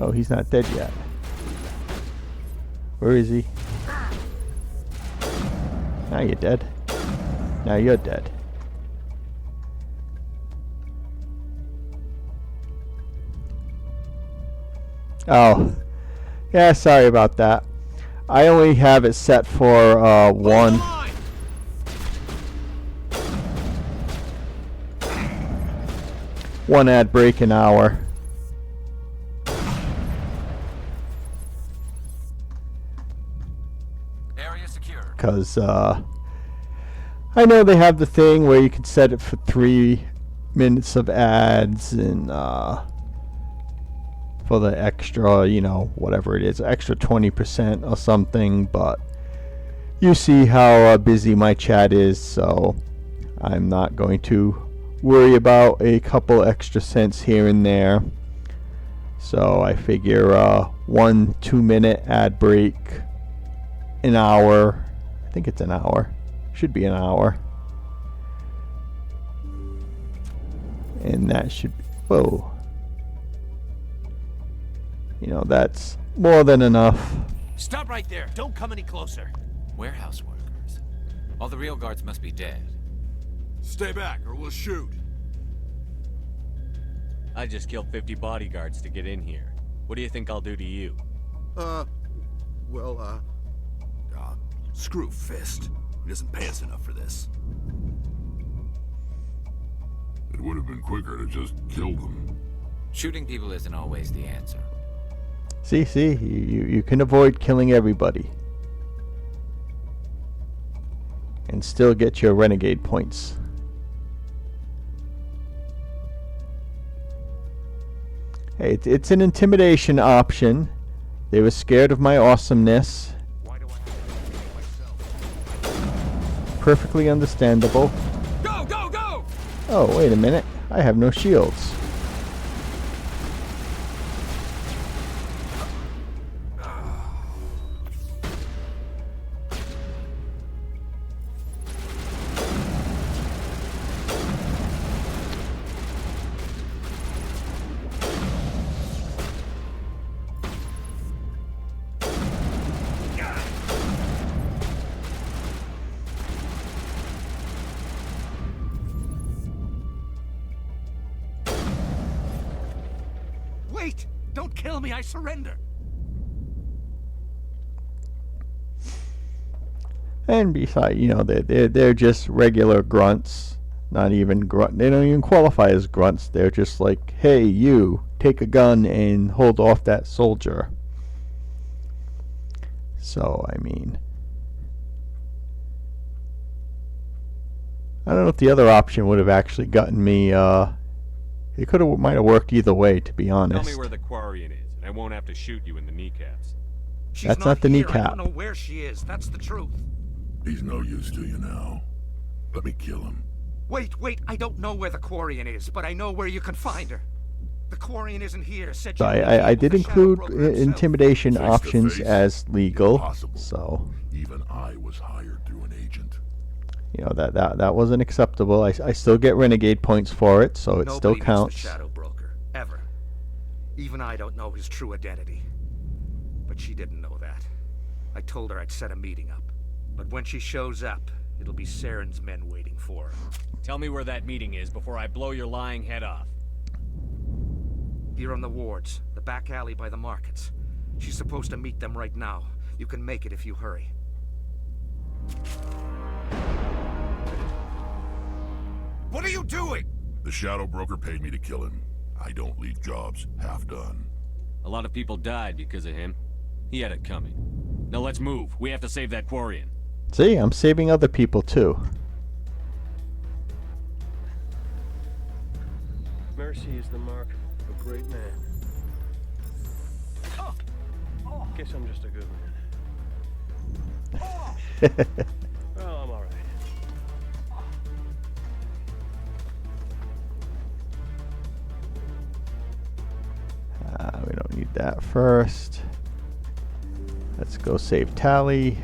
Oh, he's not dead yet. Where is he? Now you're dead. Now you're dead. Oh. Yeah, sorry about that. I only have it set for one. One ad break an hour. Because I know they have the thing where you can set it for 3 minutes of ads and for the extra, you know, whatever it is, extra 20% or something, but you see how busy my chat is, so I'm not going to worry about a couple extra cents here and there. So I figure 1 2-minute ad break, an hour. I think it's an hour. Should be an hour. And that should be, whoa. You know, that's more than enough. Stop right there. Don't come any closer. Warehouse workers. All the real guards must be dead. Stay back or we'll shoot. I just killed 50 bodyguards to get in here. What do you think I'll do to you? Screw Fist. He doesn't pay us enough for this. It would have been quicker to just kill them. Shooting people isn't always the answer. See, you can avoid killing everybody. And still get your renegade points. Hey, it's an intimidation option. They were scared of my awesomeness. Perfectly understandable. Go, go, go! Oh, wait a minute. I have no shields. Wait! Don't kill me, I surrender! And besides, you know, they're just regular grunts. Not even grunt. They don't even qualify as grunts. They're just like, hey, you, take a gun and hold off that soldier. So, I mean, I don't know if the other option would have actually gotten me. It might have worked either way, to be honest. Tell me where the Quarian is, and I won't have to shoot you in the kneecaps. She's That's not the here. I kneecap. don't know where she is. That's the truth. He's no use to you now. Let me kill him. Wait. I don't know where the Quarian is, but I know where you can find her. The Quarian isn't here. Said So you I did include intimidation Face to options face? as legal. Impossible. So, Even I was hired through an agent. you know, that wasn't acceptable. I still get renegade points for it, so it still Nobody meets counts. the Shadow Broker, ever. Even I don't know his true identity. But she didn't know that. I told her I'd set a meeting up. But when she shows up, it'll be Saren's men waiting for her. Tell me where that meeting is before I blow your lying head off. Here on the wards, the back alley by the markets. She's supposed to meet them right now. You can make it if you hurry. What are you doing? The Shadow Broker paid me to kill him. I don't leave jobs half done. A lot of people died because of him. He had it coming. Now let's move. We have to save that Quarian. See, I'm saving other people too. Mercy is the mark of a great man. Guess I'm just a good man. Well, I'm alright. We don't need that first. Let's go save Tally.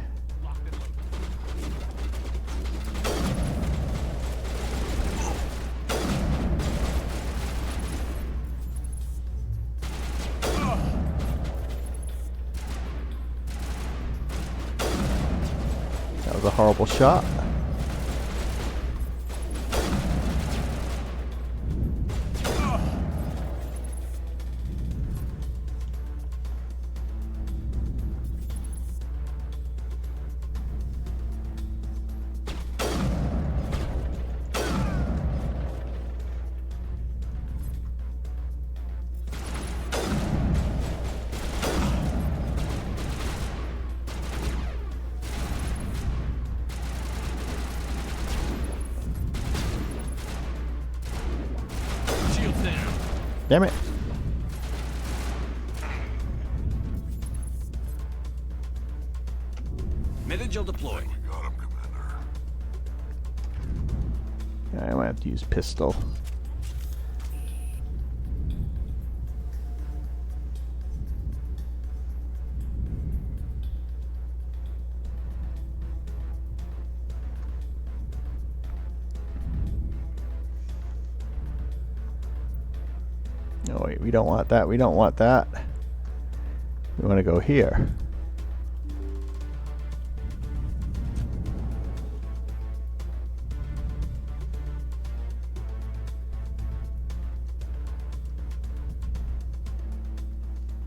That was a horrible shot. Damn it. Metagel deployed. Got him, Commander. Yeah, I might have to use pistol. Oh wait, we don't want that, we don't want that. We want to go here.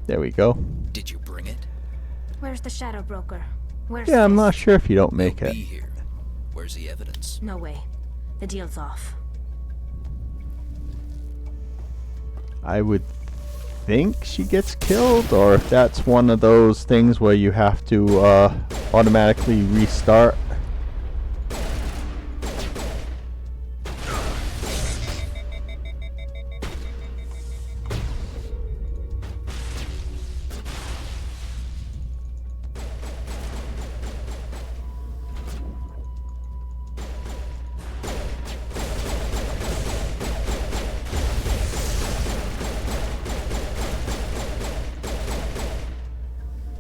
There we go. Did you bring it? Where's the Shadow Broker? Where's Yeah, I'm Fist? not sure if you don't make He'll it. be here. Where's the evidence? No way. The deal's off. I would think she gets killed, or if that's one of those things where you have to automatically restart.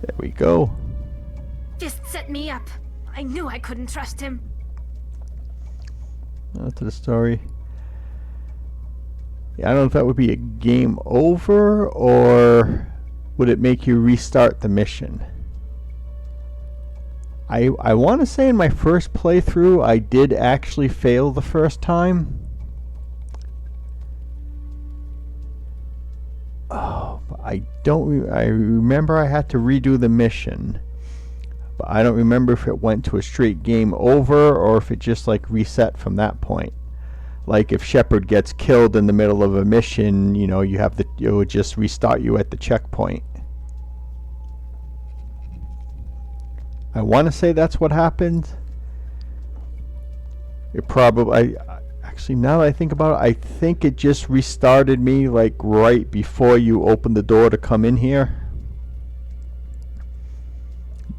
There we go. Fist set me up. I knew I couldn't trust him. On to the story. Yeah, I don't know if that would be a game over, or would it make you restart the mission? I want to say in my first playthrough I did actually fail the first time. Oh, but I don't. I remember I had to redo the mission, but I don't remember if it went to a straight game over or if it just like reset from that point. Like if Shepard gets killed in the middle of a mission, you know, you have the it would just restart you at the checkpoint. I want to say that's what happened. It probably. Actually, now that I think about it, I think it just restarted me like right before you opened the door to come in here.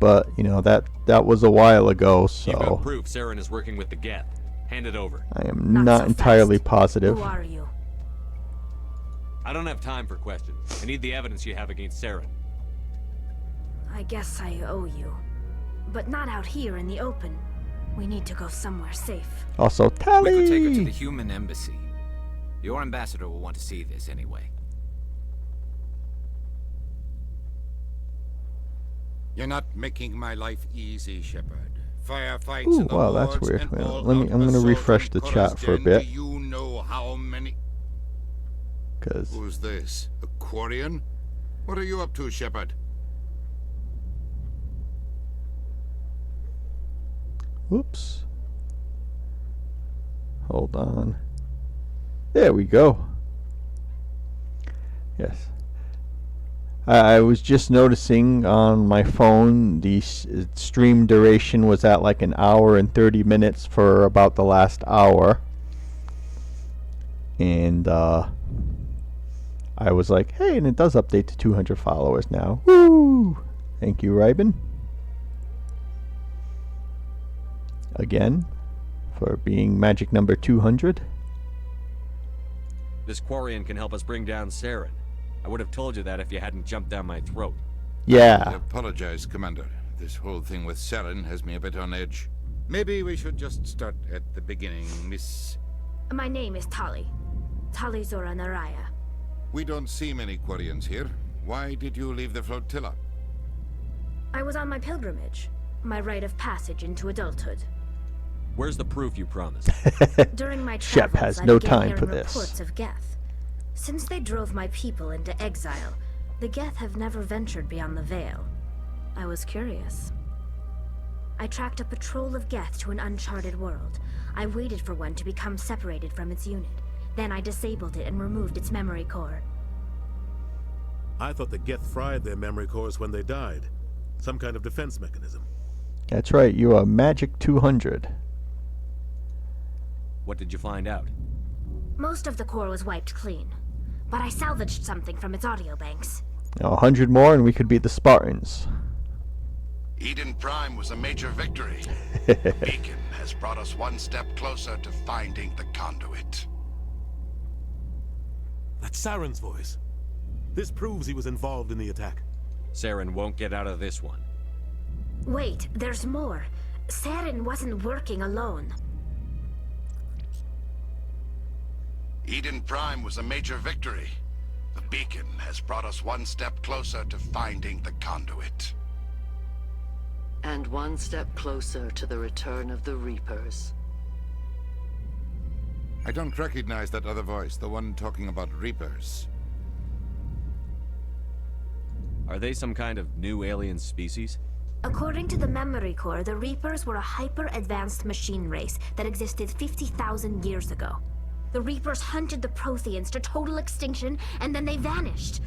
But, you know, that was a while ago, You got so proof Saren is working with the Geth. Hand it over. I am not entirely positive. Who are you? I don't have time for questions. I need the evidence you have against Saren. I guess I owe you. But not out here in the open. We need to go somewhere safe. Also, Tally! We could take her to the human embassy. Your ambassador will want to see this anyway. You're not making my life easy, Shepard. Firefights Ooh, in the wow, that's wards weird. and Well, all I'm out going to assault refresh on the chat for a Coruscant. bit. Do you know how many... Because... Who's this? A Quarian? What are you up to, Shepard? Whoops. Hold on. There we go. Yes. I was just noticing on my phone the stream duration was at like an hour and 30 minutes for about the last hour. And I was like, hey, and it does update to 200 followers now. Woo! Thank you, Ryben. Again, for being magic number 200. This Quarian can help us bring down Saren. I would have told you that if you hadn't jumped down my throat. Yeah. I apologize, Commander. This whole thing with Saren has me a bit on edge. Maybe we should just start at the beginning, Miss... My name is Tali. Tali Zora Naraya. We don't see many Quarians here. Why did you leave the flotilla? I was on my pilgrimage. My rite of passage into adulthood. Where's the proof you promised? During my Shep travels, has I no began time for hearing this. reports of Geth. Since they drove my people into exile, the Geth have never ventured beyond the Veil. I was curious. I tracked a patrol of Geth to an uncharted world. I waited for one to become separated from its unit. Then I disabled it and removed its memory core. I thought the Geth fried their memory cores when they died. Some kind of defense mechanism. That's right, you are Magic 200. What did you find out? Most of the core was wiped clean, but I salvaged something from its audio banks. Now 100 more and we could beat the Spartans. Eden Prime was a major victory. Beacon has brought us one step closer to finding the conduit. That's Saren's voice. This proves he was involved in the attack. Saren won't get out of this one. Wait, there's more. Saren wasn't working alone. Eden Prime was a major victory. The Beacon has brought us one step closer to finding the conduit. And one step closer to the return of the Reapers. I don't recognize that other voice, the one talking about Reapers. Are they some kind of new alien species? According to the memory core, the Reapers were a hyper-advanced machine race that existed 50,000 years ago. The Reapers hunted the Protheans to total extinction, and then they vanished.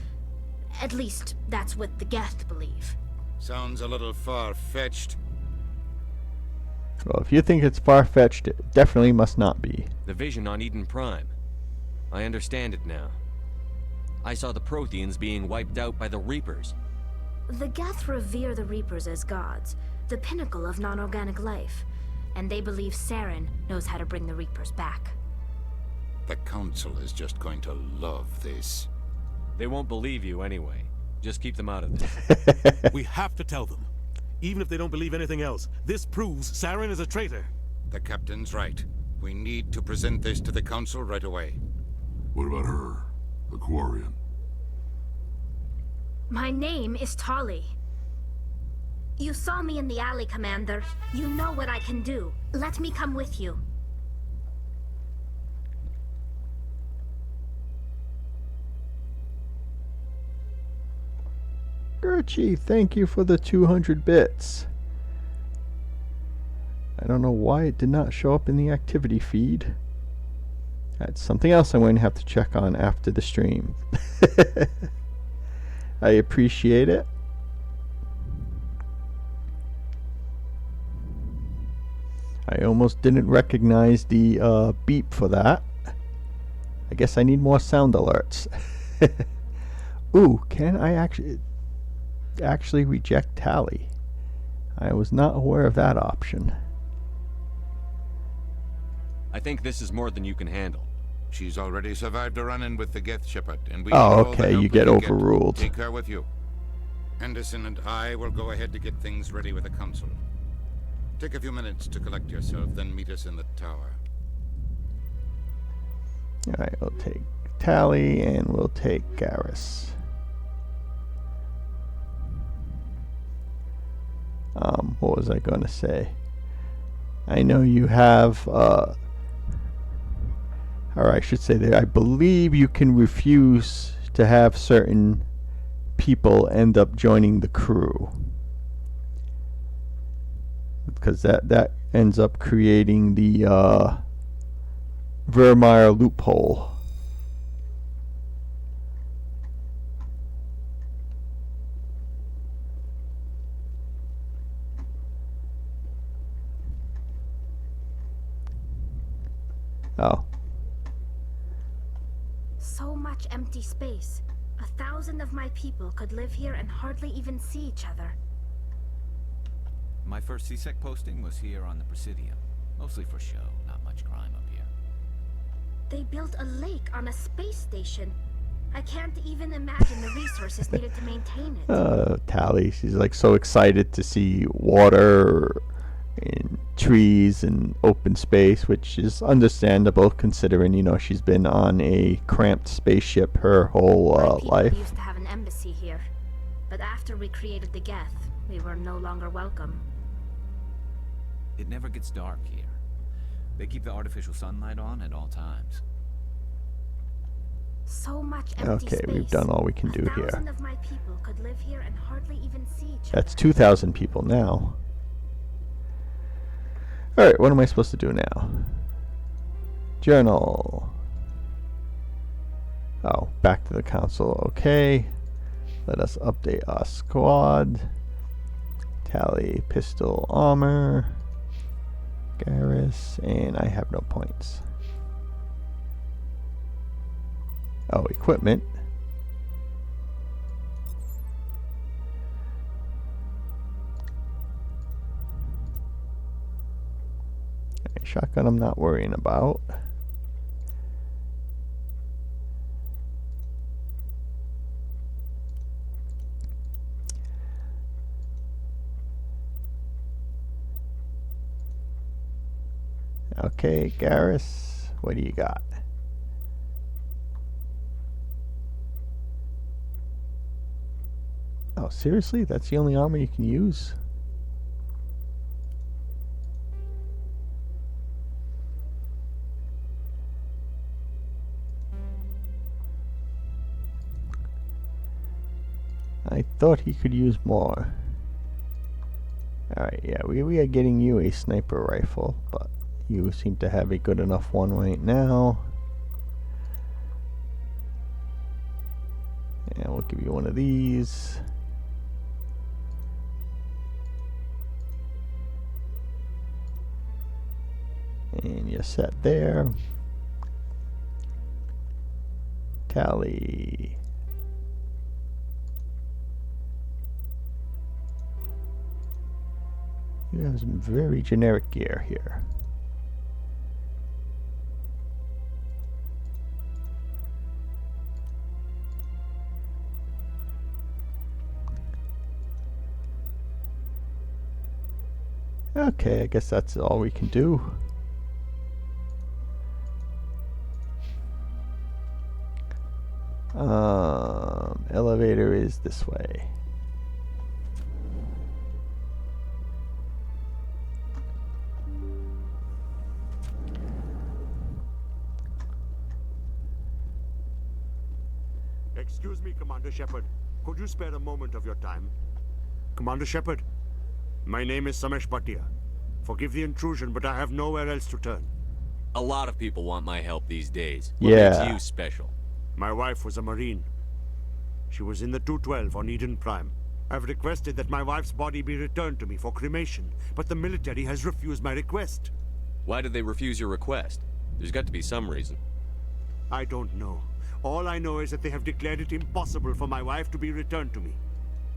At least, that's what the Geth believe. Sounds a little far-fetched. Well, if you think it's far-fetched, it definitely must not be. The vision on Eden Prime. I understand it now. I saw the Protheans being wiped out by the Reapers. The Geth revere the Reapers as gods, the pinnacle of non-organic life. And they believe Saren knows how to bring the Reapers back. The Council is just going to love this. They won't believe you anyway. Just keep them out of this. We have to tell them. Even if they don't believe anything else, this proves Saren is a traitor. The Captain's right. We need to present this to the Council right away. What about her? The Quarian? My name is Tali. You saw me in the alley, Commander. You know what I can do. Let me come with you. Gerchie, thank you for the 200 bits. I don't know why it did not show up in the activity feed. That's something else I'm going to have to check on after the stream. I appreciate it. I almost didn't recognize the beep for that. I guess I need more sound alerts. Ooh, can I actually reject Tally? I was not aware of that option. I think this is more than you can handle. She's already survived a run-in with the Geth Shepard, and we Oh, need all the okay, help you we get can overruled. Take her with you. Anderson and I will go ahead to get things ready with the council. Take a few minutes to collect yourself, then meet us in the tower. Alright, we'll take Tally and we'll take Garrus. What was I going to say? I know you have, or I should say that I believe you can refuse to have certain people end up joining the crew. Because that ends up creating the Vermeer loophole. Oh. So much empty space. 1,000 of my people could live here and hardly even see each other. My first CSEC posting was here on the Presidium. Mostly for show, not much crime up here. They built a lake on a space station. I can't even imagine the resources needed to maintain it. Tally, she's like so excited to see water and trees and open space, which is understandable considering, you know, she's been on a cramped spaceship her whole life. We used to have an embassy here, but after we created the Geth, we were no longer welcome. It never gets dark here. They keep the artificial sunlight on at all times. So much empty Okay, space. we've done all we can do 1,000 here. of my people could live here and hardly even see each other. That's 2,000 people now. Alright, what am I supposed to do now? Journal. Oh, back to the council. Okay. Let us update our squad. Tally, pistol, armor. Garrus, and I have no points. Oh, equipment. Shotgun I'm not worrying about. Okay, Garrus, what do you got? Oh, seriously? That's the only armor you can use? I thought he could use more. Alright, yeah, we are getting you a sniper rifle, but you seem to have a good enough one right now. And we'll give you one of these. And you're set there. Tally. You have some very generic gear here. Okay, I guess that's all we can do. Elevator is this way. Excuse me, Commander Shepard. Could you spare a moment of your time? Commander Shepard, my name is Samesh Bhatia. Forgive the intrusion, but I have nowhere else to turn. A lot of people want my help these days. Yeah. What makes you special? My wife was a Marine. She was in the 212 on Eden Prime. I've requested that my wife's body be returned to me for cremation, but the military has refused my request. Why did they refuse your request? There's got to be some reason. I don't know. All I know is that they have declared it impossible for my wife to be returned to me.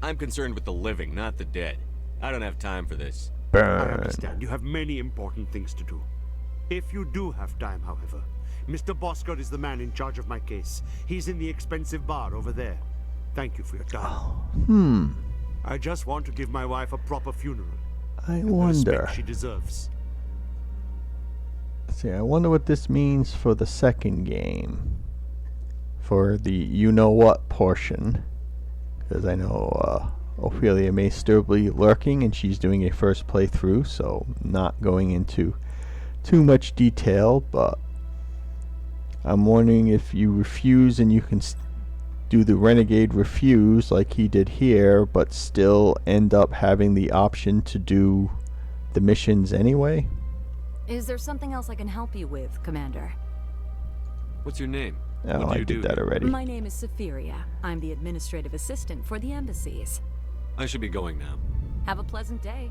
I'm concerned with the living, not the dead. I don't have time for this. I understand. You have many important things to do. If you do have time, however, Mr. Bosker is the man in charge of my case. He's in the expensive bar over there. Thank you for your time. I just want to give my wife a proper funeral. I and the wonder. respect she deserves. See, I wonder what this means for the second game. For the you-know-what portion. Because I know Ophelia may still be lurking and she's doing a first playthrough, so not going into too much detail, but I'm wondering if you refuse and you can do the Renegade refuse like he did here, but still end up having the option to do the missions anyway. Is there something else I can help you with, Commander? What's your name? Oh, What do I you did do that here? already. My name is Safiria. I'm the administrative assistant for the embassies. I should be going now. Have a pleasant day.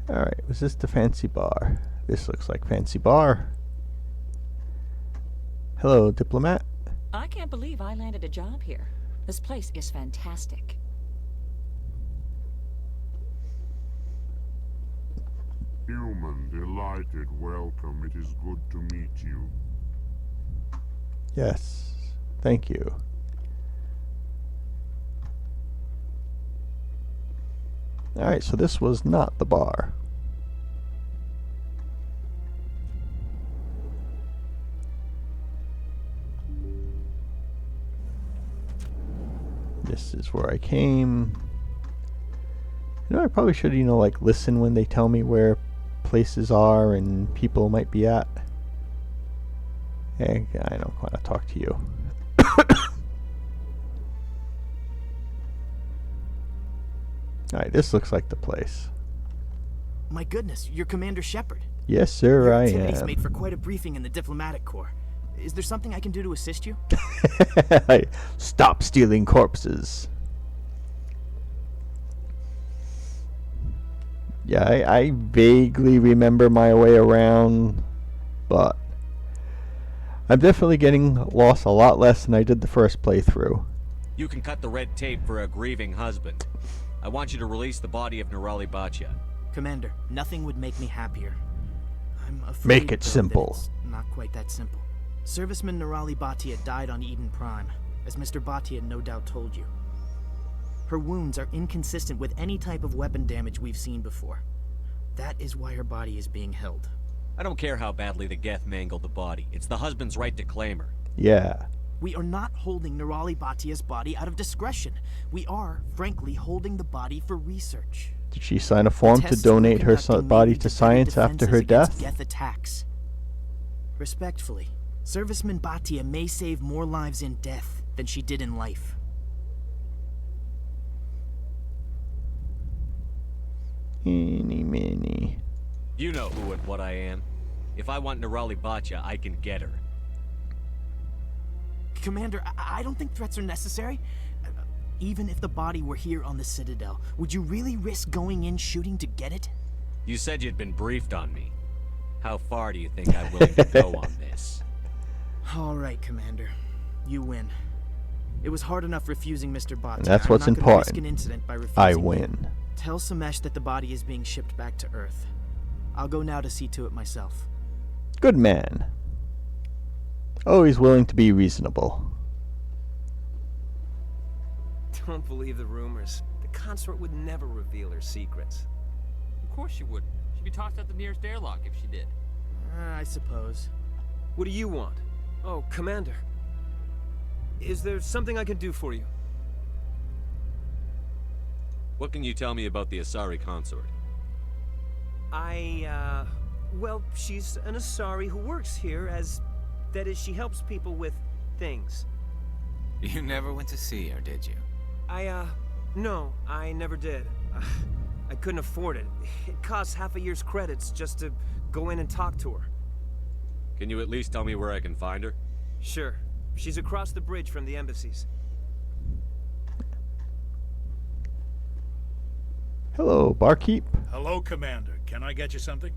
Alright, was this the fancy bar? This looks like fancy bar. Hello, diplomat. I can't believe I landed a job here. This place is fantastic. Human, delighted, welcome. It is good to meet you. Yes, thank you. Alright, so this was not the bar. This is where I came. You know, I probably should, like, listen when they tell me where places are and people might be at. Hey, I don't want to talk to you. Alright, this looks like the place. My goodness, you're Commander Shepard. Yes, sir, Your I activities am. made for quite a briefing in the diplomatic corps. Is there something I can do to assist you? Stop stealing corpses. Yeah, I vaguely remember my way around, but I'm definitely getting lost a lot less than I did the first playthrough. You can cut the red tape for a grieving husband. I want you to release the body of Nerali Bachya. Commander, nothing would make me happier. I'm afraid, Make it though, simple. that it's not quite that simple. Serviceman Nerali Bhatia died on Eden Prime, as Mr. Bhatia no doubt told you. Her wounds are inconsistent with any type of weapon damage we've seen before. That is why her body is being held. I don't care how badly the Geth mangled the body. It's the husband's right to claim her. Yeah. We are not holding Nerali Bhatia's body out of discretion. We are, frankly, holding the body for research. Did she sign a form to donate her body to science after her death? Geth attacks. Respectfully, Serviceman Bhatia may save more lives in death than she did in life. Eeny, meeny. You know who and what I am. If I want Nerali Bachya, I can get her. Commander, I don't think threats are necessary. Even if the body were here on the Citadel, would you really risk going in shooting to get it? You said you'd been briefed on me. How far do you think I'm willing to go on this? All right, Commander. You win. It was hard enough refusing Mr. Bhatia. And that's what's I'm not gonna risk important. an incident by refusing I you. win. Tell Samesh that the body is being shipped back to Earth. I'll go now to see to it myself. Good man. Always willing to be reasonable. Don't believe the rumors. The consort would never reveal her secrets. Of course she wouldn't. She'd be tossed out the nearest airlock if she did. I suppose. What do you want? Oh, Commander. Is there something I can do for you? What can you tell me about the Asari consort? Well, she's an Asari who works here as... That is, she helps people with things. You never went to see her, did you? No, I never did. I couldn't afford it. It costs half a year's credits just to go in and talk to her. Can you at least tell me where I can find her? Sure. She's across the bridge from the embassies. Hello, barkeep. Hello, Commander. Can I get you something?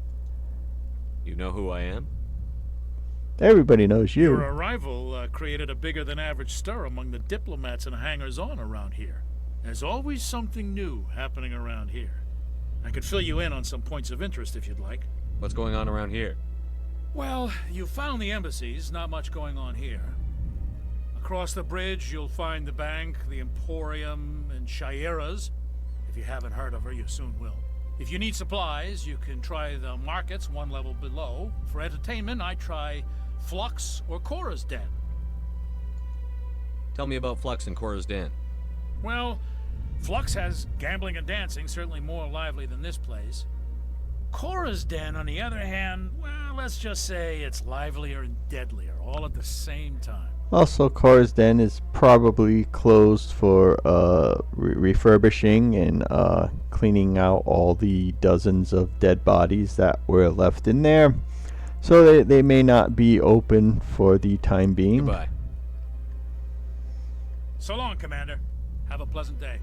You know who I am? Everybody knows you. Your arrival created a bigger-than-average stir among the diplomats and hangers-on around here. There's always something new happening around here. I could fill you in on some points of interest if you'd like. What's going on around here? Well, you found the embassies, not much going on here. Across the bridge, you'll find the bank, the Emporium, and Shaira's. If you haven't heard of her, you soon will. If you need supplies, you can try the markets one level below. For entertainment, I try Flux or Cora's Den. Tell me about Flux and Cora's Den. Well, Flux has gambling and dancing, certainly more lively than this place. Cora's Den, on the other hand, well, let's just say it's livelier and deadlier, all at the same time. Also, Cora's Den is probably closed for refurbishing and cleaning out all the dozens of dead bodies that were left in there. So they may not be open for the time being. Goodbye. So long, Commander. Have a pleasant day.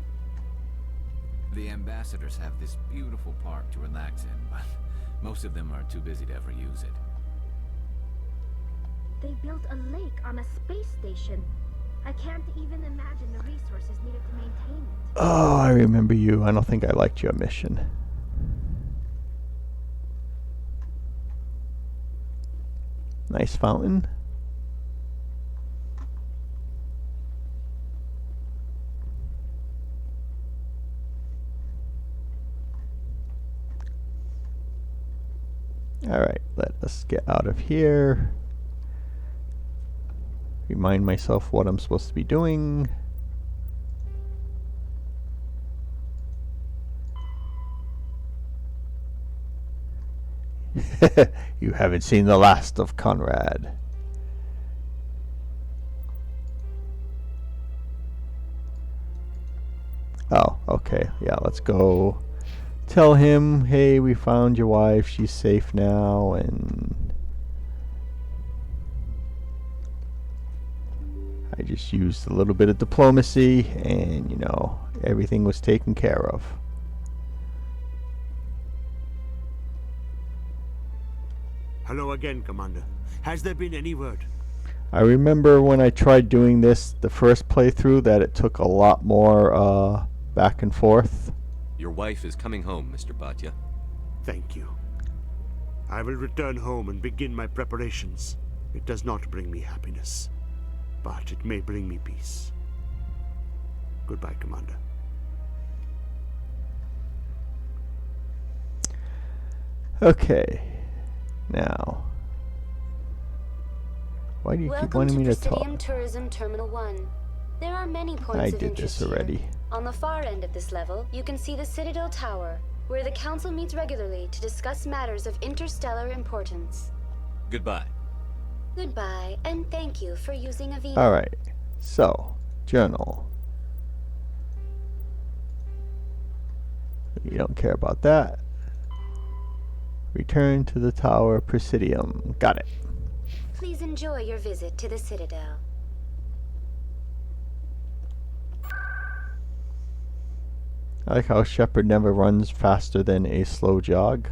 The ambassadors have this beautiful park to relax in, but most of them are too busy to ever use it. They built a lake on a space station. I can't even imagine the resources needed to maintain it. Oh, I remember you. I don't think I liked your mission. Nice fountain. Alright, let us get out of here. Remind myself what I'm supposed to be doing. You haven't seen the last of Conrad. Oh, okay. Yeah, let's go tell him, hey, we found your wife. She's safe now, and I just used a little bit of diplomacy, and, you know, everything was taken care of. Hello again, Commander. Has there been any word? I remember when I tried doing this the first playthrough that it took a lot more back and forth. Your wife is coming home, Mr. Bhatia. Thank you. I will return home and begin my preparations. It does not bring me happiness, but it may bring me peace. Goodbye, Commander. Okay. Now, why do you keep wanting me to talk? Welcome to Presidium Tourism Terminal 1. There are many points I of did interest this already. here. On the far end of this level, you can see the Citadel Tower, where the Council meets regularly to discuss matters of interstellar importance. Goodbye. Goodbye, and thank you for using Aviva. Alright, so, journal. You don't care about that. Return to the Tower Presidium. Got it. Please enjoy your visit to the Citadel. I like how Shepard never runs faster than a slow jog.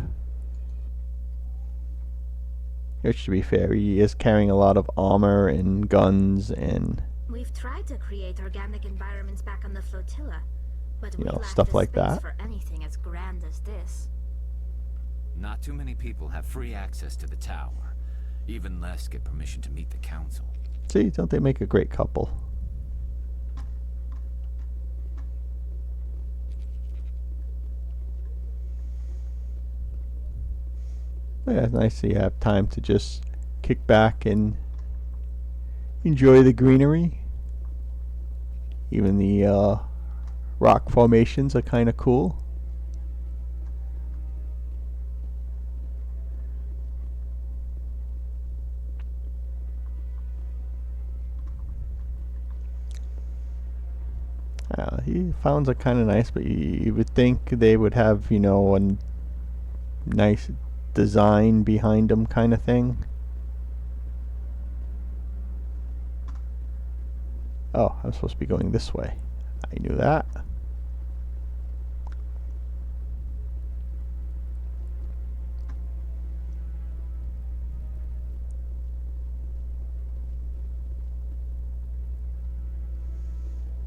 Which, to be fair, he is carrying a lot of armor and guns and, We've tried to create organic environments back on the flotilla, but you we know, lack stuff the like space that. for anything as grand as this. Not too many people have free access to the tower. Even less get permission to meet the council. See, don't they make a great couple? Yeah, it's nice that you have time to just kick back and enjoy the greenery. Even the rock formations are kind of cool. He founds are kind of nice, but you would think they would have, you know, a nice design behind them kind of thing. Oh, I'm supposed to be going this way. I knew that.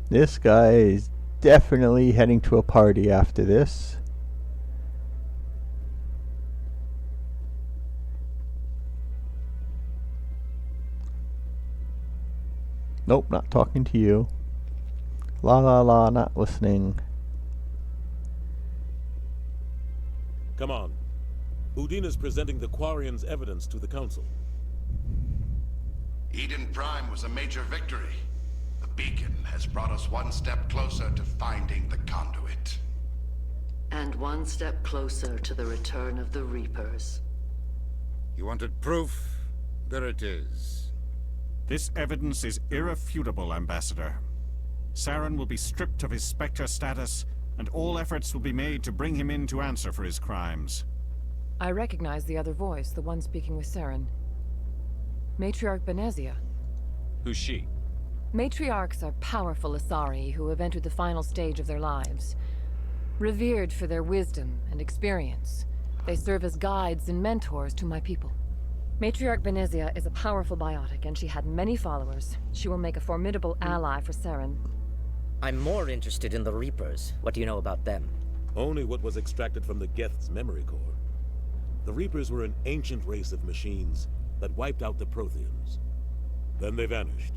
This guy is definitely heading to a party after this. Nope, not talking to you. La la la, not listening. Come on. Udina's presenting the Quarians' evidence to the Council. Eden Prime was a major victory. The beacon has brought us one step closer to finding the conduit. And one step closer to the return of the Reapers. You wanted proof? There it is. This evidence is irrefutable, Ambassador. Saren will be stripped of his Spectre status, and all efforts will be made to bring him in to answer for his crimes. I recognize the other voice, the one speaking with Saren. Matriarch Benezia. Who's she? Matriarchs are powerful Asari who have entered the final stage of their lives. Revered for their wisdom and experience, they serve as guides and mentors to my people. Matriarch Benezia is a powerful biotic, and she had many followers. She will make a formidable ally for Saren. I'm more interested in the Reapers. What do you know about them? Only what was extracted from the Geth's memory core. The Reapers were an ancient race of machines that wiped out the Protheans. Then they vanished.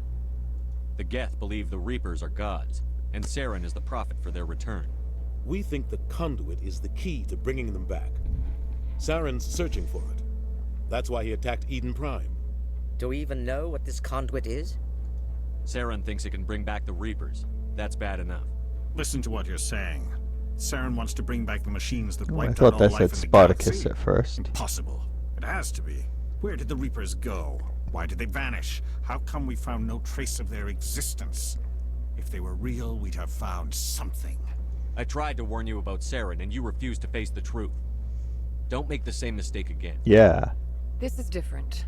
The Geth believe the Reapers are gods, and Saren is the prophet for their return. We think the conduit is the key to bringing them back. Saren's searching for it. That's why he attacked Eden Prime. Do we even know what this conduit is? Saren thinks it can bring back the Reapers. That's bad enough. Listen to what you're saying. Saren wants to bring back the machines that I wiped out thought all that life said in the Spartacus galaxy. at first. Impossible. It has to be. Where did the Reapers go? Why did they vanish? How come we found no trace of their existence? If they were real, we'd have found something. I tried to warn you about Saren, and you refused to face the truth. Don't make the same mistake again. Yeah. This is different.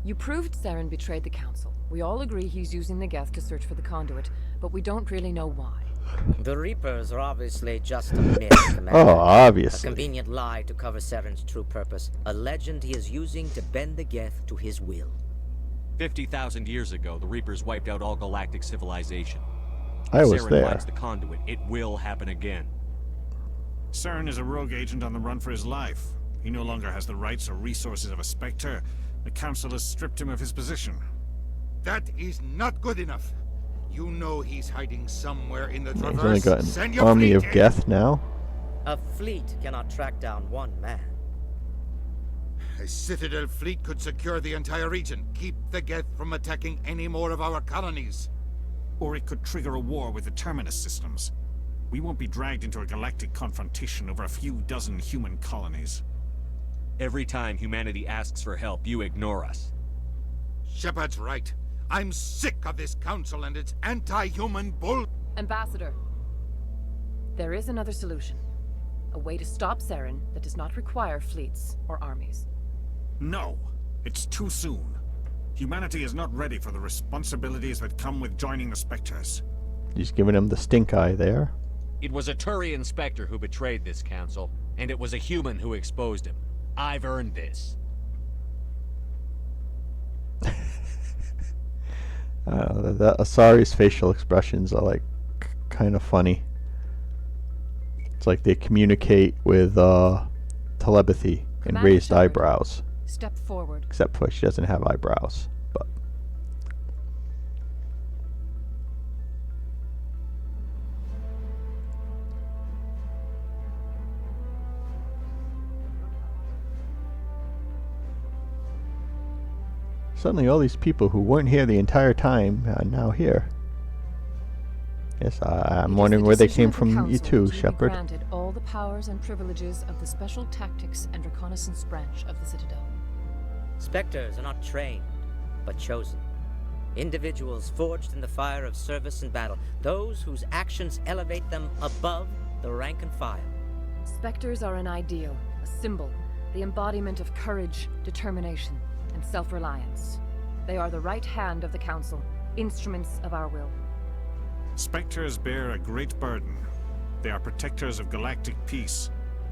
You proved Saren betrayed the Council. We all agree he's using the Geth to search for the conduit, but we don't really know why. The Reapers are obviously just a myth, Commander. Oh, obviously. A convenient lie to cover Saren's true purpose. A legend he is using to bend the Geth to his will. 50,000 years ago, the Reapers wiped out all galactic civilization. I was Saren there. finds the conduit. It will happen again. Saren is a rogue agent on the run for his life. He no longer has the rights or resources of a Spectre. The Council has stripped him of his position. That is not good enough. You know he's hiding somewhere in the He's Traverse. only got Send an your army fleet of in. Geth now. A fleet cannot track down one man. A Citadel fleet could secure the entire region. Keep the Geth from attacking any more of our colonies. Or it could trigger a war with the Terminus systems. We won't be dragged into a galactic confrontation over a few dozen human colonies. Every time humanity asks for help, you ignore us. Shepard's right. I'm sick of this council and its anti-human bull. Ambassador, there is another solution. A way to stop Saren that does not require fleets or armies. No, it's too soon. Humanity is not ready for the responsibilities that come with joining the Spectres. He's giving him the stink eye there. It was a Turian Spectre who betrayed this council, and it was a human who exposed him. I've earned this. The Asari's facial expressions are like kind of funny. It's like they communicate with telepathy and Commander raised Shepard, eyebrows. Step forward. Except for she doesn't have eyebrows. But suddenly all these people who weren't here the entire time are now here. Yes, I'm wondering where they came from, you too, Shepard. Granted all the powers and privileges of the Special Tactics and Reconnaissance branch of the Citadel. Spectres are not trained, but chosen. Individuals forged in the fire of service and battle. Those whose actions elevate them above the rank and file. Spectres are an ideal, a symbol, the embodiment of courage, determination, and self-reliance. They are the right hand of the Council, instruments of our will. Spectres bear a great burden. They are protectors of galactic peace,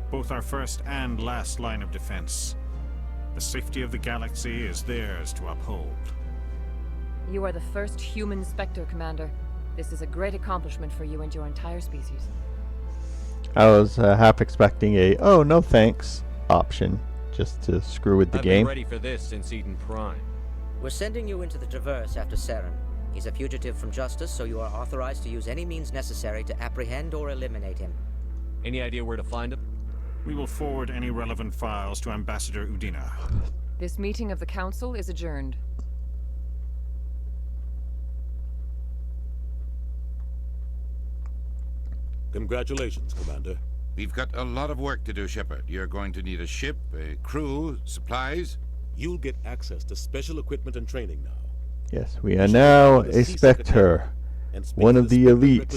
both our first and last line of defense. The safety of the galaxy is theirs to uphold. You are the first human Spectre, Commander. This is a great accomplishment for you and your entire species. I was half expecting a "oh no thanks" option, just to screw with the I've game. been ready for this since Eden Prime. We're sending you into the Traverse after Saren. He's a fugitive from justice, so you are authorized to use any means necessary to apprehend or eliminate him. Any idea where to find him? We will forward any relevant files to Ambassador Udina. This meeting of the Council is adjourned. Congratulations, Commander. We've got a lot of work to do, Shepard. You're going to need a ship, a crew, supplies. You'll get access to special equipment and training now. Yes, we are now a Spectre, one of the elite,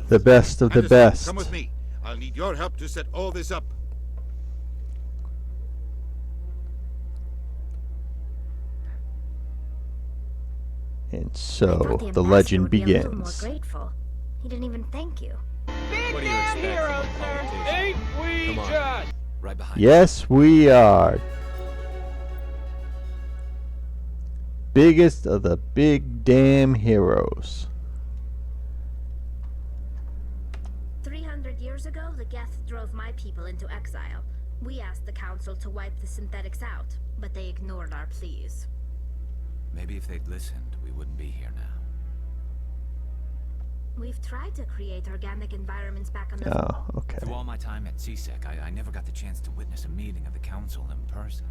the best of the Anderson, best. come with me. I'll need your help to set all this up. And so the legend begins. More grateful. He didn't even thank you. What do you expect from a politician? Ain't we Come on. just? Right behind Yes, we are. Biggest of the big damn heroes. 300 years ago, the Geth drove my people into exile. We asked the Council to wipe the synthetics out, but they ignored our pleas. Maybe if they'd listened, we wouldn't be here now. We've tried to create organic environments back on the... Oh, okay. Through all my time at CSEC, I never got the chance to witness a meeting of the Council in person.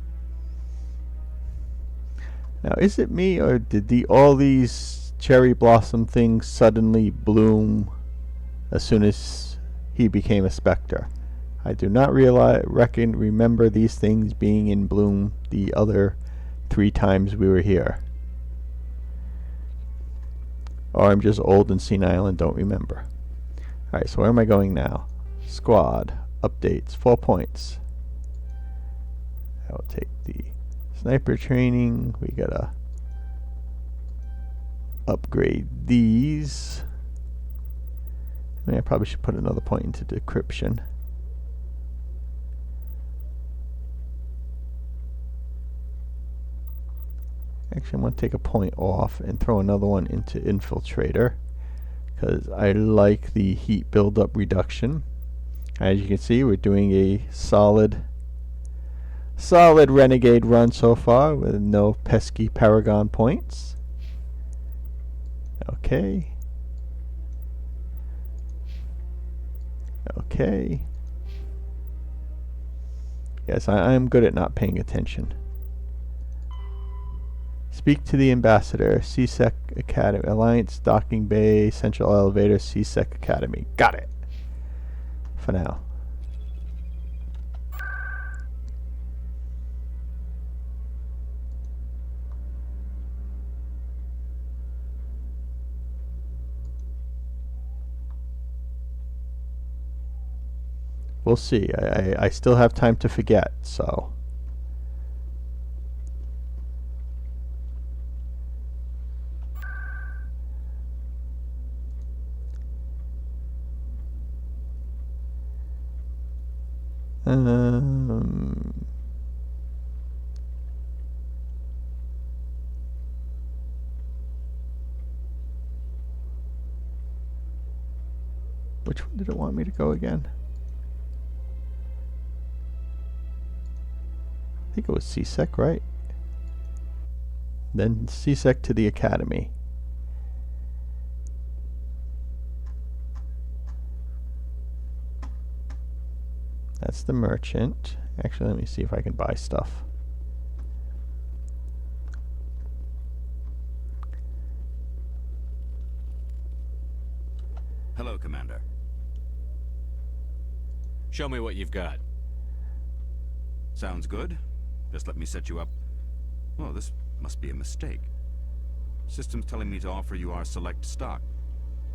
Now, is it me, or did all these cherry blossom things suddenly bloom as soon as he became a Spectre? I do not remember these things being in bloom the other 3 times we were here. Or I'm just old and senile and don't remember. Alright, so where am I going now? Squad. Updates. 4 points. I will take the sniper training. We gotta upgrade these. I probably should put another point into decryption. Actually, I'm going to take a point off and throw another one into Infiltrator, because I like the heat buildup reduction. As you can see, we're doing a solid Renegade run so far with no pesky Paragon points. Okay. Okay. Yes, I'm good at not paying attention. Speak to the Ambassador, CSEC Academy, Alliance, Docking Bay, Central Elevator, CSEC Academy. Got it. For now. We'll see. I still have time to forget, so... Which one did it want me to go again? I think it was CSEC, right? Then CSEC to the Academy. That's the merchant. Actually, let me see if I can buy stuff. Hello, Commander. Show me what you've got. Sounds good. Just let me set you up. Oh, this must be a mistake. System's telling me to offer you our select stock.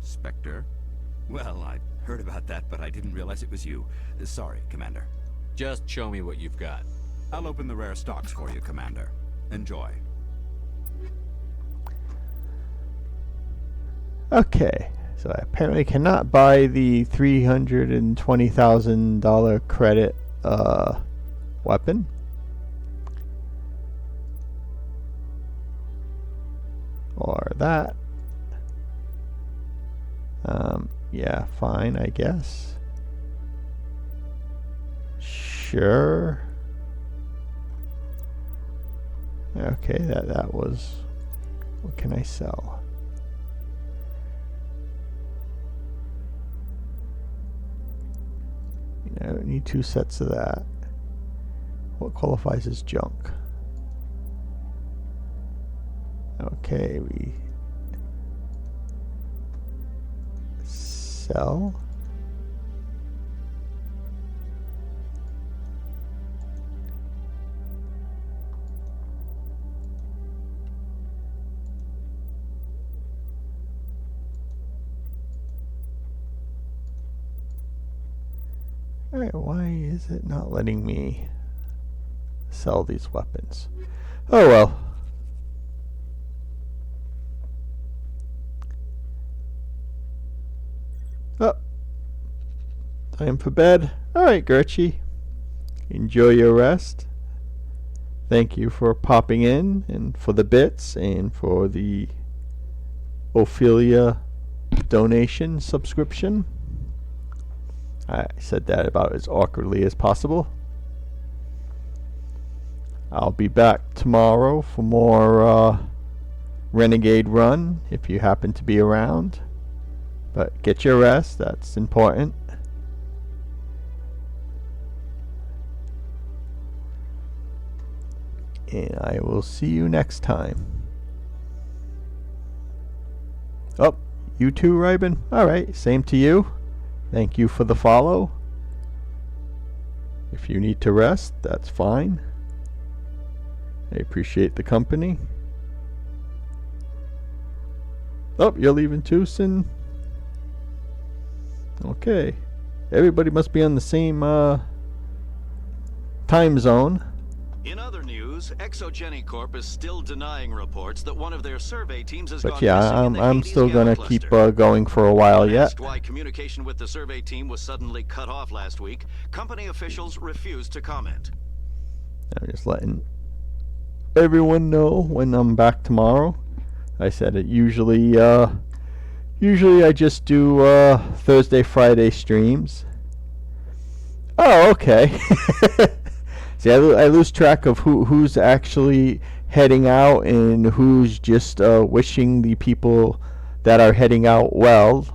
Spectre? Well, I heard about that, but I didn't realize it was you. Sorry, Commander. Just show me what you've got. I'll open the rare stocks for you, Commander. Enjoy. Okay, so I apparently cannot buy the $320,000 credit weapon. Or that. Yeah, fine, I guess. Sure. Okay, that was... What can I sell? I don't need 2 sets of that. What qualifies as junk? Okay, we sell. Alright, why is it not letting me sell these weapons? Oh well. Oh. Time for bed. Alright, Gertchie. Enjoy your rest. Thank you for popping in and for the bits and for the Ophelia donation subscription. I said that about as awkwardly as possible. I'll be back tomorrow for more Renegade Run if you happen to be around. But get your rest, that's important. And I will see you next time. Oh, you too, Ryben? Alright, same to you. Thank you for the follow. If you need to rest, that's fine. I appreciate the company. Oh, you're leaving too, Sin? Okay. Everybody must be on the same time zone. In other news, Exogeny Corp is still denying reports that one of their survey teams has But gone yeah, missing in the I'm Hades still Gamma gonna cluster. keep going for a while When yet. asked why communication with the survey team was suddenly cut off last week, company officials refused to comment. I'm just letting everyone know when I'm back tomorrow. I said it usually I just do Thursday, Friday streams. Oh, okay. See, I lose track of who's actually heading out and who's just wishing the people that are heading out well.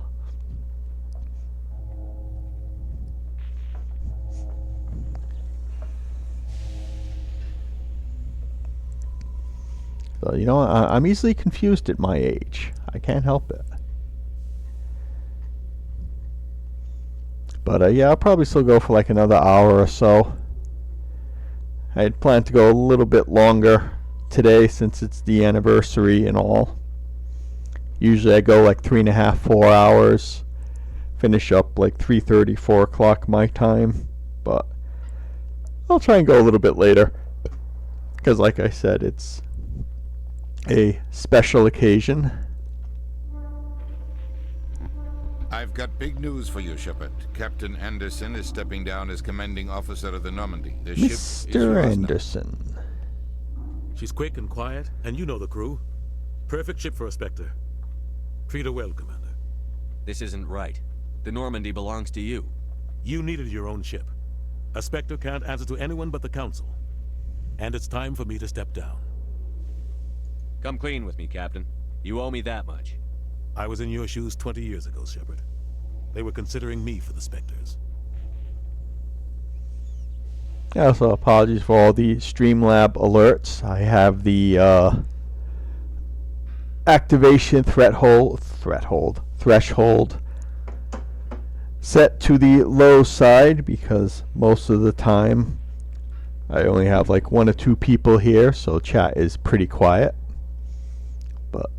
So, you know, I'm easily confused at my age. I can't help it. But yeah, I'll probably still go for like another hour or so. I had planned to go a little bit longer today since it's the anniversary and all. Usually I go like 3.5, 4 hours. Finish up like 3:30, 4 o'clock my time. But I'll try and go a little bit later. Because like I said, it's a special occasion. I've got big news for you, Shepard. Captain Anderson is stepping down as commanding officer of the Normandy. The ship is Mr. yours now. Anderson. She's quick and quiet, and you know the crew. Perfect ship for a Spectre. Treat her well, Commander. This isn't right. The Normandy belongs to you. You needed your own ship. A Spectre can't answer to anyone but the Council. And it's time for me to step down. Come clean with me, Captain. You owe me that much. I was in your shoes 20 years ago, Shepard. They were considering me for the Spectres. Also, apologies for all the Streamlab alerts. I have the activation threshold set to the low side because most of the time I only have like 1 or 2 people here, so chat is pretty quiet. But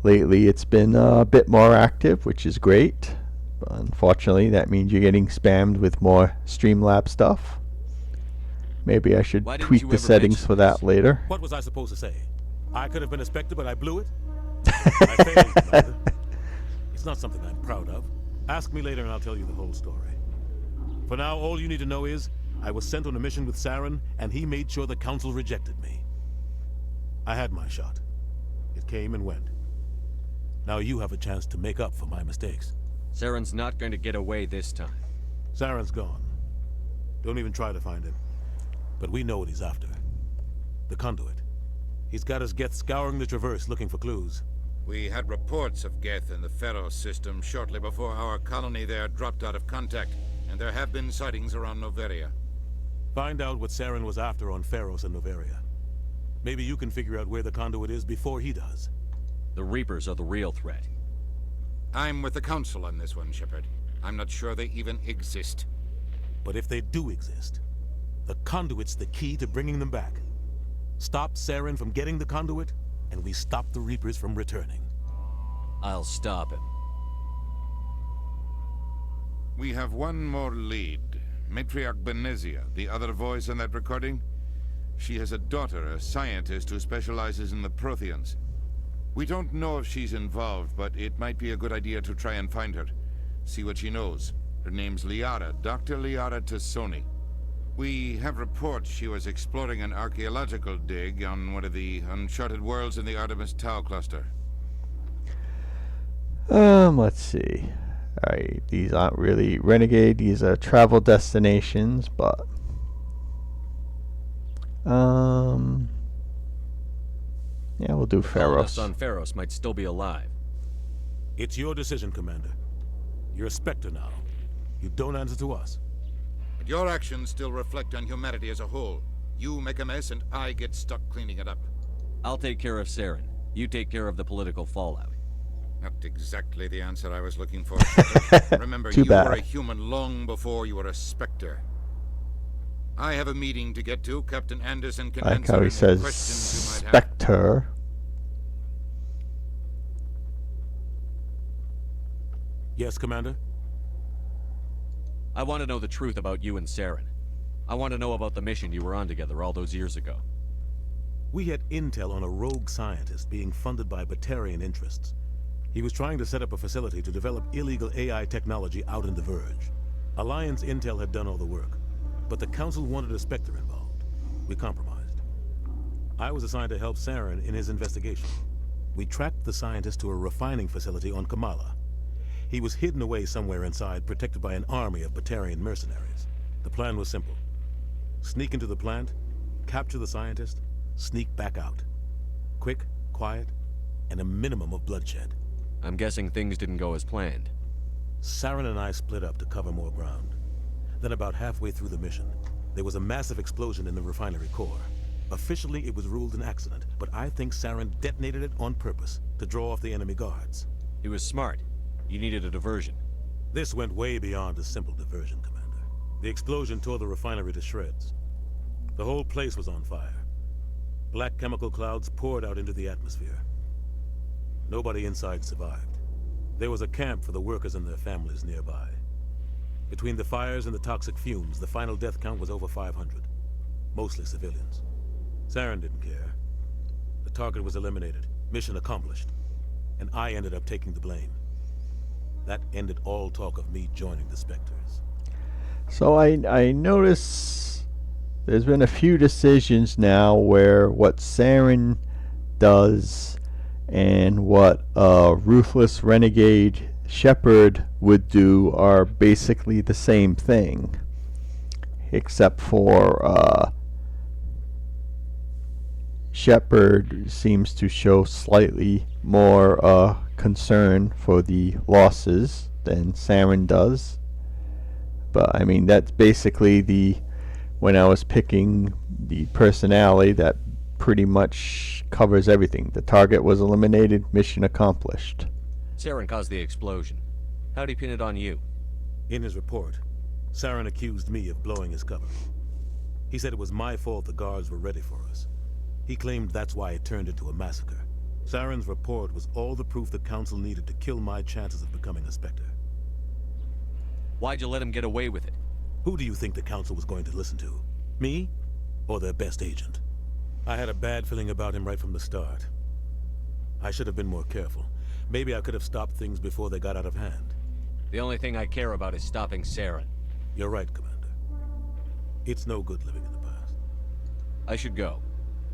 lately it's been a bit more active, which is great. But unfortunately, that means you're getting spammed with more Streamlabs stuff. Maybe I should Why didn't tweak you the ever settings mention for that later. What was I supposed to say? I could have been a Spectre, but I blew it? I failed, Commander. It's not something I'm proud of. Ask me later and I'll tell you the whole story. For now, all you need to know is, I was sent on a mission with Saren, and he made sure the Council rejected me. I had my shot. It came and went. Now you have a chance to make up for my mistakes. Saren's not going to get away this time. Saren's gone. Don't even try to find him. But we know what he's after. The conduit. He's got his Geth scouring the Traverse looking for clues. We had reports of Geth in the Pharaoh system shortly before our colony there dropped out of contact, and there have been sightings around Noveria. Find out what Saren was after on Pharos and Noveria. Maybe you can figure out where the conduit is before he does. The Reapers are the real threat. I'm with the Council on this one, Shepard. I'm not sure they even exist. But if they do exist, the conduit's the key to bringing them back. Stop Saren from getting the conduit, and we stop the Reapers from returning. I'll stop him. We have one more lead. Matriarch Benezia, the other voice in that recording. She has a daughter, a scientist who specializes in the Protheans. We don't know if she's involved, but it might be a good idea to try and find her. See what she knows. Her name's Liara, Dr. Liara Tassoni. We have reports she was exploring an archaeological dig on one of the uncharted worlds in the Artemis Tau cluster. Let's see. Alright, these aren't really Renegade, these are travel destinations, but yeah, we'll do The Pharos. colonists on Pharos might still be alive. It's your decision, Commander. You're a Spectre now. You don't answer to us. But your actions still reflect on humanity as a whole. You make a mess and I get stuck cleaning it up. I'll take care of Saren. You take care of the political fallout. Not exactly the answer I was looking for, Shepard. Remember, Too you bad. were a human long before you were a Spectre. I have a meeting to get to. Captain Anderson can I like answer how he any says questions you might have. Spectre. Yes, Commander? I want to know the truth about you and Saren. I want to know about the mission you were on together all those years ago. We had intel on a rogue scientist being funded by Batarian interests. He was trying to set up a facility to develop illegal AI technology out in the Verge. Alliance intel had done all the work, but the Council wanted a Spectre involved. We compromised. I was assigned to help Saren in his investigation. We tracked the scientist to a refining facility on Kamala. He was hidden away somewhere inside, protected by an army of Batarian mercenaries. The plan was simple. Sneak into the plant, capture the scientist, sneak back out. Quick, quiet, and a minimum of bloodshed. I'm guessing things didn't go as planned. Saren and I split up to cover more ground. Then about halfway through the mission, there was a massive explosion in the refinery core. Officially, it was ruled an accident, but I think Saren detonated it on purpose to draw off the enemy guards. He was smart. You needed a diversion. This went way beyond a simple diversion, Commander. The explosion tore the refinery to shreds. The whole place was on fire. Black chemical clouds poured out into the atmosphere. Nobody inside survived. There was a camp for the workers and their families nearby. Between the fires and the toxic fumes, the final death count was over 500. Mostly civilians. Saren didn't care. The target was eliminated. Mission accomplished. And I ended up taking the blame. That ended all talk of me joining the Spectres. So I notice there's been a few decisions now where what Saren does and what Ruthless Renegade Shepard would do are basically the same thing, except for Shepard seems to show slightly more concern for the losses than Saren does. But I mean, that's basically when I was picking the personality, that pretty much covers everything. The target was eliminated, mission accomplished. Saren caused the explosion. How'd he pin it on you? In his report, Saren accused me of blowing his cover. He said it was my fault the guards were ready for us. He claimed that's why it turned into a massacre. Saren's report was all the proof the Council needed to kill my chances of becoming a Spectre. Why'd you let him get away with it? Who do you think the Council was going to listen to? Me? Or their best agent? I had a bad feeling about him right from the start. I should have been more careful. Maybe I could have stopped things before they got out of hand. The only thing I care about is stopping Saren. You're right, Commander. It's no good living in the past. I should go.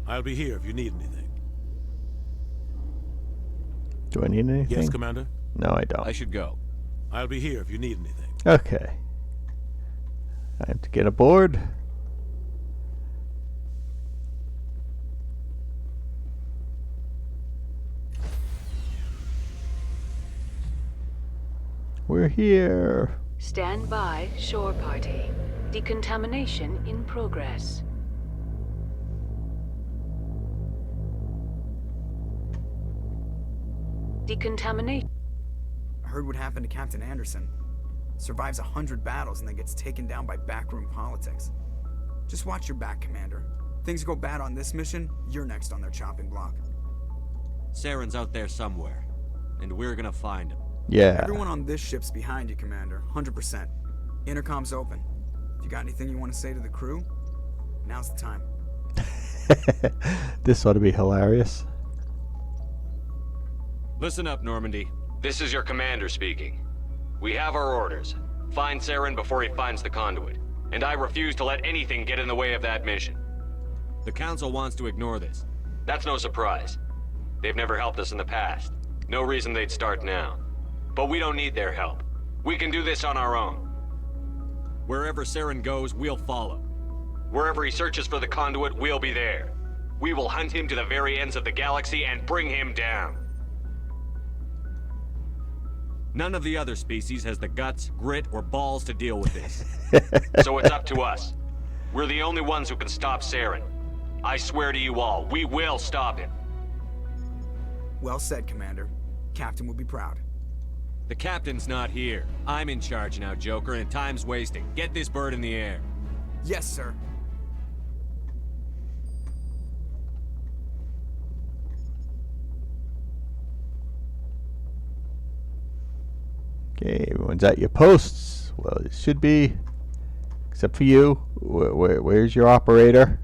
I'll be here if you need anything. Do I need anything? Yes, Commander? No, I don't. I should go. I'll be here if you need anything. Okay. I have to get aboard. We're here. Stand by, shore party. Decontamination in progress. Decontamination. I heard what happened to Captain Anderson. Survives 100 battles and then gets taken down by backroom politics. Just watch your back, Commander. Things go bad on this mission, you're next on their chopping block. Saren's out there somewhere, and we're gonna find him. Yeah. Everyone on this ship's behind you, Commander. 100%. Intercom's open. If you got anything you want to say to the crew, now's the time. This ought to be hilarious. Listen up, Normandy. This is your commander speaking. We have our orders. Find Saren before he finds the conduit. And I refuse to let anything get in the way of that mission. The Council wants to ignore this. That's no surprise. They've never helped us in the past. No reason they'd start now. But we don't need their help. We can do this on our own. Wherever Saren goes, we'll follow. Wherever he searches for the conduit, we'll be there. We will hunt him to the very ends of the galaxy and bring him down. None of the other species has the guts, grit, or balls to deal with this. So it's up to us. We're the only ones who can stop Saren. I swear to you all, we will stop him. Well said, Commander. Captain will be proud. The captain's not here. I'm in charge now, Joker, and time's wasting. Get this bird in the air. Yes, sir. Okay, everyone's at your posts. Well, it should be, except for you. Where's your operator?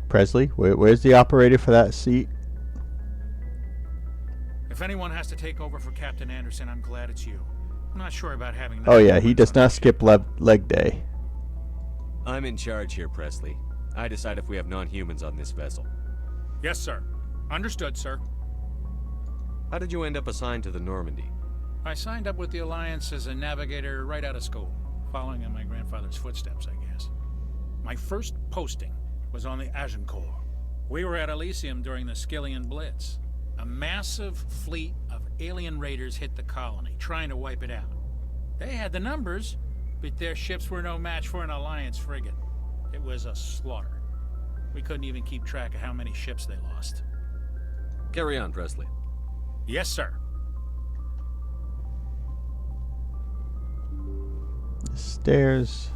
Presley, where's the operator for that seat? If anyone has to take over for Captain Anderson, I'm glad it's you. I'm not sure about having... Oh yeah, he does not skip leg day. I'm in charge here, Presley. I decide if we have non-humans on this vessel. Yes, sir. Understood, sir. How did you end up assigned to the Normandy? I signed up with the Alliance as a navigator right out of school, following in my grandfather's footsteps, I guess. My first posting was on the Agincourt. We were at Elysium during the Skillian Blitz. A massive fleet of alien raiders hit the colony, trying to wipe it out. They had the numbers, but their ships were no match for an Alliance frigate. It was a slaughter. We couldn't even keep track of how many ships they lost. Carry on, Presley. Yes, sir. The stairs.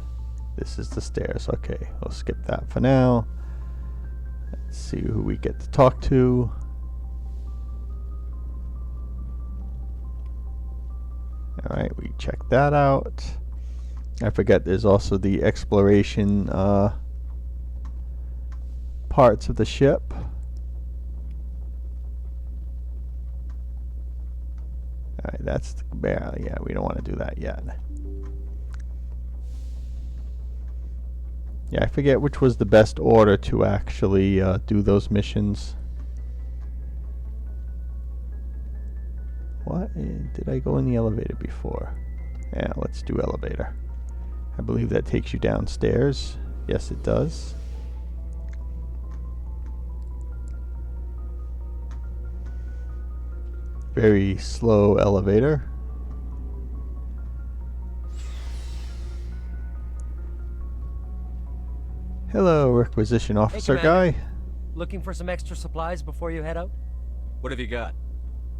This is the stairs. Okay, we'll skip that for now. Let's see who we get to talk to. Alright, we checked that out. I forget there's also the exploration parts of the ship. Alright, that's yeah, we don't want to do that yet. Yeah, I forget which was the best order to actually do those missions. What? Did I go in the elevator before? Yeah, let's do elevator. I believe that takes you downstairs. Yes, it does. Very slow elevator. Hello, Requisition Officer guy. Looking for some extra supplies before you head out? What have you got?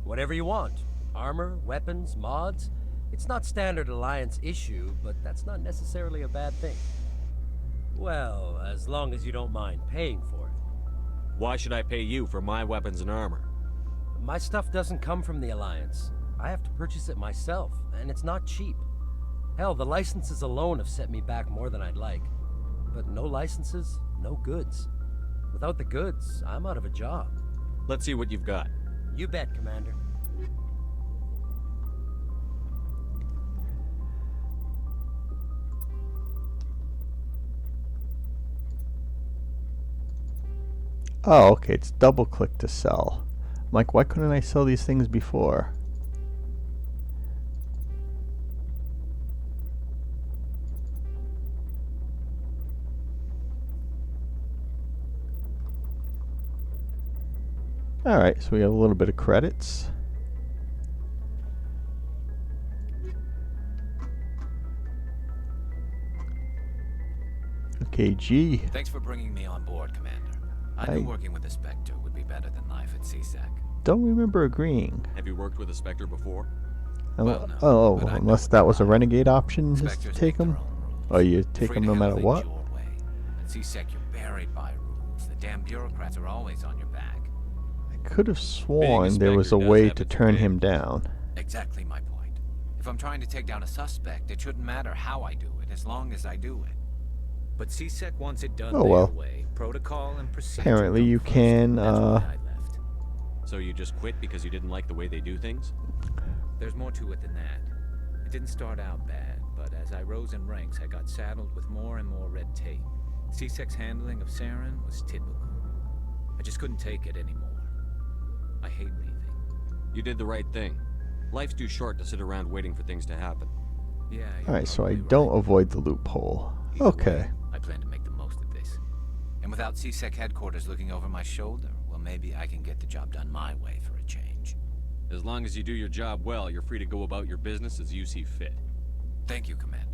Whatever you want. Armor, weapons, mods. It's not standard Alliance issue, but that's not necessarily a bad thing. Well, as long as you don't mind paying for it. Why should I pay you for my weapons and armor? My stuff doesn't come from the Alliance. I have to purchase it myself, and it's not cheap. Hell, the licenses alone have set me back more than I'd like. But no licenses, no goods. Without the goods, I'm out of a job. Let's see what you've got. You bet, Commander. Oh, okay, it's double click to sell. Mike, why couldn't I sell these things before? Alright, so we have a little bit of credits. Okay, G. Thanks for bringing me on board, Commander. I knew working with the Spectre would be better than life at CSEC. Don't remember agreeing. Have you worked with a Spectre before? Well, no, oh, unless that was a renegade option, just to take them? Oh, you take them no matter what? At CSEC, you're buried by rules. The damn bureaucrats are always on your back. I could have sworn there was a way to turn him down. Exactly my point. If I'm trying to take down a suspect, it shouldn't matter how I do it, as long as I do it. But CSEC wants it done Oh well. their way. Protocol and procedure. Apparently you can, So you just quit because you didn't like the way they do things? There's more to it than that. It didn't start out bad, but as I rose in ranks, I got saddled with more and more red tape. CSEC's handling of Saren was typical. I just couldn't take it anymore. I hate leaving. You did the right thing. Life's too short to sit around waiting for things to happen. Yeah. Alright, so I don't avoid the loophole. Okay. I plan to make the most of this. And without CSEC headquarters looking over my shoulder, well, maybe I can get the job done my way for a change. As long as you do your job well, you're free to go about your business as you see fit. Thank you, Commander.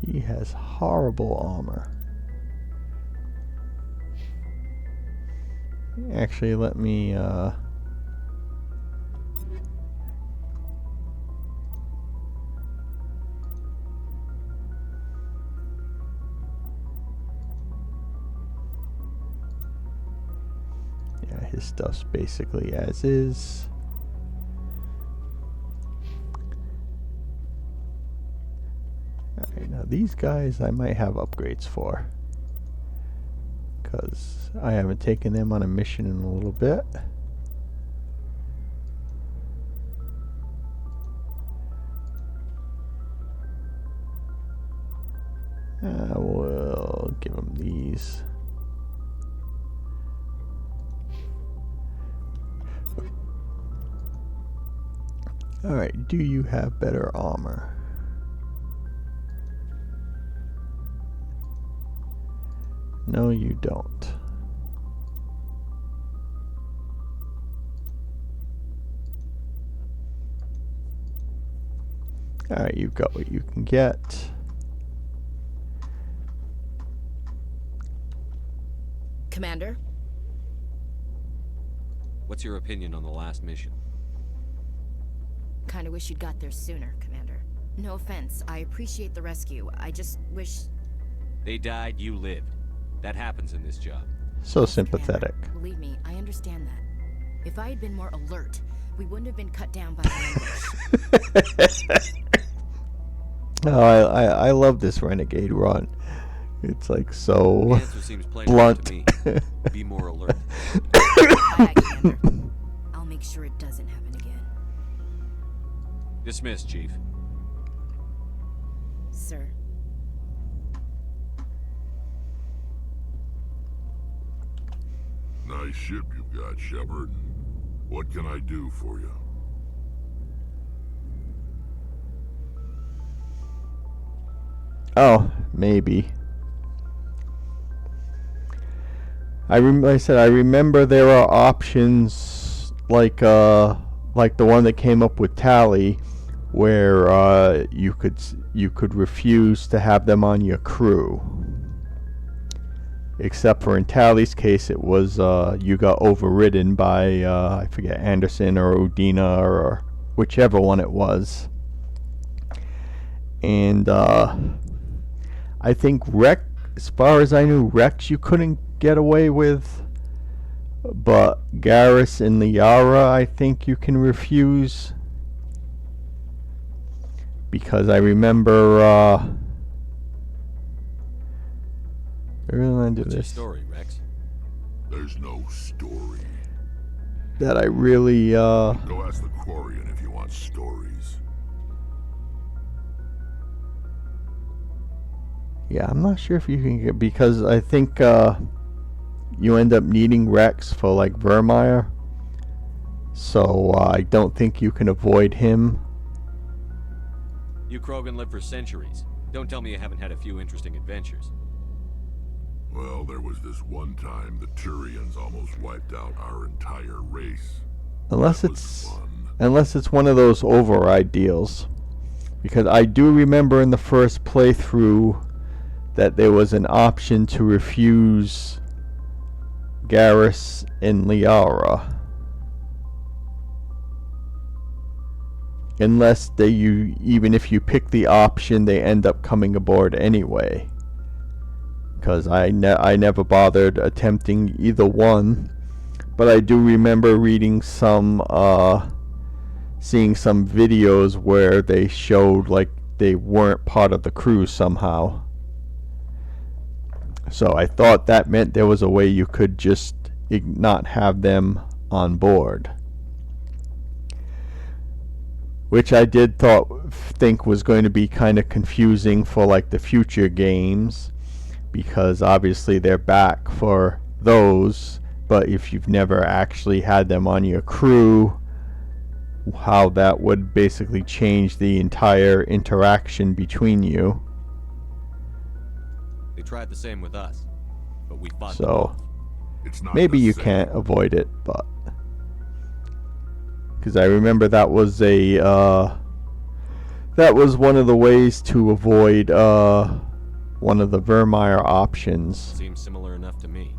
He has horrible armor. Actually, let me, yeah, his stuff's basically as is. Alright, now these guys I might have upgrades for, because I haven't taken them on a mission in a little bit. We'll give them these. Alright, do you have better armor? No, you don't. Alright, you've got what you can get. Commander? What's your opinion on the last mission? Kinda wish you'd got there sooner, Commander. No offense, I appreciate the rescue. I just wish... They died, you lived. That happens in this job. So sympathetic. Commander, believe me, I understand that. If I had been more alert, we wouldn't have been cut down by the ambush. Oh, I love this Renegade run. It's like so The answer seems plain blunt. to me. Be more alert. Aye, Commander. I'll make sure it doesn't happen again. Dismissed, Chief. Sir. Nice ship you've got, Shepard. What can I do for you? Oh, maybe. I said I remember there are options like the one that came up with Tally, where you could refuse to have them on your crew. Except for in Tally's case, it was you got overridden by, I forget, Anderson or Udina or whichever one it was. And I think Rex, as far as I knew, Rex you couldn't get away with. But Garrus and Liara, I think you can refuse. Because I remember, I really want to do What's your this. story, Rex? There's no story. That I really, Go ask the Quarian if you want stories. Yeah, I'm not sure if you can get, because I think, you end up needing Rex for, like, Vermeer. So, I don't think you can avoid him. You Krogan live for centuries. Don't tell me you haven't had a few interesting adventures. Well, there was this one time the Turians almost wiped out our entire race. Unless it's one of those override deals. Because I do remember in the first playthrough that there was an option to refuse Garrus and Liara. Unless even if you pick the option, they end up coming aboard anyway. Because I never bothered attempting either one. But I do remember reading seeing some videos where they showed like they weren't part of the crew somehow. So I thought that meant there was a way you could just not have them on board. Which I did think was going to be kind of confusing for like the future games. Because obviously they're back for those. But if you've never actually had them on your crew, how that would basically change the entire interaction between you. They tried the same with us, but we fought them So off. maybe you can't avoid it, but because I remember that was one of the ways to avoid one of the Vermeer options. Seems similar enough to me.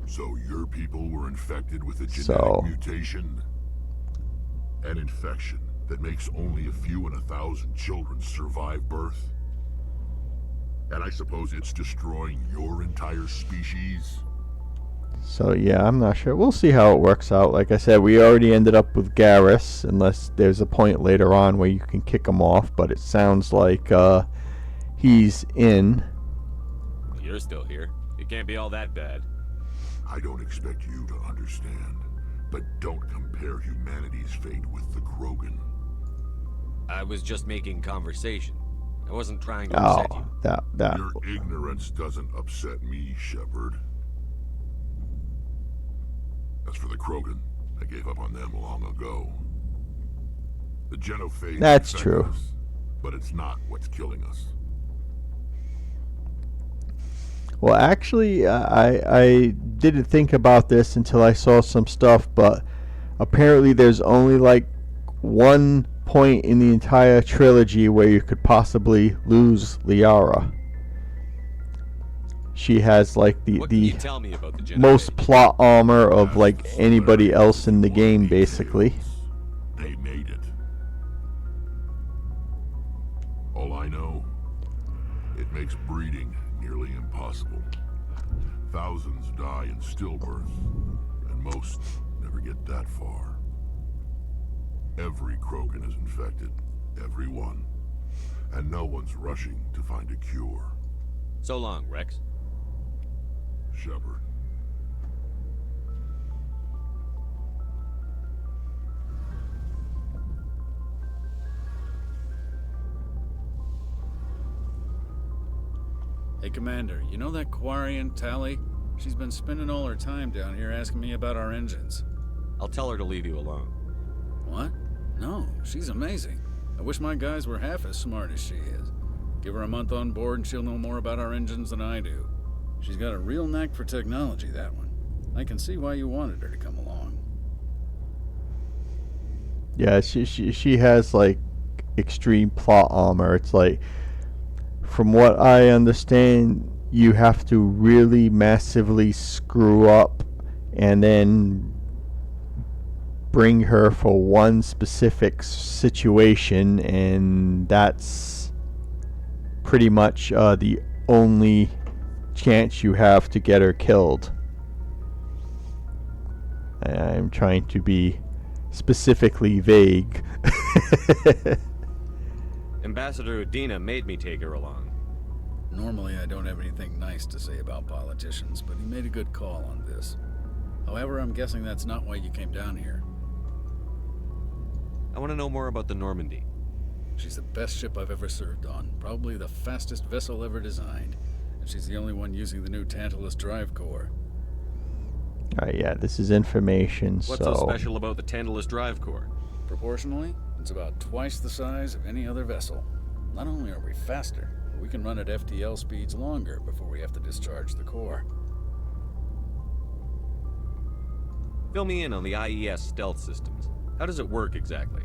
So your people were infected with a genetic mutation? An infection that makes only a few in 1,000 children survive birth? And I suppose it's destroying your entire species? So yeah, I'm not sure. We'll see how it works out. Like I said, we already ended up with Garrus, unless there's a point later on where you can kick him off, but it sounds like he's in. You're still here. It can't be all that bad. I don't expect you to understand, but don't compare humanity's fate with the Krogan. I was just making conversation. I wasn't trying to upset you. That. Your ignorance doesn't upset me, Shepard. As for the Krogan, I gave up on them long ago. The Genophage That's infect true. us, but it's not what's killing us. Well, actually, I didn't think about this until I saw some stuff, but apparently there's only like one point in the entire trilogy where you could possibly lose Liara. She has like the tell me about the most plot armor of like anybody else in the game, basically. They made it. All I know, it makes breeding nearly impossible. Thousands die in stillbirth, and most never get that far. Every Krogan is infected, every one, and no one's rushing to find a cure. So long, Rex. Shepard. Hey, Commander, you know that Quarian, Tally? She's been spending all her time down here asking me about our engines. I'll tell her to leave you alone. What? No, she's amazing. I wish my guys were half as smart as she is. Give her a month on board and she'll know more about our engines than I do. She's got a real knack for technology, that one. I can see why you wanted her to come along. Yeah, she has like extreme plot armor. It's like, from what I understand, you have to really massively screw up and then bring her for one specific situation, and that's pretty much the only chance you have to get her killed. I'm trying to be specifically vague. Ambassador Udina made me take her along. Normally, I don't have anything nice to say about politicians, but he made a good call on this. However, I'm guessing that's not why you came down here. I want to know more about the Normandy. She's the best ship I've ever served on, probably the fastest vessel ever designed, and she's the only one using the new Tantalus drive core. Alright, yeah, this is information, What's so special about the Tantalus drive core? Proportionally, it's about twice the size of any other vessel. Not only are we faster, but we can run at FTL speeds longer before we have to discharge the core. Fill me in on the IES stealth systems. How does it work exactly?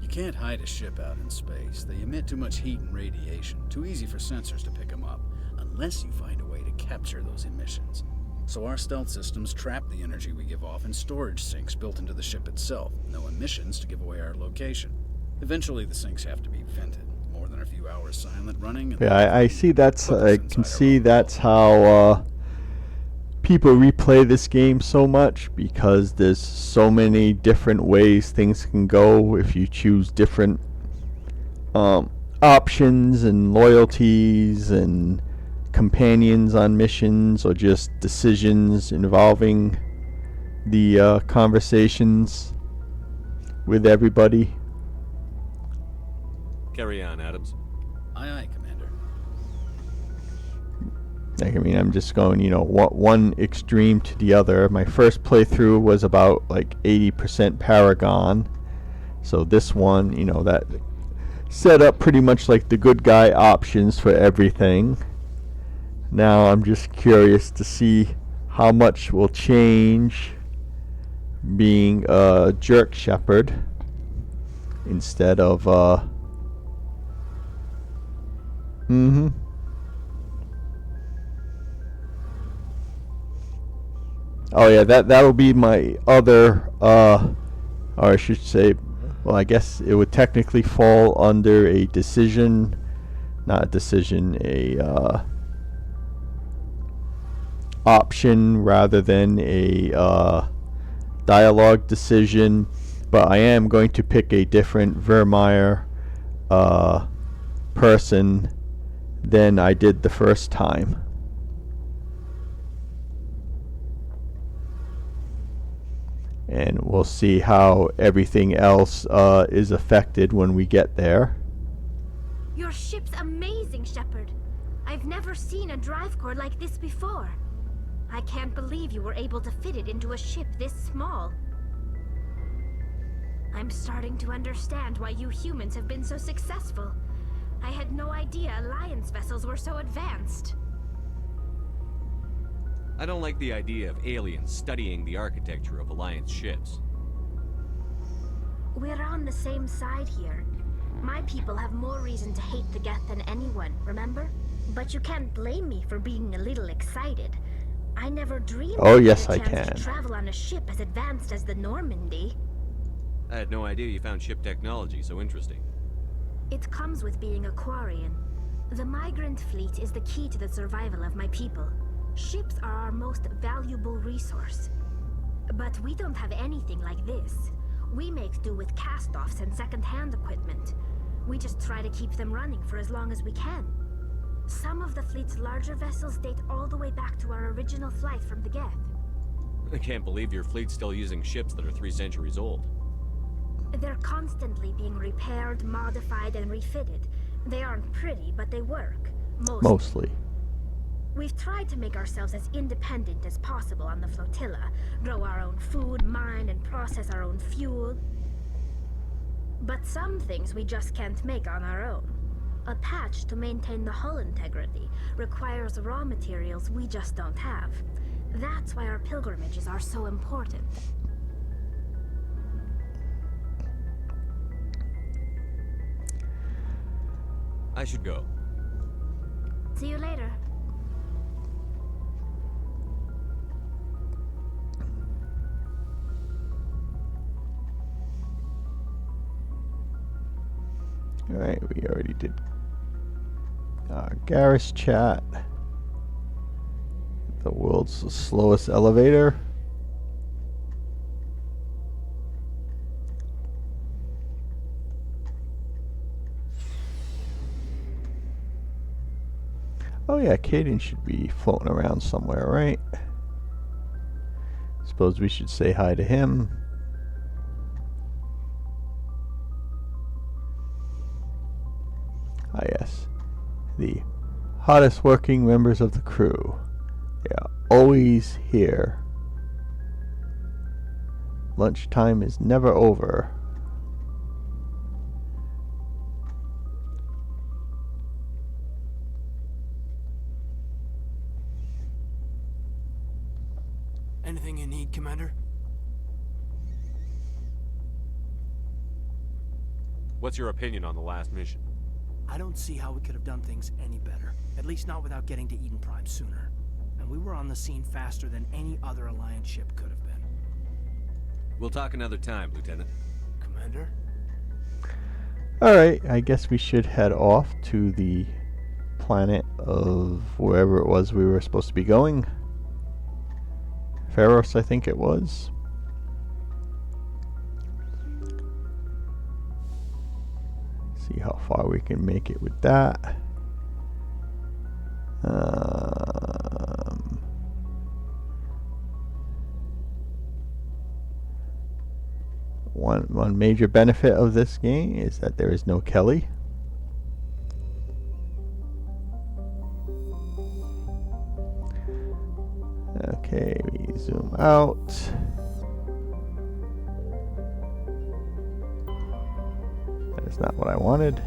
You can't hide a ship out in space. They emit too much heat and radiation. Too easy for sensors to pick them up, unless you find a way to capture those emissions. So our stealth systems trap the energy we give off in storage sinks built into the ship itself. No emissions to give away our location. Eventually the sinks have to be vented. More than a few hours silent running. And yeah, I see that's, I can see that's how people replay this game so much, because there's so many different ways things can go if you choose different options and loyalties and companions on missions, or just decisions involving the conversations with everybody. Carry on, Adams. Aye, aye, Commander. I mean, I'm just going, you know, one extreme to the other. My first playthrough was about like 80% Paragon. So this one, you know, that set up pretty much like the good guy options for everything. Now I'm just curious to see how much will change being Jerk Shepard instead of Oh yeah, that'll be my other or I should say, well, I guess it would technically fall under a decision, not a decision, a option rather than a dialogue decision, but I am going to pick a different Vermeer person than I did the first time. And we'll see how everything else is affected when we get there. Your ship's amazing, Shepard. I've never seen a drive core like this before. I can't believe you were able to fit it into a ship this small. I'm starting to understand why you humans have been so successful. I had no idea Alliance vessels were so advanced. I don't like the idea of aliens studying the architecture of Alliance ships. We're on the same side here. My people have more reason to hate the Geth than anyone, remember? But you can't blame me for being a little excited. I never dreamed I'd get a chance to travel on a ship as advanced as the Normandy. I had no idea you found ship technology so interesting. It comes with being a Quarian. The migrant fleet is the key to the survival of my people. Ships are our most valuable resource. But we don't have anything like this. We make do with cast-offs and second-hand equipment. We just try to keep them running for as long as we can. Some of the fleet's larger vessels date all the way back to our original flight from the Geth. I can't believe your fleet's still using ships that are 3 centuries old. They're constantly being repaired, modified, and refitted. They aren't pretty, but they work. Mostly. We've tried to make ourselves as independent as possible on the flotilla, grow our own food, mine, and process our own fuel. But some things we just can't make on our own. A patch to maintain the hull integrity requires raw materials we just don't have. That's why our pilgrimages are so important. I should go. See you later. Alright, we already did Garrus chat. The world's slowest elevator. Oh yeah, Caden should be floating around somewhere, right? Suppose we should say hi to him. Ah yes, the hottest working members of the crew. They are always here. Lunchtime is never over. Anything you need, Commander? What's your opinion on the last mission? I don't see how we could have done things any better. At least not without getting to Eden Prime sooner. And we were on the scene faster than any other Alliance ship could have been. We'll talk another time, Lieutenant. Commander? Alright, I guess we should head off to the planet of wherever it was we were supposed to be going. Pharos, I think it was. See how far we can make it with that. One major benefit of this game is that there is no Kelly. Okay, we zoom out. That is not what I wanted.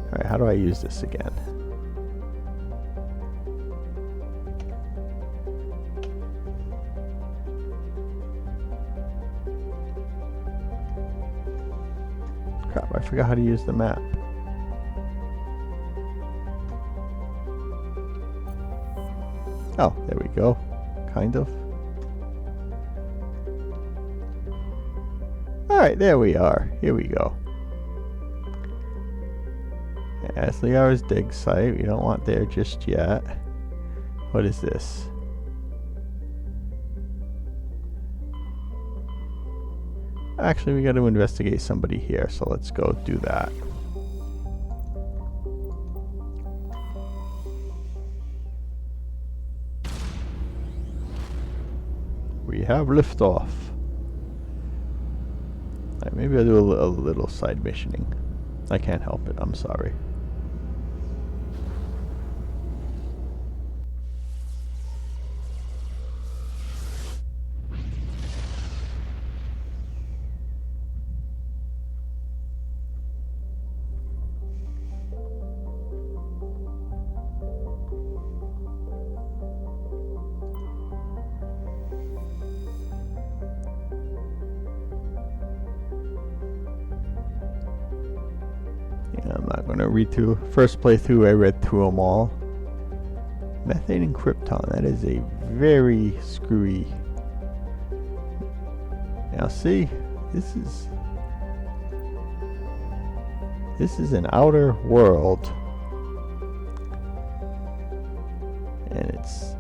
Alright, how do I use this again? Crap, I forgot how to use the map. Oh, there we go. Kind of. Alright, there we are. Here we go. That's Liara's dig site. We don't want there just yet. What is this? Actually, we got to investigate somebody here, so let's go do that. We have liftoff. Alright, maybe I'll do a little side missioning. I can't help it, I'm sorry. I'm not going to read through. First playthrough, I read through them all. Methane and Krypton. That is a very screwy. Now, see, this is an outer world, and it's.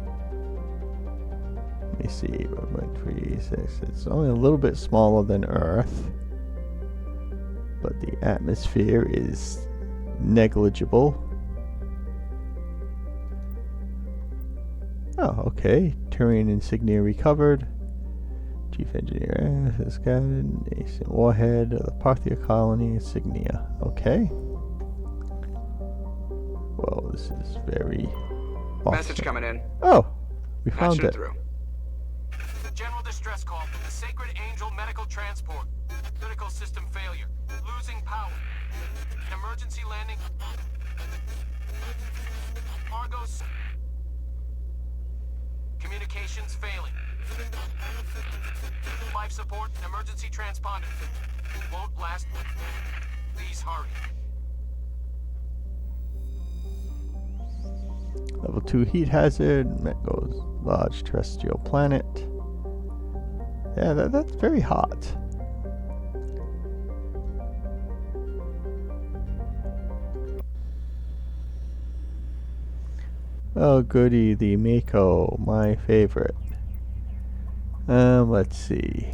Let me see. 1.36. It's only a little bit smaller than Earth. But the atmosphere is negligible. Oh, okay. Turian insignia recovered. Chief engineer has scouted. Nascent warhead of the Parthia colony insignia. Okay. Well, this is very awesome. Message coming in. Oh, we found it. Through. General distress call from the Sacred Angel Medical Transport. Critical system failure. Losing power. An emergency landing. Argos. Communications failing. Life support and emergency transponder. Won't last. Please hurry. Level 2 heat hazard. Met goes large terrestrial planet. Yeah, that's very hot. Oh goody, the Mako, my favorite. Let's see.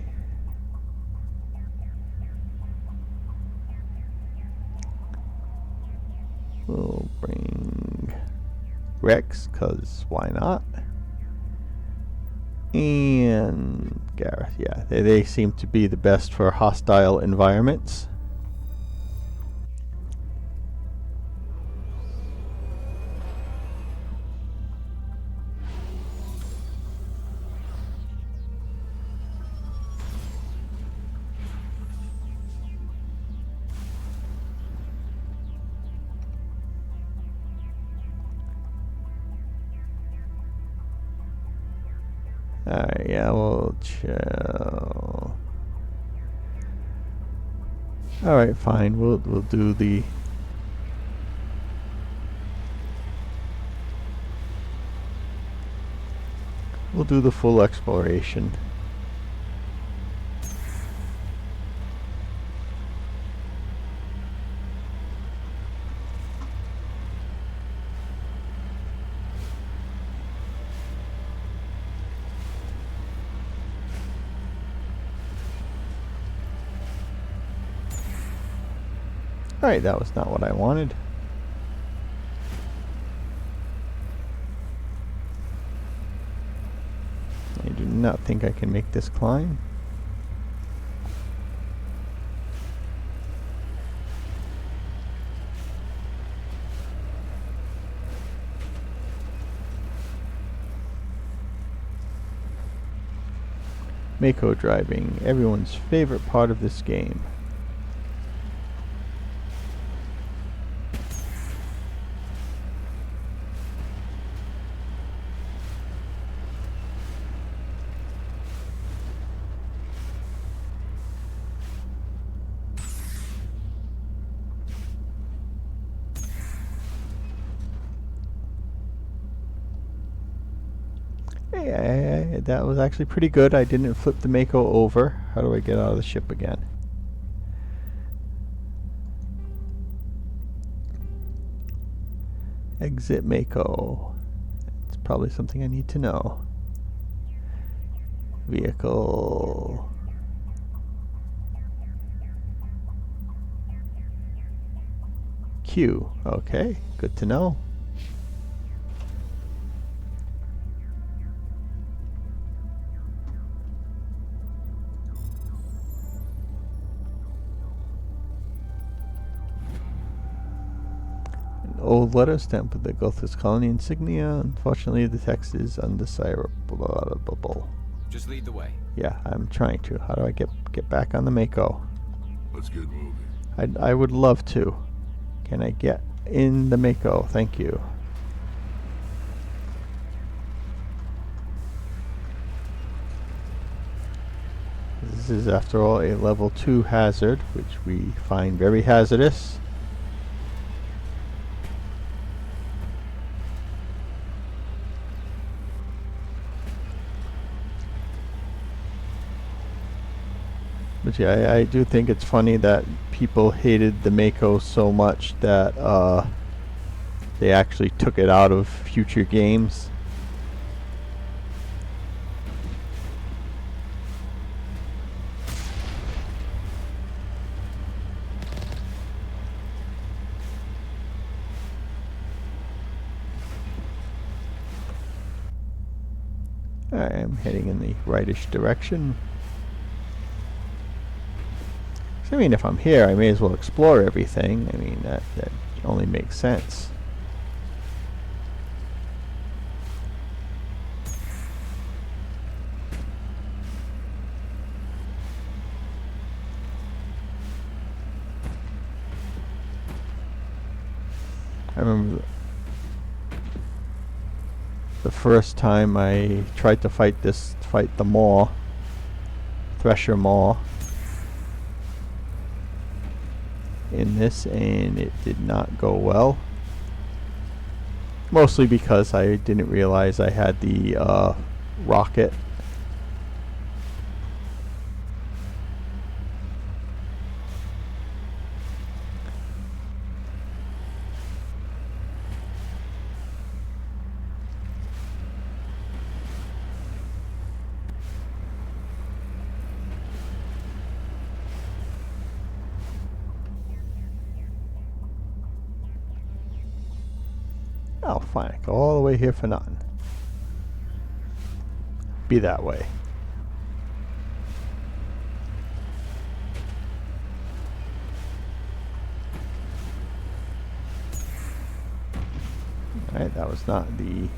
We'll bring Rex, cause why not? And Gareth, yeah, they seem to be the best for hostile environments. Alright, yeah, we'll chill. Alright, fine. We'll do the full exploration. Alright, that was not what I wanted. I do not think I can make this climb. Mako driving, everyone's favorite part of this game. Hey, that was actually pretty good. I didn't flip the Mako over. How do I get out of the ship again? Exit Mako. It's probably something I need to know. Vehicle. Q. Okay, good to know. Old letter stamped with the Gothis colony insignia. Unfortunately, the text is undecipherable. Just lead the way. Yeah, I'm trying to. How do I get back on the Mako? Let's get moving. I would love to. Can I get in the Mako? Thank you. This is, after all, a level 2 hazard, which we find very hazardous. But yeah, I do think it's funny that people hated the Mako so much that they actually took it out of future games. I am heading in the rightish direction. I mean, if I'm here, I may as well explore everything. I mean, that only makes sense. I remember the first time I tried to fight the Maw, Thresher Maw, in this, and it did not go well. Mostly because I didn't realize I had the rocket. Oh, fine. I go all the way here for nothing. Be that way. Alright, that was not the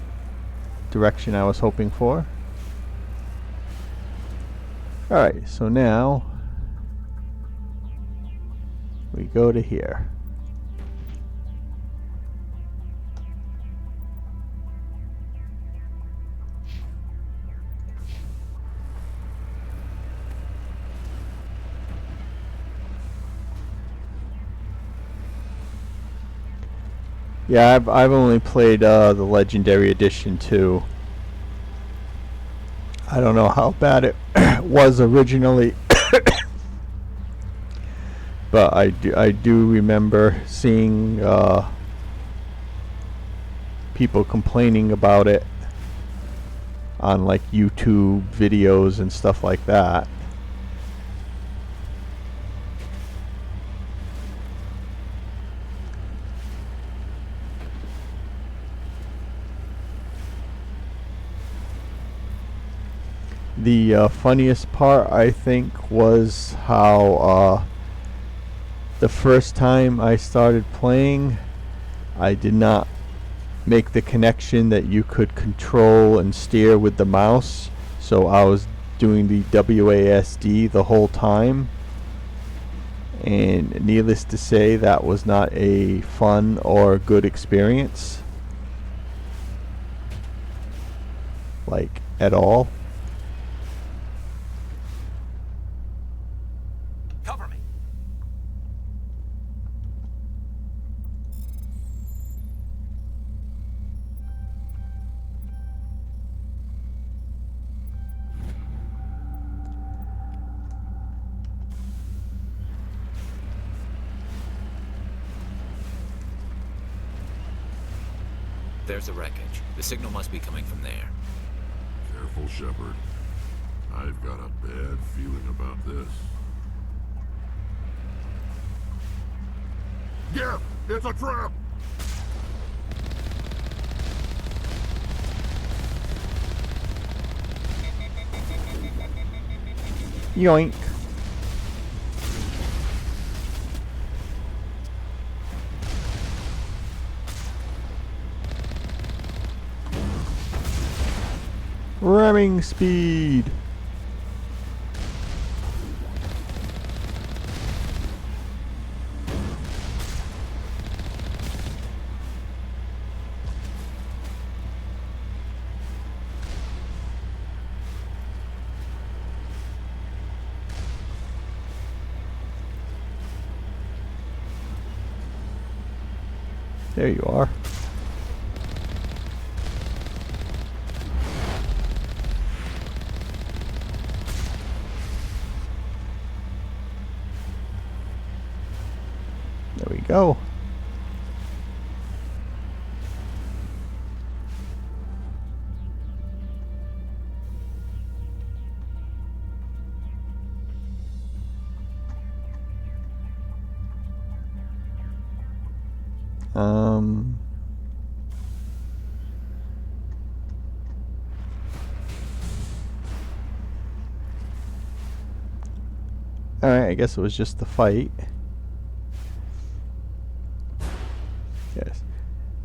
direction I was hoping for. Alright, so now we go to here. Yeah, I've only played the Legendary Edition too. I don't know how bad it was originally, but I do remember seeing people complaining about it on like YouTube videos and stuff like that. The funniest part, I think, was how the first time I started playing, I did not make the connection that you could control and steer with the mouse, so I was doing the WASD the whole time, and needless to say, that was not a fun or good experience, like at all. There's the wreckage. The signal must be coming from there. Careful, Shepard. I've got a bad feeling about this. Geth! It's a trap! Yoink. Ramming speed. There you are. There we go. Alright, I guess it was just the fight. Yes.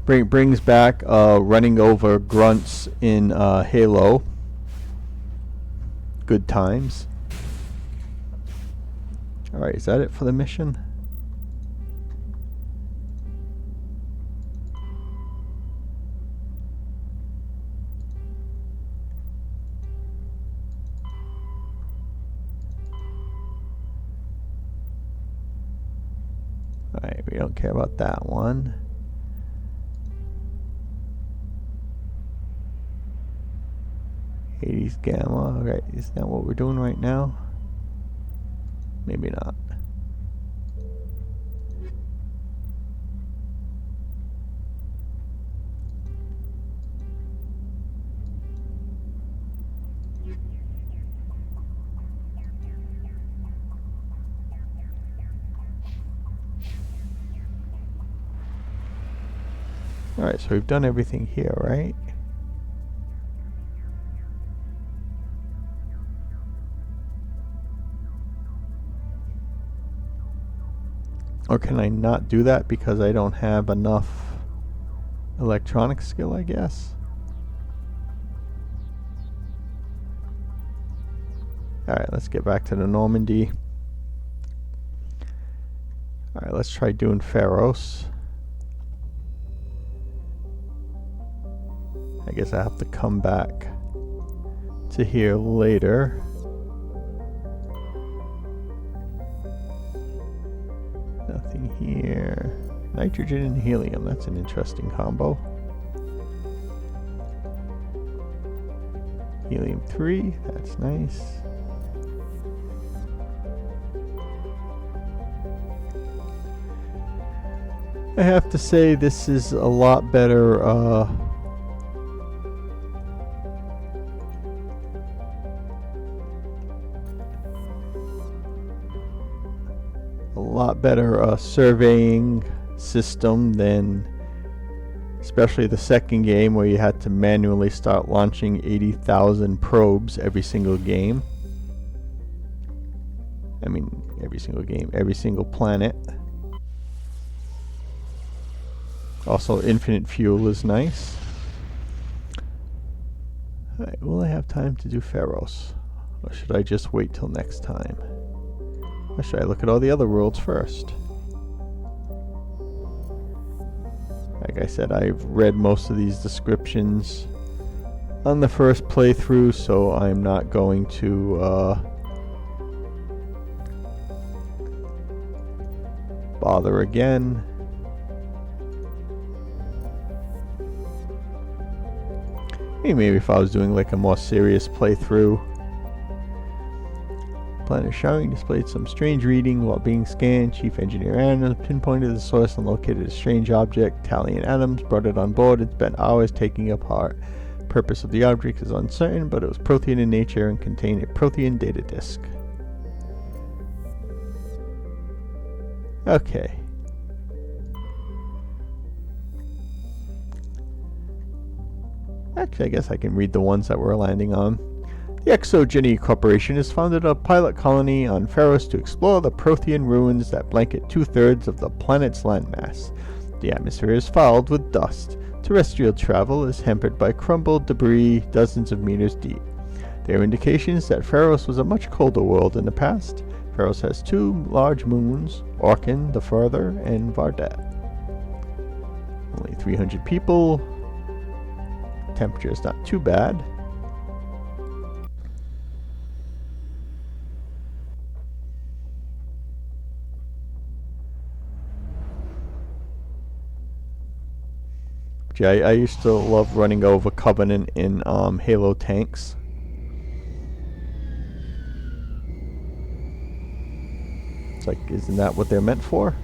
Brings back running over grunts in Halo. Good times. Alright, is that it for the mission? Alright, we don't care about that one. Hades Gamma. Alright, is that what we're doing right now? Maybe not. Alright, so we've done everything here, right? Or can I not do that because I don't have enough electronic skill, I guess? Alright, let's get back to the Normandy. Alright, let's try doing Pharos. I guess I have to come back to here later. Nothing here. Nitrogen and helium, that's an interesting combo. Helium-3, that's nice. I have to say this is a lot better, a lot better surveying system than especially the second game where you had to manually start launching 80,000 probes every single game. I mean, every single game, every single planet. Also, infinite fuel is nice. Alright, will I have time to do Pharos? Or should I just wait till next time? Or should I look at all the other worlds first? Like I said, I've read most of these descriptions on the first playthrough, so I'm not going to bother again. Maybe if I was doing like a more serious playthrough. Planet showering displayed some strange reading while being scanned. Chief Engineer Adams pinpointed the source and located a strange object. Talion Adams brought it on board and spent hours taking it apart. Purpose of the object is uncertain, but it was Prothean in nature and contained a Prothean data disk. Okay. Actually, I guess I can read the ones that we're landing on. The Exogeny Corporation has founded a pilot colony on Pharos to explore the Prothean ruins that blanket 2/3 of the planet's landmass. The atmosphere is fouled with dust. Terrestrial travel is hampered by crumbled debris dozens of meters deep. There are indications that Pharos was a much colder world in the past. Pharos has 2 large moons, Orkin the Further and Vardet. Only 300 people. Temperature is not too bad. I used to love running over Covenant in Halo tanks. It's like, isn't that what they're meant for?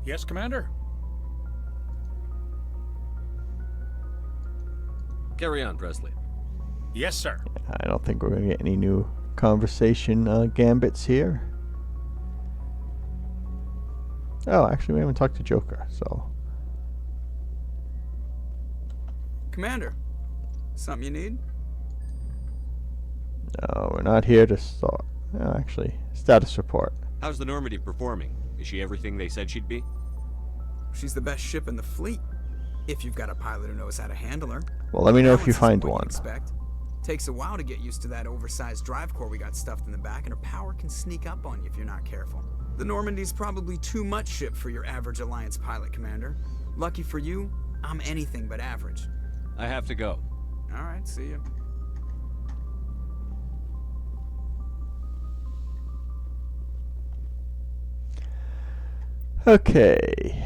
Yes, Commander? Carry on, Presley. Yes, sir. I don't think we're going to get any new conversation gambits here. Oh, actually, we haven't talked to Joker, so... Commander, something you need? No, we're not here to start. Oh, actually, status report. How's the Normandy performing? Is she everything they said she'd be? She's the best ship in the fleet. If you've got a pilot who knows how to handle her. Well, let me know if you find one. Expect. Takes a while to get used to that oversized drive core we got stuffed in the back, and her power can sneak up on you if you're not careful. The Normandy's probably too much ship for your average Alliance pilot, Commander. Lucky for you, I'm anything but average. I have to go. All right, see ya. Okay.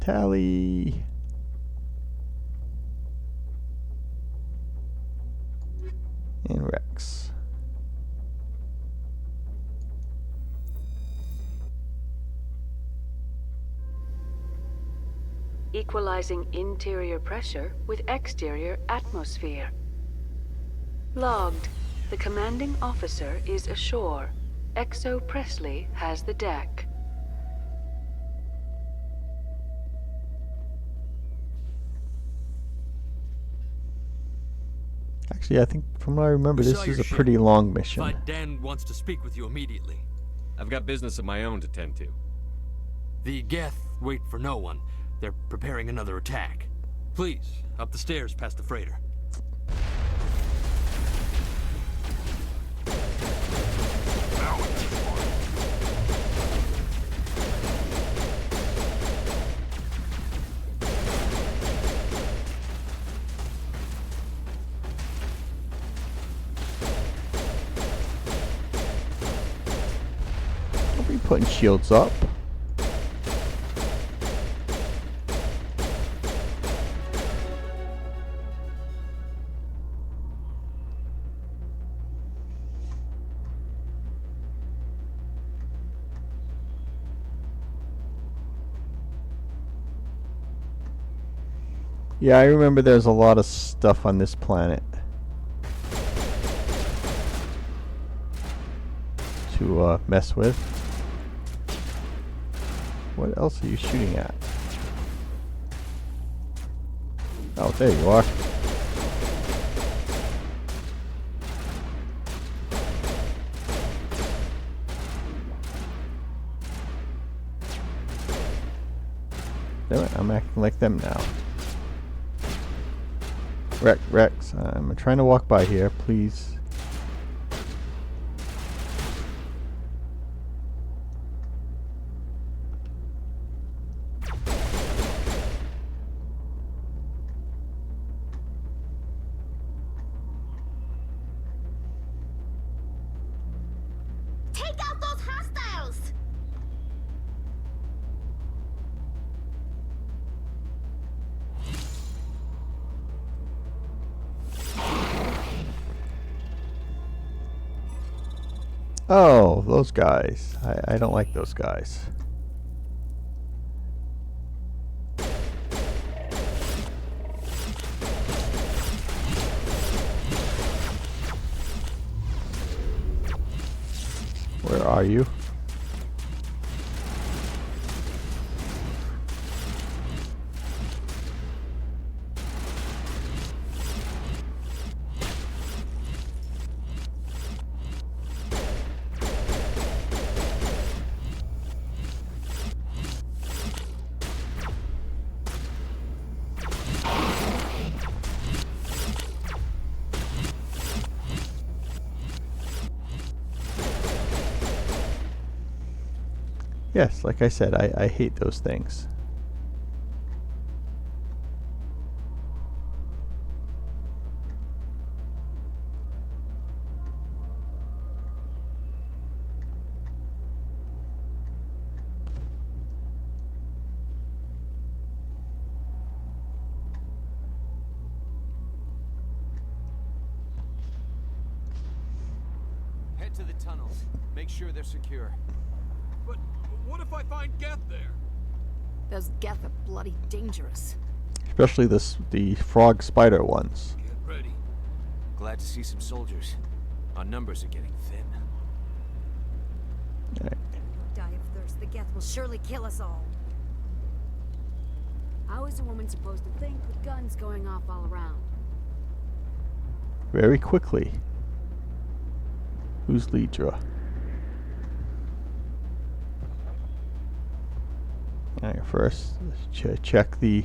Tally. And Rex. equalizing interior pressure with exterior atmosphere. Logged. The commanding officer is ashore. Exo Presley has the deck. Actually, I think from what I remember, this is a pretty long mission. Dan wants to speak with you immediately. I've got business of my own to tend to. The Geth wait for no one. They're preparing another attack. Please, up the stairs past the freighter. I'll be putting shields up. Yeah, I remember there's a lot of stuff on this planet to mess with. What else are you shooting at? Oh, there you are. Damn it, I'm acting like them now. Rex, I'm trying to walk by here, please. Take out those hostiles! Oh, those guys. I don't like those guys. Where are you? Yes, like I said, I hate those things. Head to the tunnels. Make sure they're secure. But what if I find Geth there? Those Geth are bloody dangerous. Especially the frog spider ones. Get ready. Glad to see some soldiers. Our numbers are getting thin. Right. We'll die of thirst. The Geth will surely kill us all. How is a woman supposed to think with guns going off all around? Very quickly. Who's Lidra? Alright, first check the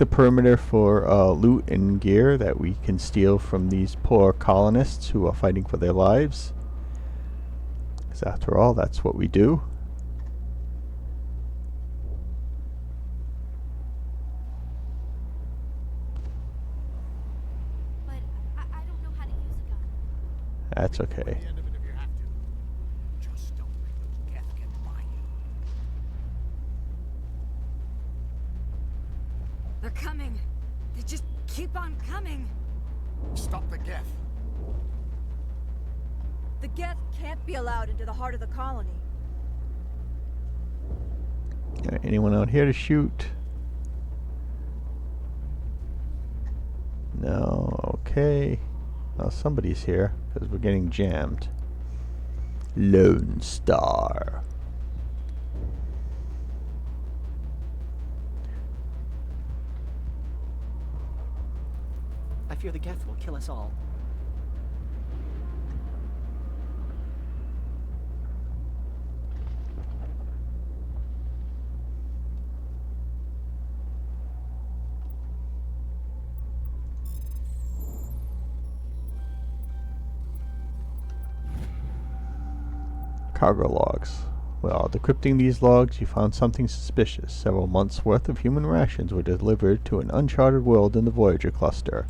perimeter for loot and gear that we can steal from these poor colonists who are fighting for their lives. Because after all, that's what we do. But I don't know how to use a gun. That's okay. They're coming. They just keep on coming. Stop the Geth. The Geth can't be allowed into the heart of the colony. Anyone out here to shoot? No, okay. Oh, somebody's here, because we're getting jammed. Lone Star. I fear the Geth will kill us all. Cargo logs. While decrypting these logs, you found something suspicious. Several months' worth of human rations were delivered to an uncharted world in the Voyager cluster.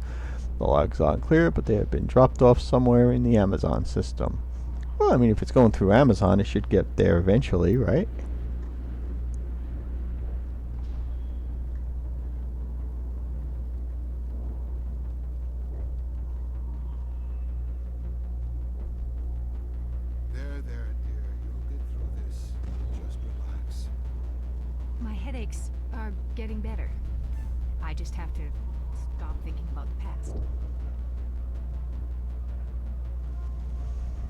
The logs aren't clear, but they have been dropped off somewhere in the Amazon system. Well, I mean, if it's going through Amazon, it should get there eventually, right? There, dear. You'll get through this. Just relax. My headaches are getting better. I just have to stop thinking about the past.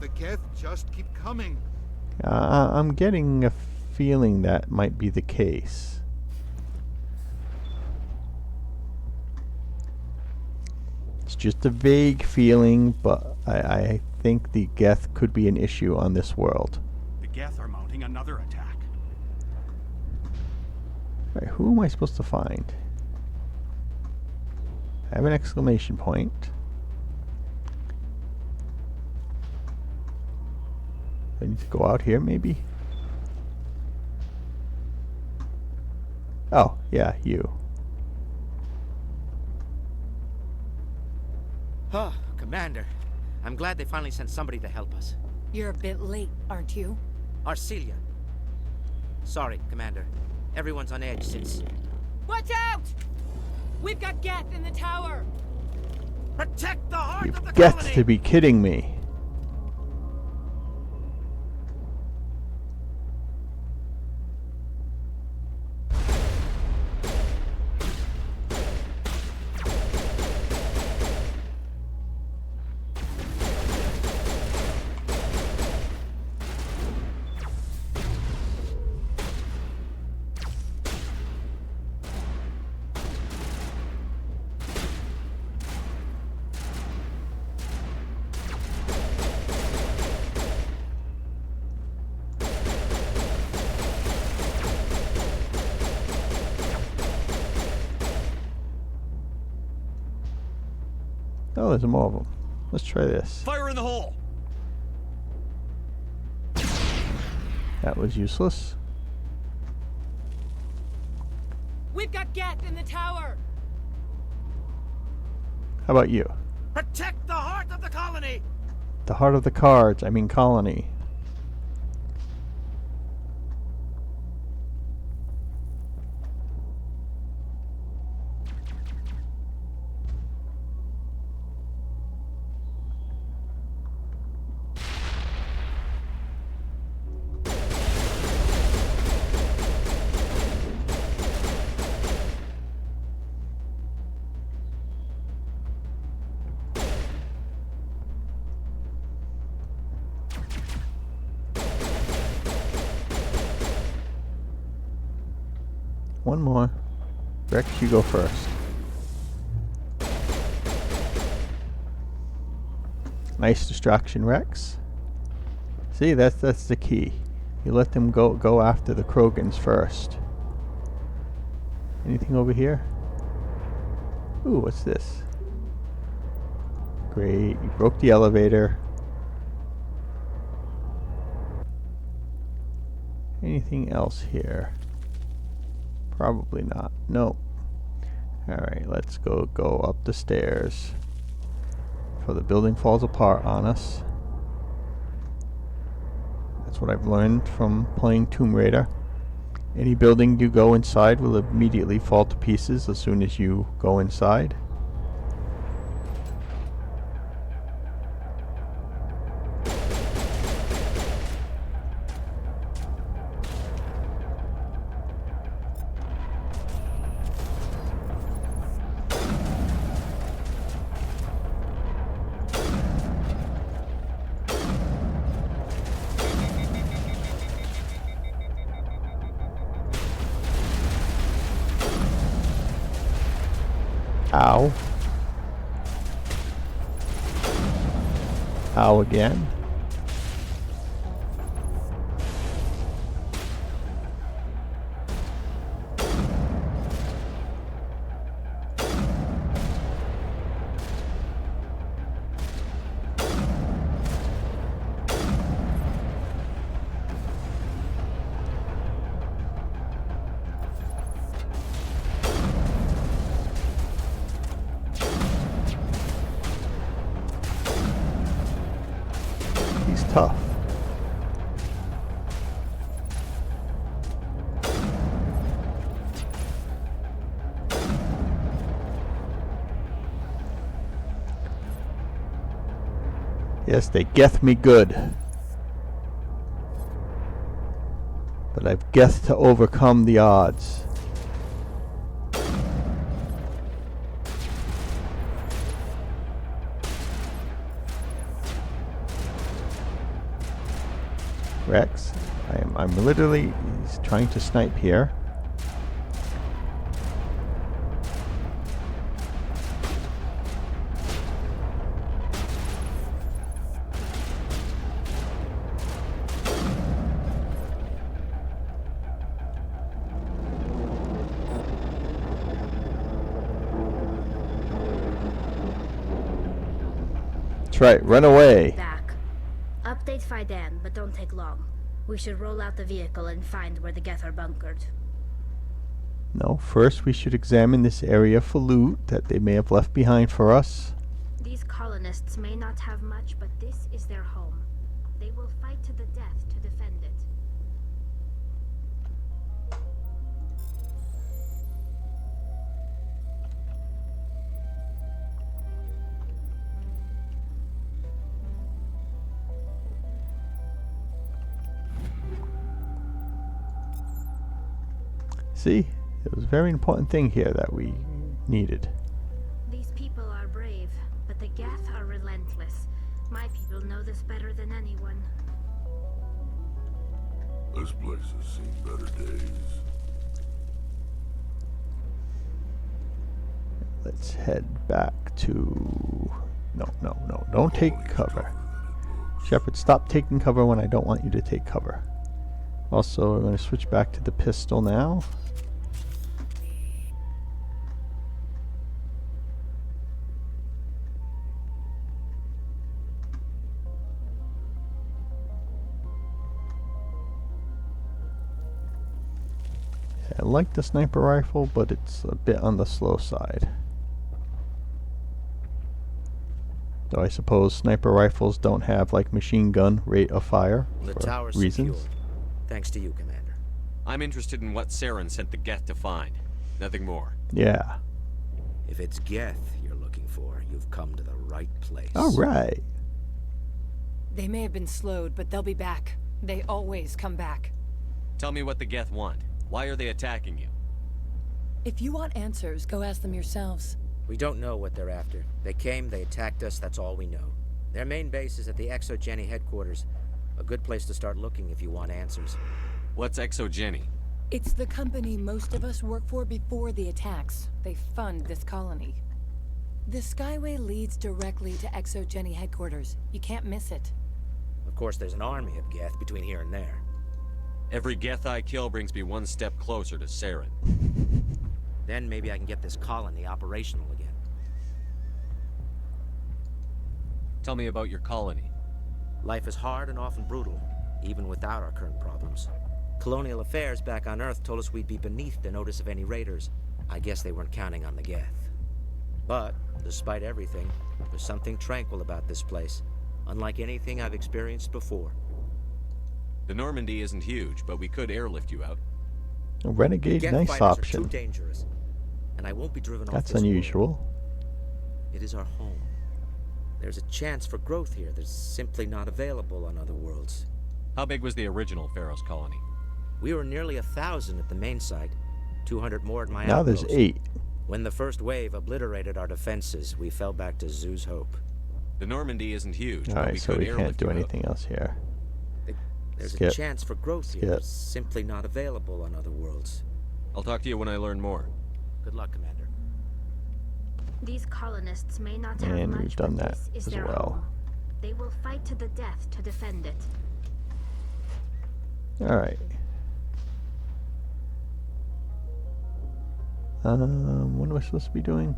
The Geth just keep coming. I'm getting a feeling that might be the case. It's just a vague feeling, but I think the Geth could be an issue on this world. The Geth are mounting another attack. Alright, who am I supposed to find? I have an exclamation point. I need to go out here, maybe? Oh, yeah, you. Oh, Commander. I'm glad they finally sent somebody to help us. You're a bit late, aren't you? Arcelia. Sorry, Commander. Everyone's on edge since... Watch out! We've got Geth in the tower! Protect the heart of the You've got colony! to be kidding me. Oh, there's more of them. Let's try this. Fire in the hole! That was useless. We've got Geth in the tower! How about you? Protect the heart of the colony! The heart of the cards, I mean colony. One more. Rex, you go first. Nice distraction, Rex. See, that's the key. You let them go after the Krogans first. Anything over here? Ooh, what's this? Great, you broke the elevator. Anything else here? Probably not. Nope. Alright, let's go up the stairs before the building falls apart on us. That's what I've learned from playing Tomb Raider. Any building you go inside will immediately fall to pieces as soon as you go inside. Ow. Ow again. Tough. Yes, they geth me good. But I've geth to overcome the odds. Rex, I'm literally, he's trying to snipe here. That's right, run away. Back. Update Fidan, but don't take long. We should roll out the vehicle and find where the Geth are bunkered. No, first we should examine this area for loot that they may have left behind for us. These colonists may not have much, but this is their home. They will fight to the death to defend it. See, it was a very important thing here that we needed. These people are brave, but the Geth are relentless. My people know this better than anyone. This place has seen better days. Let's head back to... No, don't take cover. Shepard, stop taking cover when I don't want you to take cover. Also, we're going to switch back to the pistol now. I like the sniper rifle, but it's a bit on the slow side. Though I suppose sniper rifles don't have like machine gun rate of fire for reasons. Secured. Thanks to you, Commander. I'm interested in what Saren sent the Geth to find. Nothing more. Yeah. If it's Geth you're looking for, you've come to the right place. Alright. They may have been slowed, but they'll be back. They always come back. Tell me what the Geth want. Why are they attacking you? If you want answers, go ask them yourselves. We don't know what they're after. They came, they attacked us, that's all we know. Their main base is at the Exogeny headquarters. A good place to start looking if you want answers. What's Exogeny? It's the company most of us work for before the attacks. They fund this colony. The Skyway leads directly to Exogeny headquarters. You can't miss it. Of course, there's an army of Geth between here and there. Every Geth I kill brings me one step closer to Saren. Then maybe I can get this colony operational again. Tell me about your colony. Life is hard and often brutal, even without our current problems. Colonial affairs back on Earth told us we'd be beneath the notice of any raiders. I guess they weren't counting on the Geth. But, despite everything, there's something tranquil about this place, unlike anything I've experienced before. The Normandy isn't huge, but we could airlift you out. A Renegade, nice option. Are too dangerous, and I won't be driven off That's this unusual. world. It is our home. There's a chance for growth here that's simply not available on other worlds. How big was the original Pharaoh's colony? We were nearly 1,000 at the main site, 200 more at my Now outpost. there's 8. When the first wave obliterated our defenses, we fell back to Zoo's Hope. The Normandy isn't huge, but we Alright, so could we airlift can't do you out. anything else here. There's Skip. a chance for growth here that's simply not available on other worlds. I'll talk to you when I learn more. Good luck, Commander. These colonists may not have And much, we've done but that this is as their well. home. They will fight to the death to defend it. Alright. What am I supposed to be doing?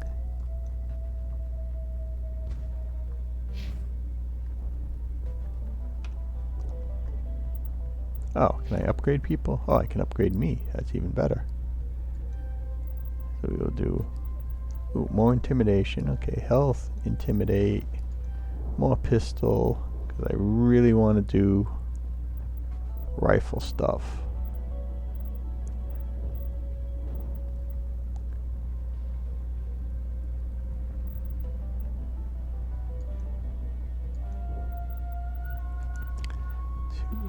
Oh, can I upgrade people? Oh, I can upgrade me. That's even better. So we will do more intimidation. Okay, health, intimidate, more pistol, because I really want to do rifle stuff.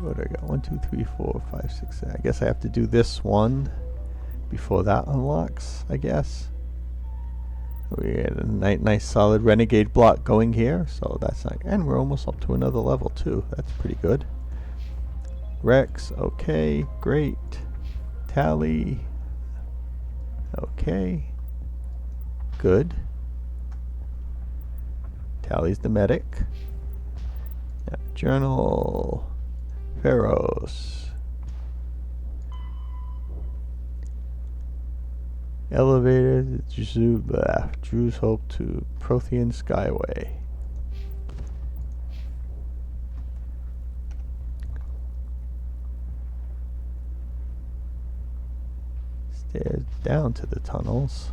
What do I got? 1, 2, 3, 4, 5, 6. I guess I have to do this one before that unlocks, I guess. We had a nice solid renegade block going here, so that's not, and we're almost up to another level too. That's pretty good. Rex, okay, great. Tally, okay, good. Tally's the medic. Journal, Pharaohs. Elevator, Drew's Hope to Prothean Skyway. Stairs down to the tunnels.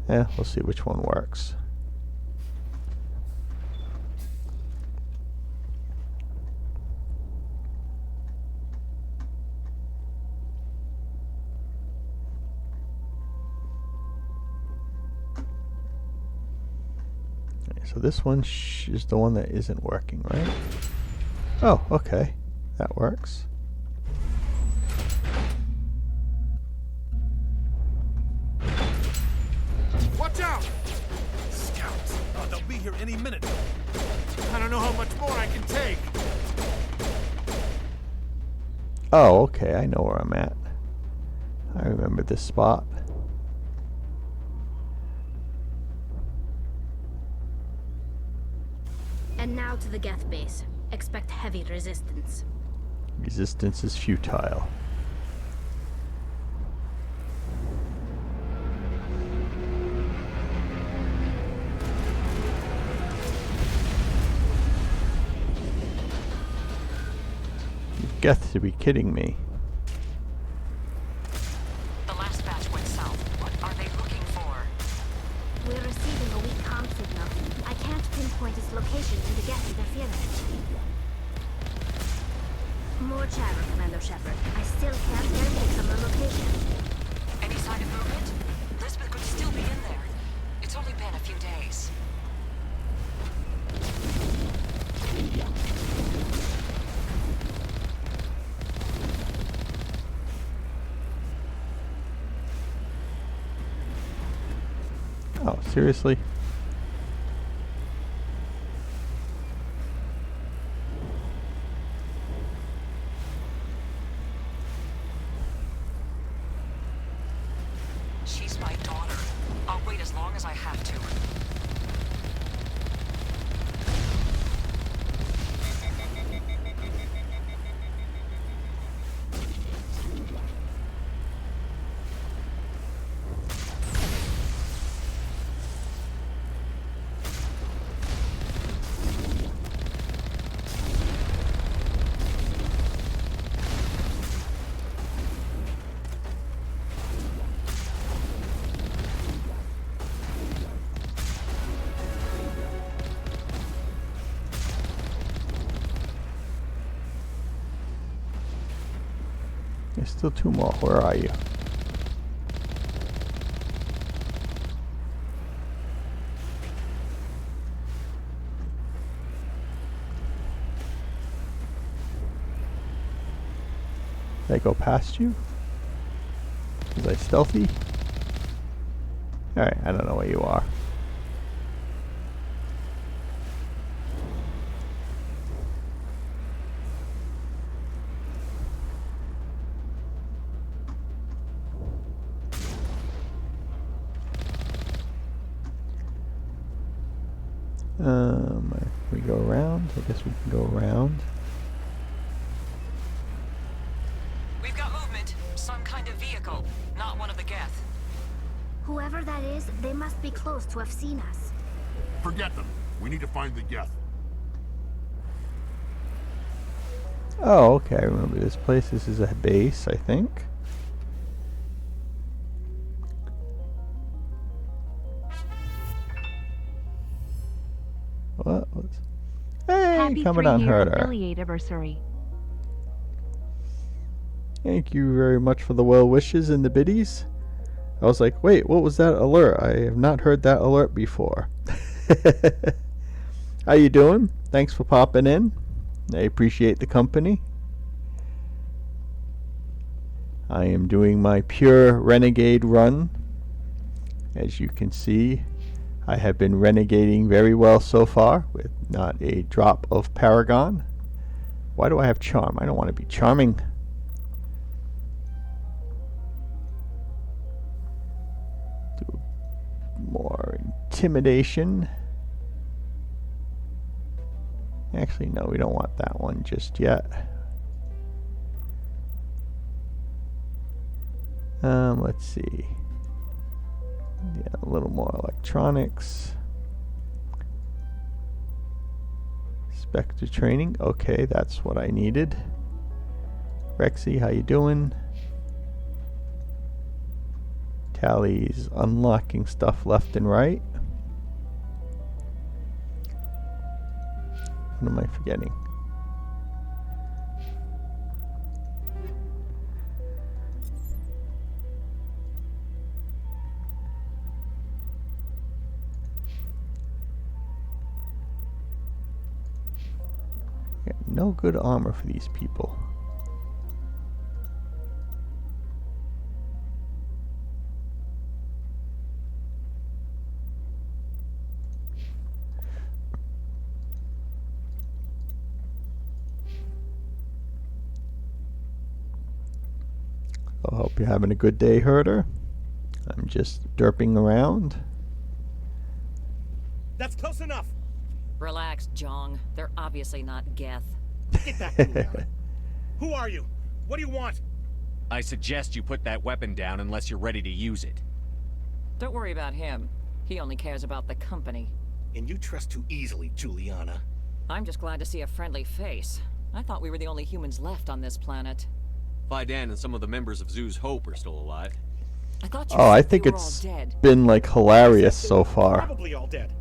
Yeah, we'll see which one works. So this one is the one that isn't working, right? Oh, okay. That works. Watch out! Scouts! Oh, they'll be here any minute. I don't know how much more I can take. Oh, okay. I know where I'm at. I remember this spot. And now to the Geth base. Expect heavy resistance. Resistance is futile. You've got to be kidding me. The last batch went south. What are they looking for? We're receiving a weak comm signal. I can't pinpoint its location to the Geth interference. More chatter, Commander Shepard. I still can't get a fix on the location. Any sign of movement? Lisbeth could still be in there. It's only been a few days. Oh, seriously? She's my daughter. I'll wait as long as I have to. There's still two more. Where are you? Did I go past you? Was I stealthy? Alright, I don't know where you are. We go around. I guess we can go around. We've got movement. Some kind of vehicle. Not one of the Geth. Whoever that is, they must be close to have seen us. Forget them. We need to find the Geth. Oh, okay. I remember this place. This is a base, I think. What? Hey, Happy coming on, 3-year Herder. affiliate anniversary. Thank you very much for the well wishes and the biddies. I was like, wait, what was that alert? I have not heard that alert before. How you doing? Thanks for popping in. I appreciate the company. I am doing my pure Renegade run. As you can see, I have been renegading very well so far with not a drop of Paragon. Why do I have charm? I don't want to be charming. Do more intimidation. Actually, no, we don't want that one just yet. Let's see. Yeah, a little more electronics. Spectre training. Okay, that's what I needed. Rexy, how you doing? Tally's unlocking stuff left and right. What am I forgetting? No good armor for these people. I hope you're having a good day, Herder. I'm just derping around. That's close enough. Relax, Jong. They're obviously not Geth. Get back to me. Who are you? What do you want? I suggest you put that weapon down unless you're ready to use it. Don't worry about him. He only cares about the company. And you trust too easily, Juliana. I'm just glad to see a friendly face. I thought we were the only humans left on this planet. Fidan and some of the members of Zoo's Hope are still alive. I thought you Oh, I said think they were it's all dead. been like hilarious so far. Probably all dead.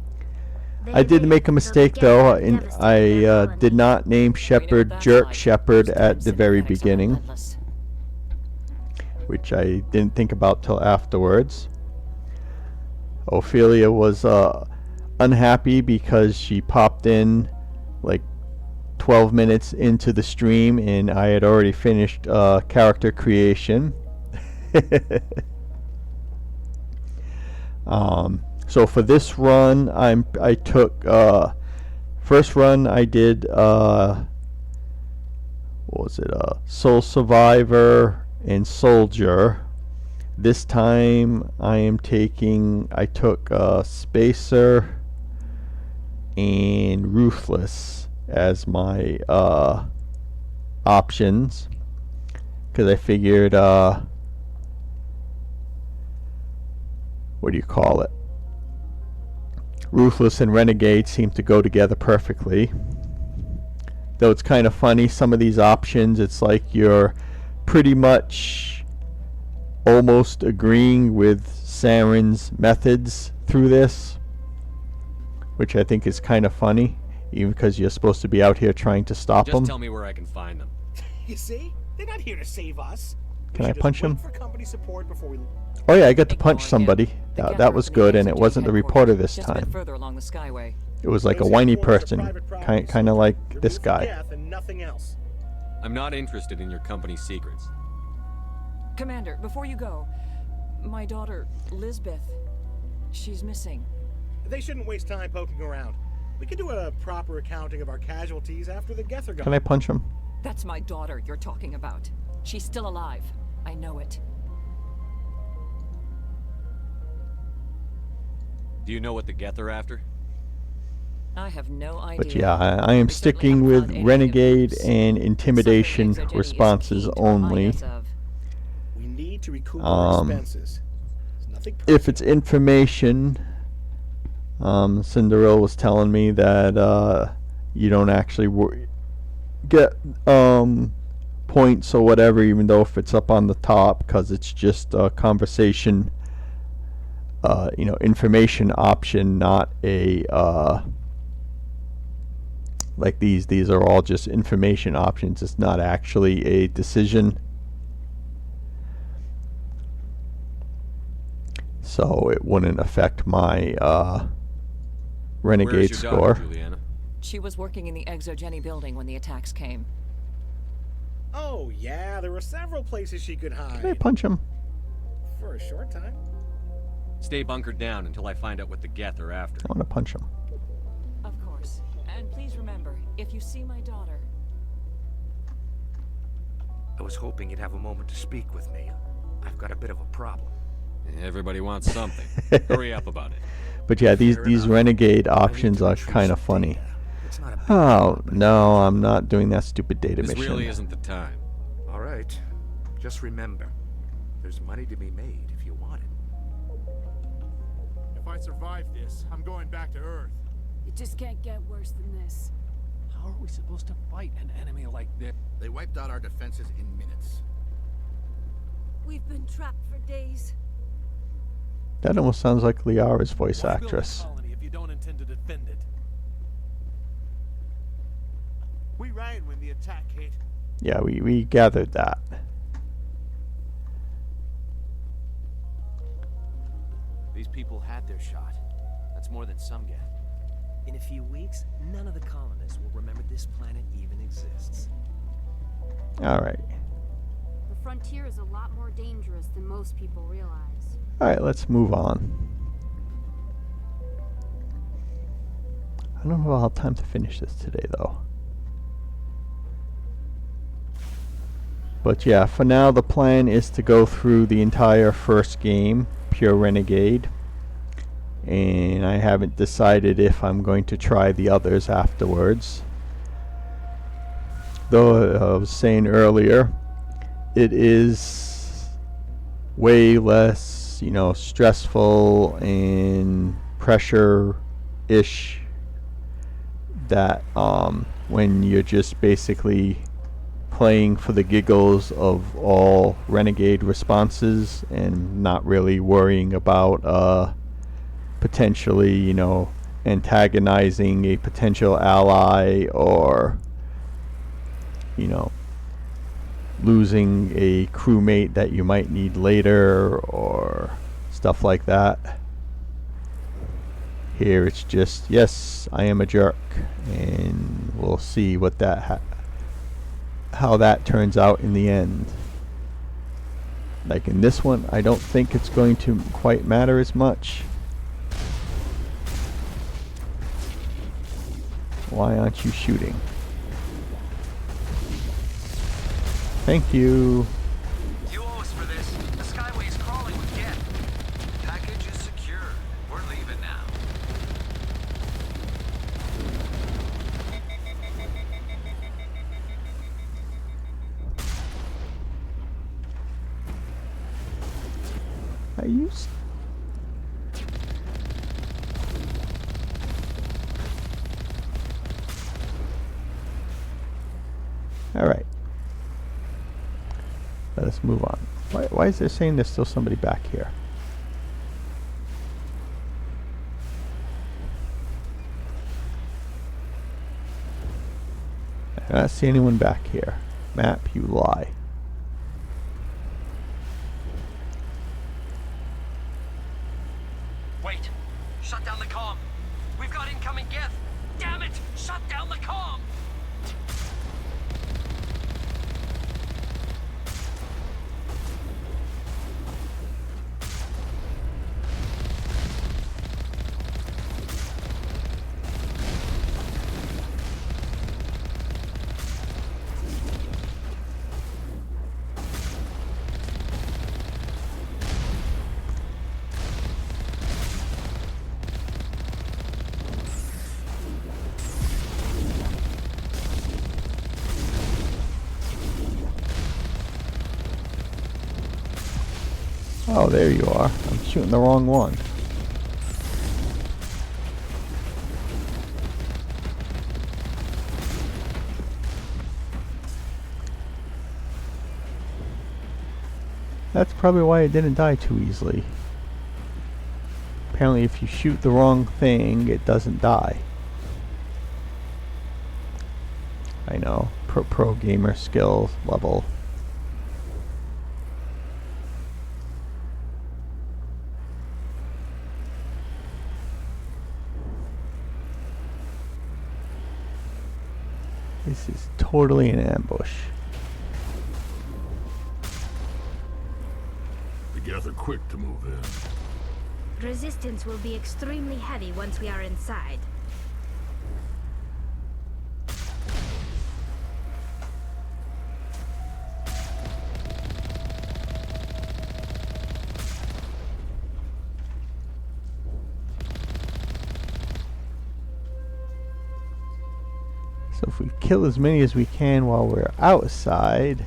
I did make a mistake though, and I did not name Shepard Jerk Shepard at the very beginning, which I didn't think about till afterwards. Ophelia was unhappy because she popped in like 12 minutes into the stream and I had already finished character creation. So for this run, I took first run I did what was it? Soul Survivor and Soldier. This time I took Spacer and Ruthless as my options because I figured what do you call it? Ruthless and Renegade seem to go together perfectly. Though it's kind of funny, some of these options, it's like you're pretty much almost agreeing with Saren's methods through this, which I think is kind of funny, even because you're supposed to be out here trying to stop them. Just tell me where I can find them. You see? They're not here to save us. Can I punch him? For company support before we... Oh yeah, I got to punch somebody. That was good, and it wasn't the reporter this time. Further along the Skyway. It was like a whiny person, kind of like this guy. And nothing else. I'm not interested in your company's secrets. Commander, before you go, my daughter, Lisbeth, she's missing. They shouldn't waste time poking around. We could do a proper accounting of our casualties after the Geth are gone. Can I punch him? That's my daughter you're talking about. She's still alive. I know it. Do you know what the Geth are after? I have no idea. But yeah, I am sticking with Renegade and Intimidation responses only. We need to recoup our expenses. If it's information, Cinderella was telling me that you don't actually get points or whatever, even though if it's up on the top, because it's just a conversation, information option, not a like these. These are all just information options. It's not actually a decision. So it wouldn't affect my Renegade score. Daughter, Juliana? She was working in the Exogeny building when the attacks came. Oh, yeah, there were several places she could hide. Can I punch him? For a short time. Stay bunkered down until I find out what the Geth are after. I want to punch him. Of course. And please remember, if you see my daughter... I was hoping you'd have a moment to speak with me. I've got a bit of a problem. Everybody wants something. Hurry up about it. But yeah, these Renegade options are kind of funny. Oh, no, I'm not doing that stupid data mission. This really isn't the time. All right. Just remember, there's money to be made if you want it. If I survive this, I'm going back to Earth. It just can't get worse than this. How are we supposed to fight an enemy like this? They wiped out our defenses in minutes. We've been trapped for days. That almost sounds like Liara's voice Why actress. build a colony if you don't intend to defend it? We ran when the attack hit. Yeah, we gathered that. These people had their shot. That's more than some get. In a few weeks, none of the colonists will remember this planet even exists. Alright. The frontier is a lot more dangerous than most people realize. Alright, let's move on. I don't know if I'll have time to finish this today, though. But yeah, for now the plan is to go through the entire first game, Pure Renegade. And I haven't decided if I'm going to try the others afterwards. Though I was saying earlier, it is way less, stressful and pressure-ish that when you're just basically playing for the giggles of all Renegade responses and not really worrying about potentially, antagonizing a potential ally or, losing a crewmate that you might need later or stuff like that. Here it's just, yes, I am a jerk, and we'll see what how that turns out in the end. Like in this one, I don't think it's going to quite matter as much. Why aren't you shooting? Thank you. You owe us for this. The Skyway's crawling with Geth. Package is secure. We're leaving now. I used. All right. Let us move on. Why is there saying there's still somebody back here? I don't see anyone back here. Map, you lie. Wait. Shut down the comm. We've got incoming Geth. Damn it! Shut down the comm! Oh, there you are. I'm shooting the wrong one. That's probably why it didn't die too easily. Apparently if you shoot the wrong thing, it doesn't die. I know, pro gamer skills level. This is totally an ambush. The Geth are quick to move in. Resistance will be extremely heavy once we are inside. So if we kill as many as we can while we're outside,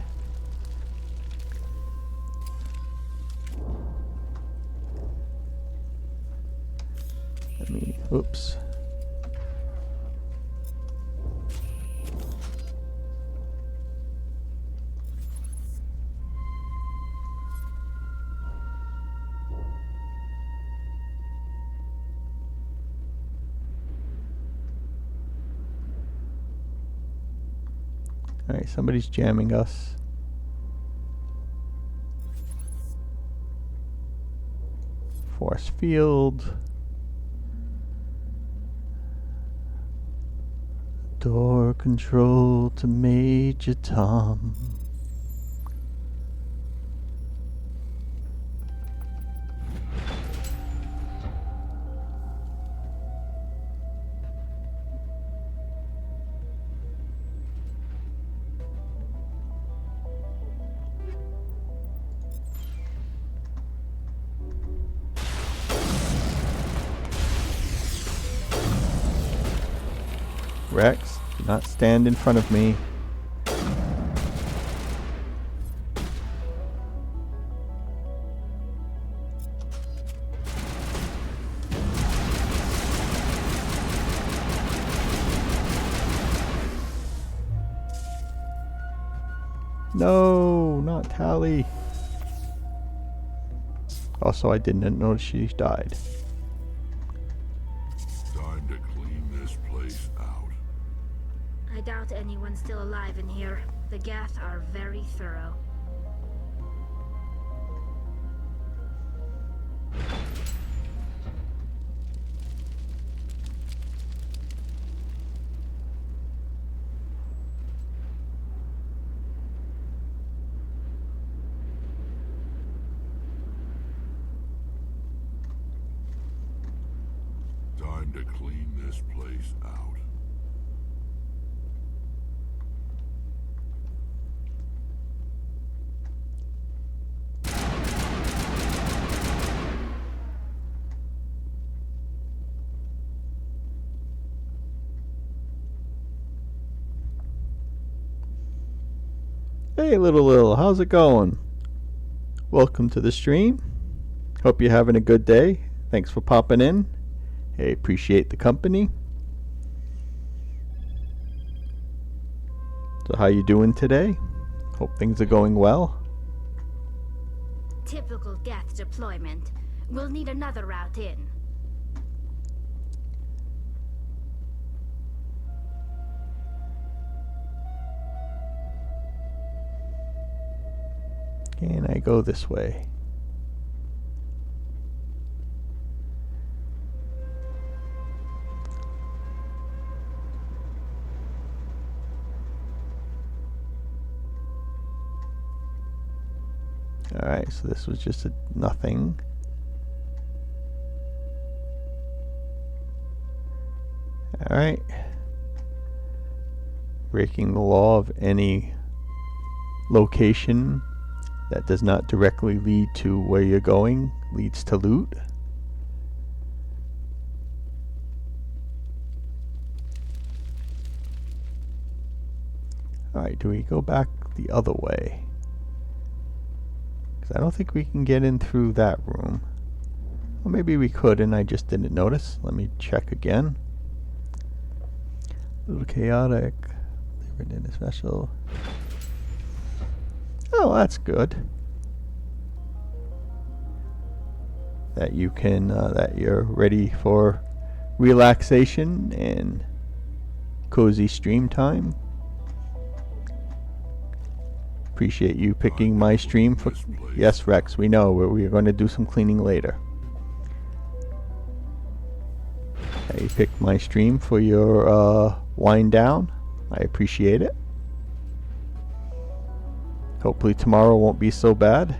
oops. Alright, somebody's jamming us. Force field. Door control to Major Tom. Rex, do not stand in front of me. No, not Tally. Also, I didn't notice she died. Time to clean this place out. I doubt anyone's still alive in here. The Geth are very thorough. Time to clean this place out. Hey Lil, how's it going? Welcome to the stream. Hope you're having a good day. Thanks for popping in. Hey, appreciate the company. So how you doing today? Hope things are going well. Typical Geth deployment. We'll need another route in. Can I go this way? Alright, so this was just a nothing. Alright. Breaking the law of any location that does not directly lead to where you're going leads to loot. Alright, do we go back the other way? Because I don't think we can get in through that room. Well, maybe we could and I just didn't notice. Let me check again. A little chaotic. They in a special. Oh, that's good. That you can, that you're ready for relaxation and cozy stream time. Appreciate you picking my stream for. Yes, Rex, we know we're going to do some cleaning later. You picked my stream for your wind down. I appreciate it. Hopefully tomorrow won't be so bad.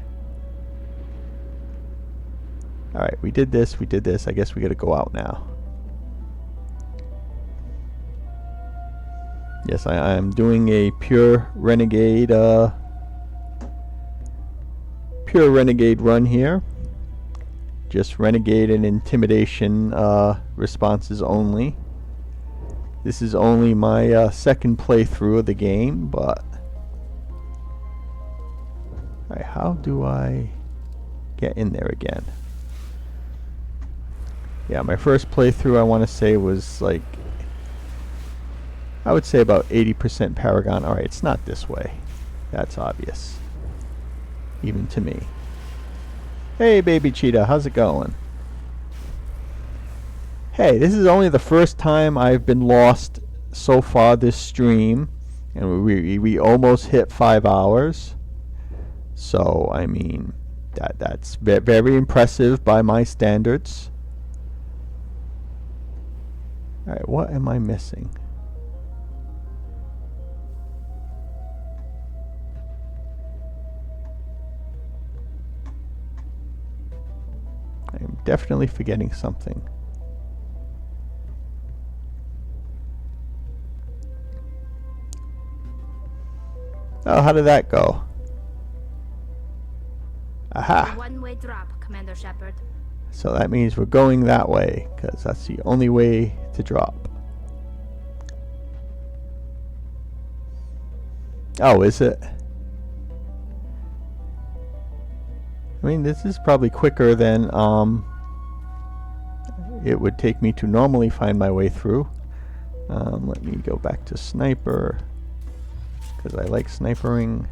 Alright, we did this. I guess we gotta go out now. Yes, I am doing a pure renegade run here. Just renegade and intimidation responses only. This is only my second playthrough of the game, but alright, how do I get in there again? Yeah, my first playthrough I want to say was like, I would say about 80% Paragon. Alright, it's not this way. That's obvious. Even to me. Hey baby cheetah, how's it going? Hey, this is only the first time I've been lost so far this stream. And we almost hit 5 hours. So, I mean, that's very impressive by my standards. Alright, what am I missing? I'm definitely forgetting something. Oh, how did that go? Aha! One-way drop, Commander Shepard. So that means we're going that way, because that's the only way to drop. Oh, is it? I mean, this is probably quicker than it would take me to normally find my way through. Let me go back to sniper, because I like snipering.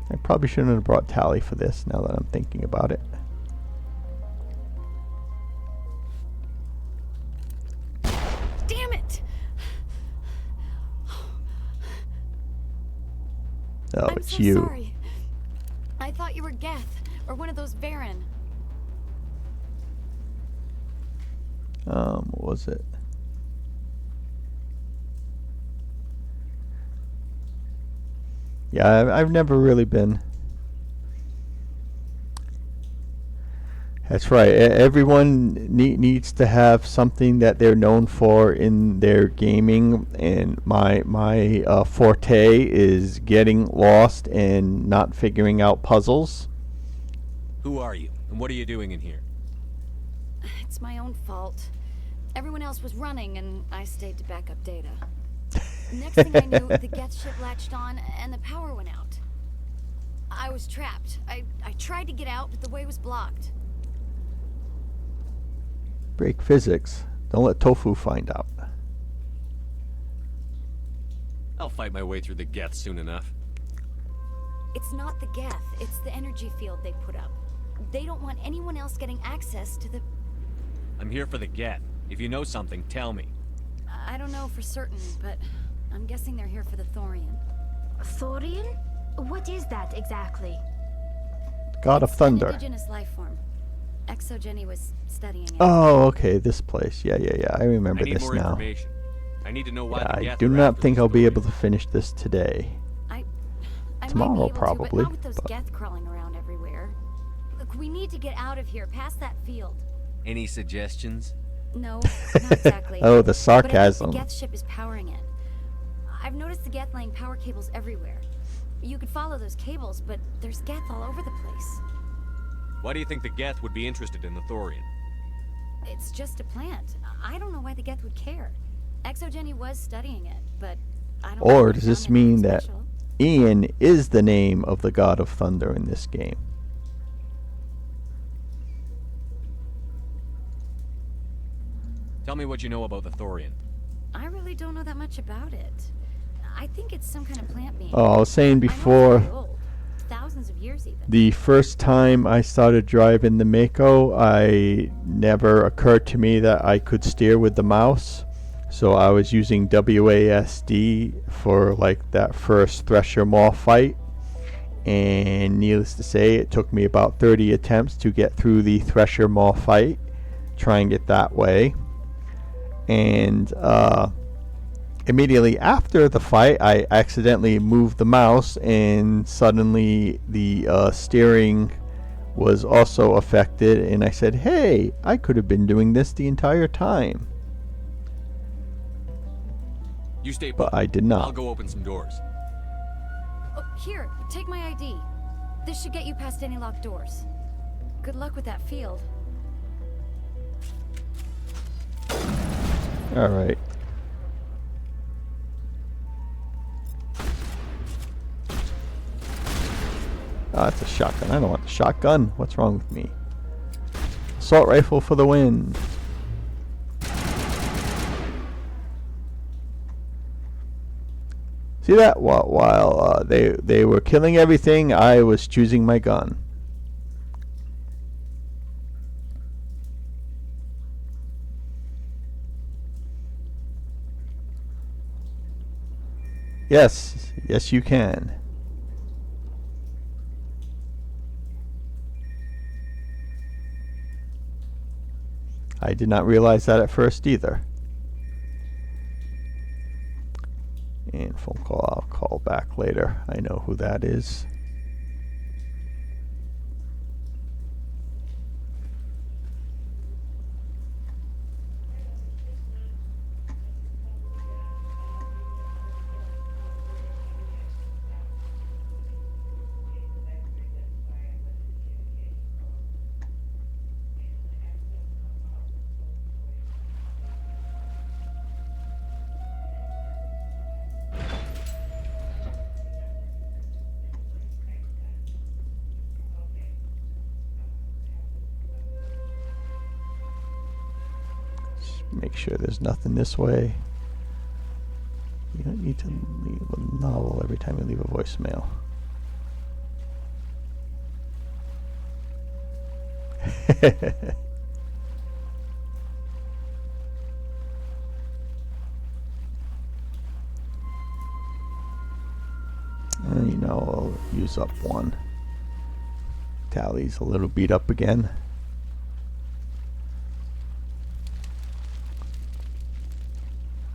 I probably shouldn't have brought Tally for this, now that I'm thinking about it. Damn it! Oh, I'm it's so you. Sorry. I thought you were Geth, or one of those Varen. What was it? Yeah, I've never really been. That's right. Everyone needs to have something that they're known for in their gaming, and my forte is getting lost and not figuring out puzzles. Who are you, and what are you doing in here? It's my own fault. Everyone else was running, and I stayed to back up data. Next thing I knew, the Geth ship latched on, and the power went out. I was trapped. I tried to get out, but the way was blocked. Break physics. Don't let Tofu find out. I'll fight my way through the Geth soon enough. It's not the Geth, it's the energy field they put up. They don't want anyone else getting access to the... I'm here for the Geth. If you know something, tell me. I don't know for certain, but I'm guessing they're here for the Thorian. Thorian? What is that exactly? God of Thunder. An indigenous life form. Exogeny was studying it. Oh, okay, this place. Yeah. I remember I need this more now. information. I need to know why the I Geth do are not after think this I'll be Thorian. able to finish this today. I Tomorrow, might be able probably. To, but not with those Geth crawling around everywhere. Look, we need to get out of here, past that field. Any suggestions? No, not exactly. Oh, the But sarcasm. I think the Geth ship is powering it. I've noticed the Geth laying power cables everywhere. You could follow those cables, but there's Geth all over the place. Why do you think the Geth would be interested in the Thorian? It's just a plant. I don't know why the Geth would care. Exogeny was studying it, but I don't know Or if does they this found anything mean that special. Ian is the name of the god of thunder in this game. Tell me what you know about the thorian. I really don't know that much about it. I think it's some kind of plant being. Oh, I was saying before, thousands of years even. the first time I started driving the Mako, I never occurred to me that I could steer with the mouse. So I was using WASD for like that first Thresher Maw fight. And needless to say, it took me about 30 attempts to get through the Thresher Maw fight, trying it that way. And immediately after the fight, I accidentally moved the mouse, and suddenly the steering was also affected, and I said, hey, I could have been doing this the entire time. You stay put. But I did not. I'll go open some doors. Oh, here, take my ID. This should get you past any locked doors. Good luck with that field. Alright. Oh, that's a shotgun. I don't want the shotgun. What's wrong with me? Assault rifle for the win. See that? While they were killing everything, I was choosing my gun. Yes, yes you can. I did not realize that at first either. And phone call, I'll call back later. I know who that is. Make sure there's nothing this way. You don't need to leave a novel every time you leave a voicemail. And you know, I'll use up one. Tally's a little beat up again.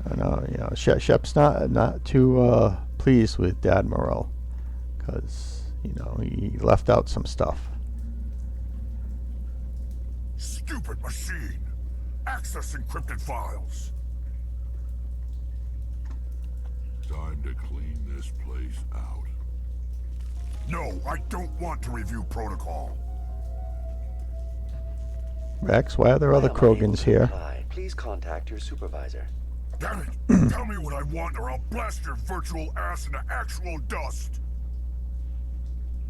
I know, you know, Shep's not too pleased with Admiral, because, you know, he left out some stuff. Stupid machine! Access encrypted files! Time to clean this place out. No, I don't want to review protocol. Rex, why are there other Krogans here? Please contact your supervisor. Damn it! Tell me what I want or I'll blast your virtual ass into actual dust!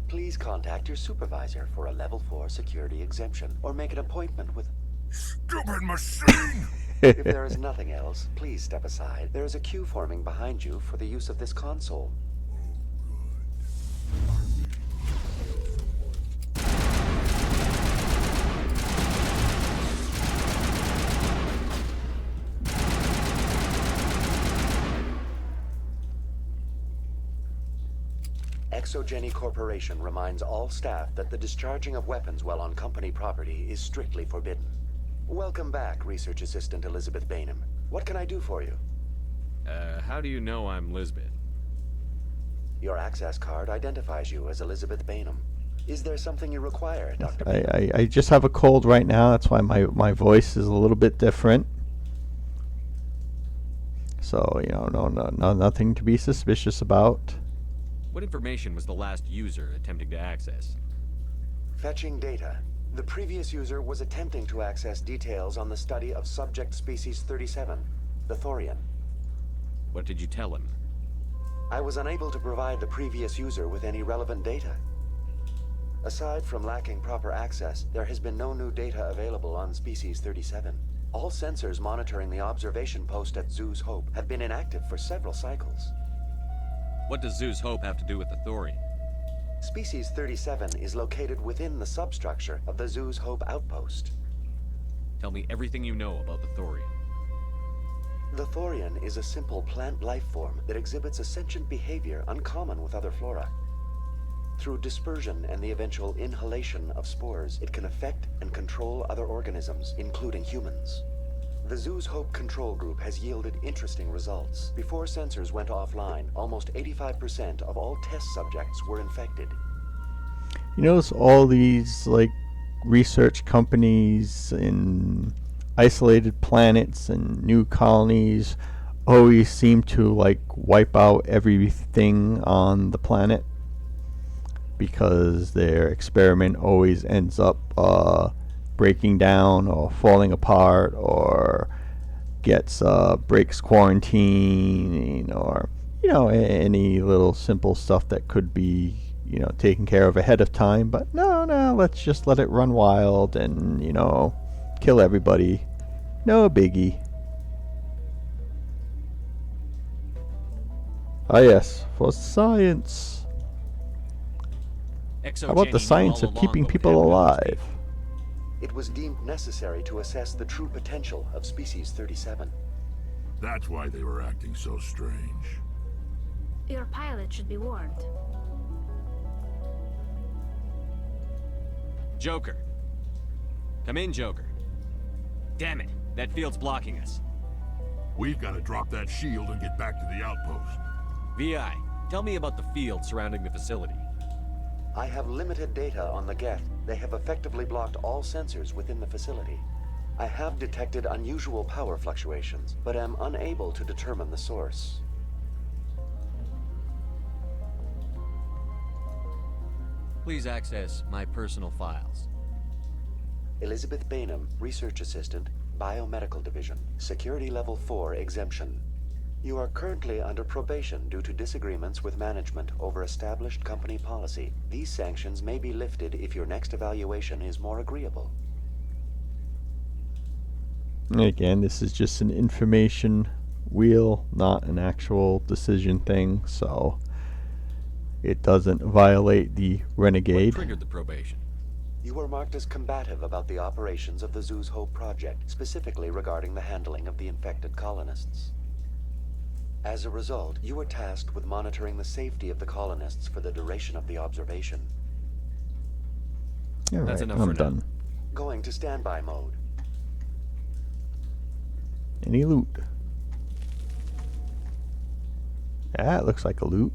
Please contact your supervisor for a level 4 security exemption, or make an appointment with... Stupid machine! If there is nothing else, please step aside. There is a queue forming behind you for the use of this console. Exogeny Corporation reminds all staff that the discharging of weapons while on company property is strictly forbidden. Welcome back, Research Assistant Elizabeth Bainham. What can I do for you? How do you know I'm Lisbeth? Your access card identifies you as Elizabeth Bainham. Is there something you require, Dr. Bainham? I just have a cold right now. That's why my voice is a little bit different. So, you know, no, nothing to be suspicious about. What information was the last user attempting to access? Fetching data. The previous user was attempting to access details on the study of subject species 37, the thorian. What did you tell him? I was unable to provide the previous user with any relevant data. Aside from lacking proper access, there has been no new data available on Species 37. All sensors monitoring the observation post at Zeus Hope have been inactive for several cycles. What does Zeus Hope have to do with the thorium? Species 37 is located within the substructure of the Zeus Hope outpost. Tell me everything you know about the thorium. The thorium is a simple plant life form that exhibits a sentient behavior uncommon with other flora. Through dispersion and the eventual inhalation of spores, it can affect and control other organisms, including humans. The Zeus Hope control group has yielded interesting results. Before sensors went offline, almost 85% of all test subjects were infected. You notice all these, like, research companies in isolated planets and new colonies always seem to, like, wipe out everything on the planet because their experiment always ends up breaking down or falling apart, or breaks quarantine, or any little simple stuff that could be taken care of ahead of time. But no, let's just let it run wild and kill everybody. No biggie. Ah yes, for science. How about the science of keeping people alive? It was deemed necessary to assess the true potential of Species 37. That's why they were acting so strange. Your pilot should be warned. Joker. Come in, Joker. Damn it, that field's blocking us. We've got to drop that shield and get back to the outpost. VI, tell me about the field surrounding the facility. I have limited data on the Geth. They have effectively blocked all sensors within the facility. I have detected unusual power fluctuations, but am unable to determine the source. Please access my personal files. Elizabeth Bainham, Research Assistant, Biomedical Division, Security Level 4 exemption. You are currently under probation due to disagreements with management over established company policy. These sanctions may be lifted if your next evaluation is more agreeable. Again, this is just an information wheel, not an actual decision thing, so it doesn't violate the Renegade. What triggered the probation? You were marked as combative about the operations of the Zeus Hope project, specifically regarding the handling of the infected colonists. As a result, you were tasked with monitoring the safety of the colonists for the duration of the observation. All That's right, enough I'm for done. now. Going to standby mode. Any loot? Yeah, it looks like a loot.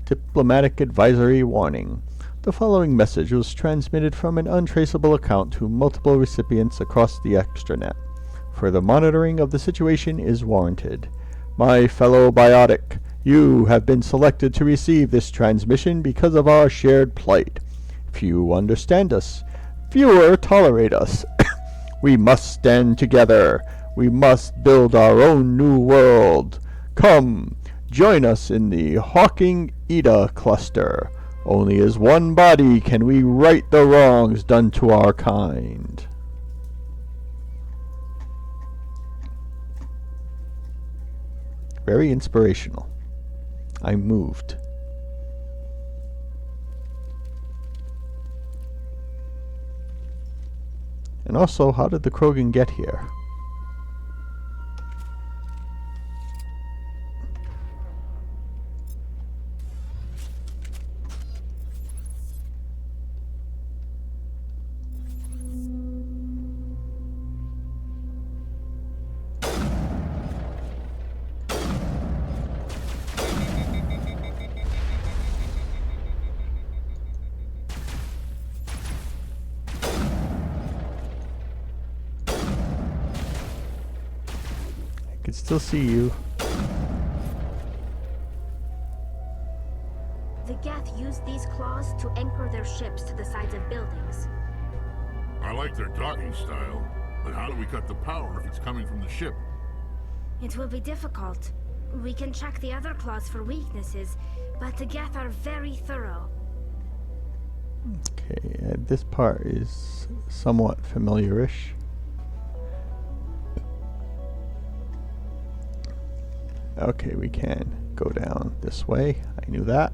Diplomatic advisory warning. The following message was transmitted from an untraceable account to multiple recipients across the extranet. Further monitoring of the situation is warranted. My fellow biotic, you have been selected to receive this transmission because of our shared plight. Few understand us. Fewer tolerate us. We must stand together. We must build our own new world. Come, join us in the Hawking Ida cluster. Only as one body can we right the wrongs done to our kind. Very inspirational. I'm moved. And also, how did the Krogan get here? I can still see you. The Geth use these claws to anchor their ships to the sides of buildings. I like their docking style, but how do we cut the power if it's coming from the ship? It will be difficult. We can check the other claws for weaknesses, but the Geth are very thorough. Okay, this part is somewhat familiar-ish. Okay, we can go down this way. I knew that.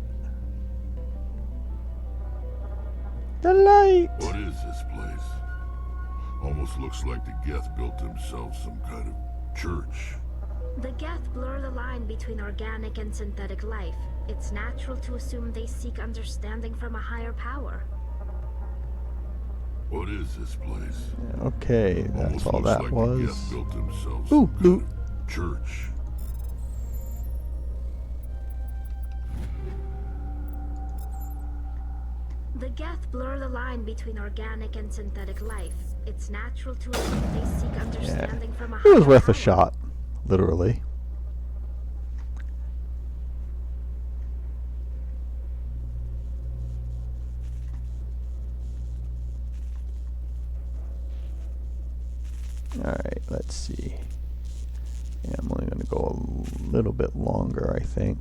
The light! What is this place? Almost looks like the Geth built themselves some kind of church. The Geth blur the line between organic and synthetic life. It's natural to assume they seek understanding from a higher power. What is this place? Okay, that's all that like was. The Geth built themselves Ooh, some loot. kind of church. The Geth blur the line between organic and synthetic life. It's natural to assume they seek understanding from a higher It was worth power. a shot, literally. Alright, let's see. Yeah, I'm only going to go a little bit longer, I think.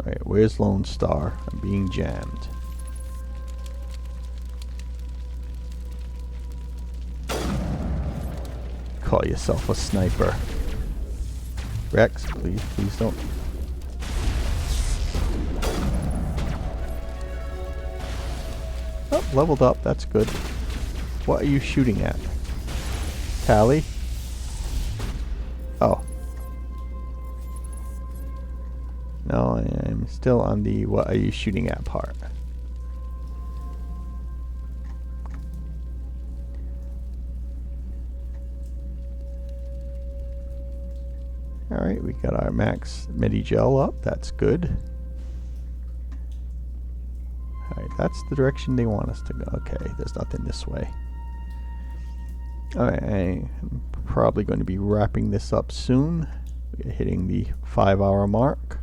Alright, where's Lone Star? I'm being jammed. Call yourself a sniper. Rex, please don't. Oh, leveled up, that's good. What are you shooting at? Tally? Oh. No, I'm still on the what are you shooting at part. Alright, we got our max Medi-Gel up, that's good. Alright, that's the direction they want us to go. Okay, there's nothing this way. Alright, I'm probably going to be wrapping this up soon. We're hitting the 5-hour mark.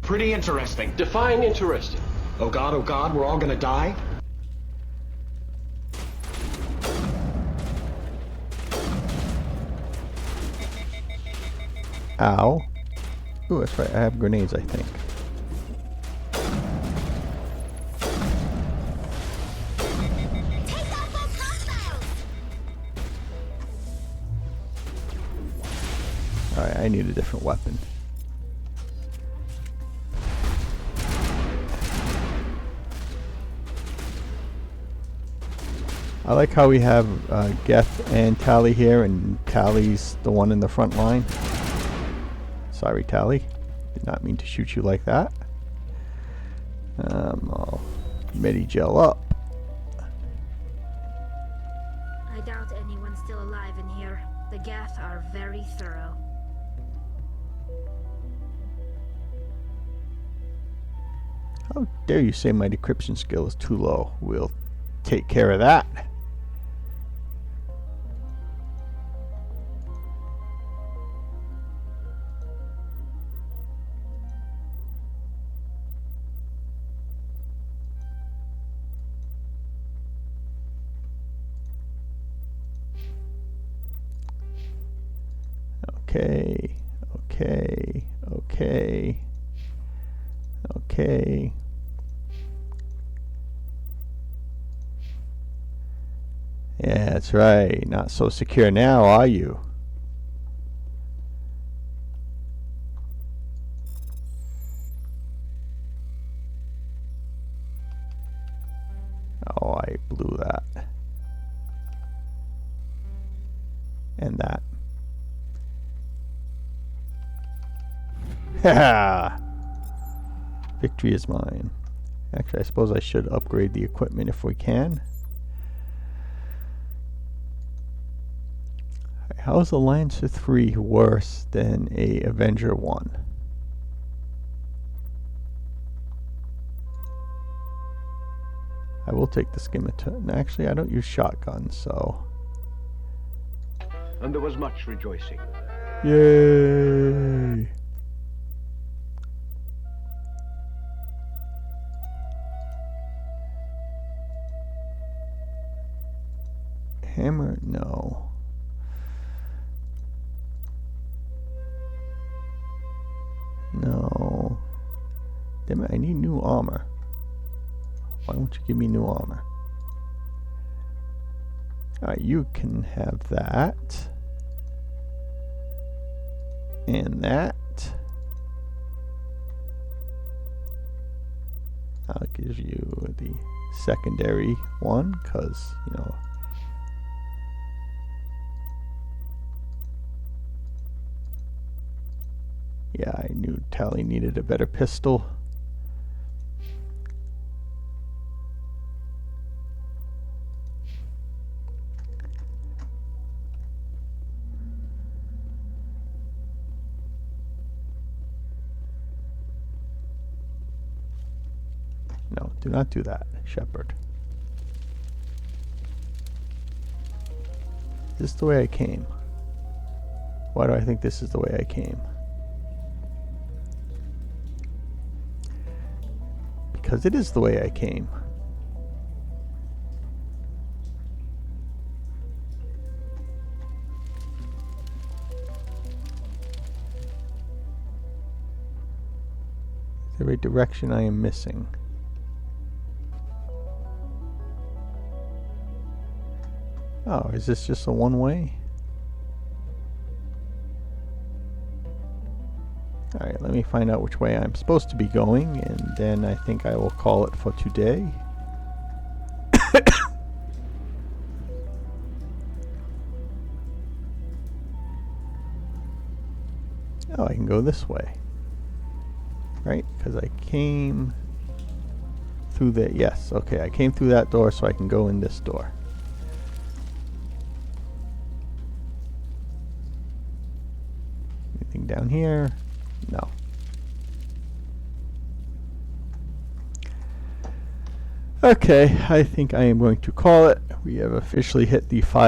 Pretty interesting. Define interesting. Oh God, we're all gonna die? Ow. Ooh, that's right, I have grenades, I think. Alright, I need a different weapon. I like how we have Geth and Tally here, and Tally's the one in the front line. Sorry, Tally. Did not mean to shoot you like that. I'll Medi-Gel up. I doubt anyone's still alive in here. The Geth are very thorough. How dare you say my decryption skill is too low? We'll take care of that. Okay, okay, okay, okay. Yeah, that's right. Not so secure now, are you? Oh, I blew that. And that. Ha! Victory is mine. Actually, I suppose I should upgrade the equipment if we can. How is a Lancer 3 worse than a Avenger 1? I will take the scimitar. Actually, I don't use shotguns, so and there was much rejoicing. Yay! Hammer? No. No. Damn it, I need new armor. Why won't you give me new armor? Alright, you can have that. And that. I'll give you the secondary one, because, you know, yeah, I knew Tally needed a better pistol. No, do not do that, Shepard. Is this the way I came? Why do I think this is the way I came? Because it is the way I came. Is there a direction I am missing? Oh, is this just a one-way? Alright, let me find out which way I'm supposed to be going, and then I think I will call it for today. Oh, I can go this way. Right? Because I came through there. Yes, okay, I came through that door, so I can go in this door. Anything down here? No. Okay, I think I am going to call it. We have officially hit the 5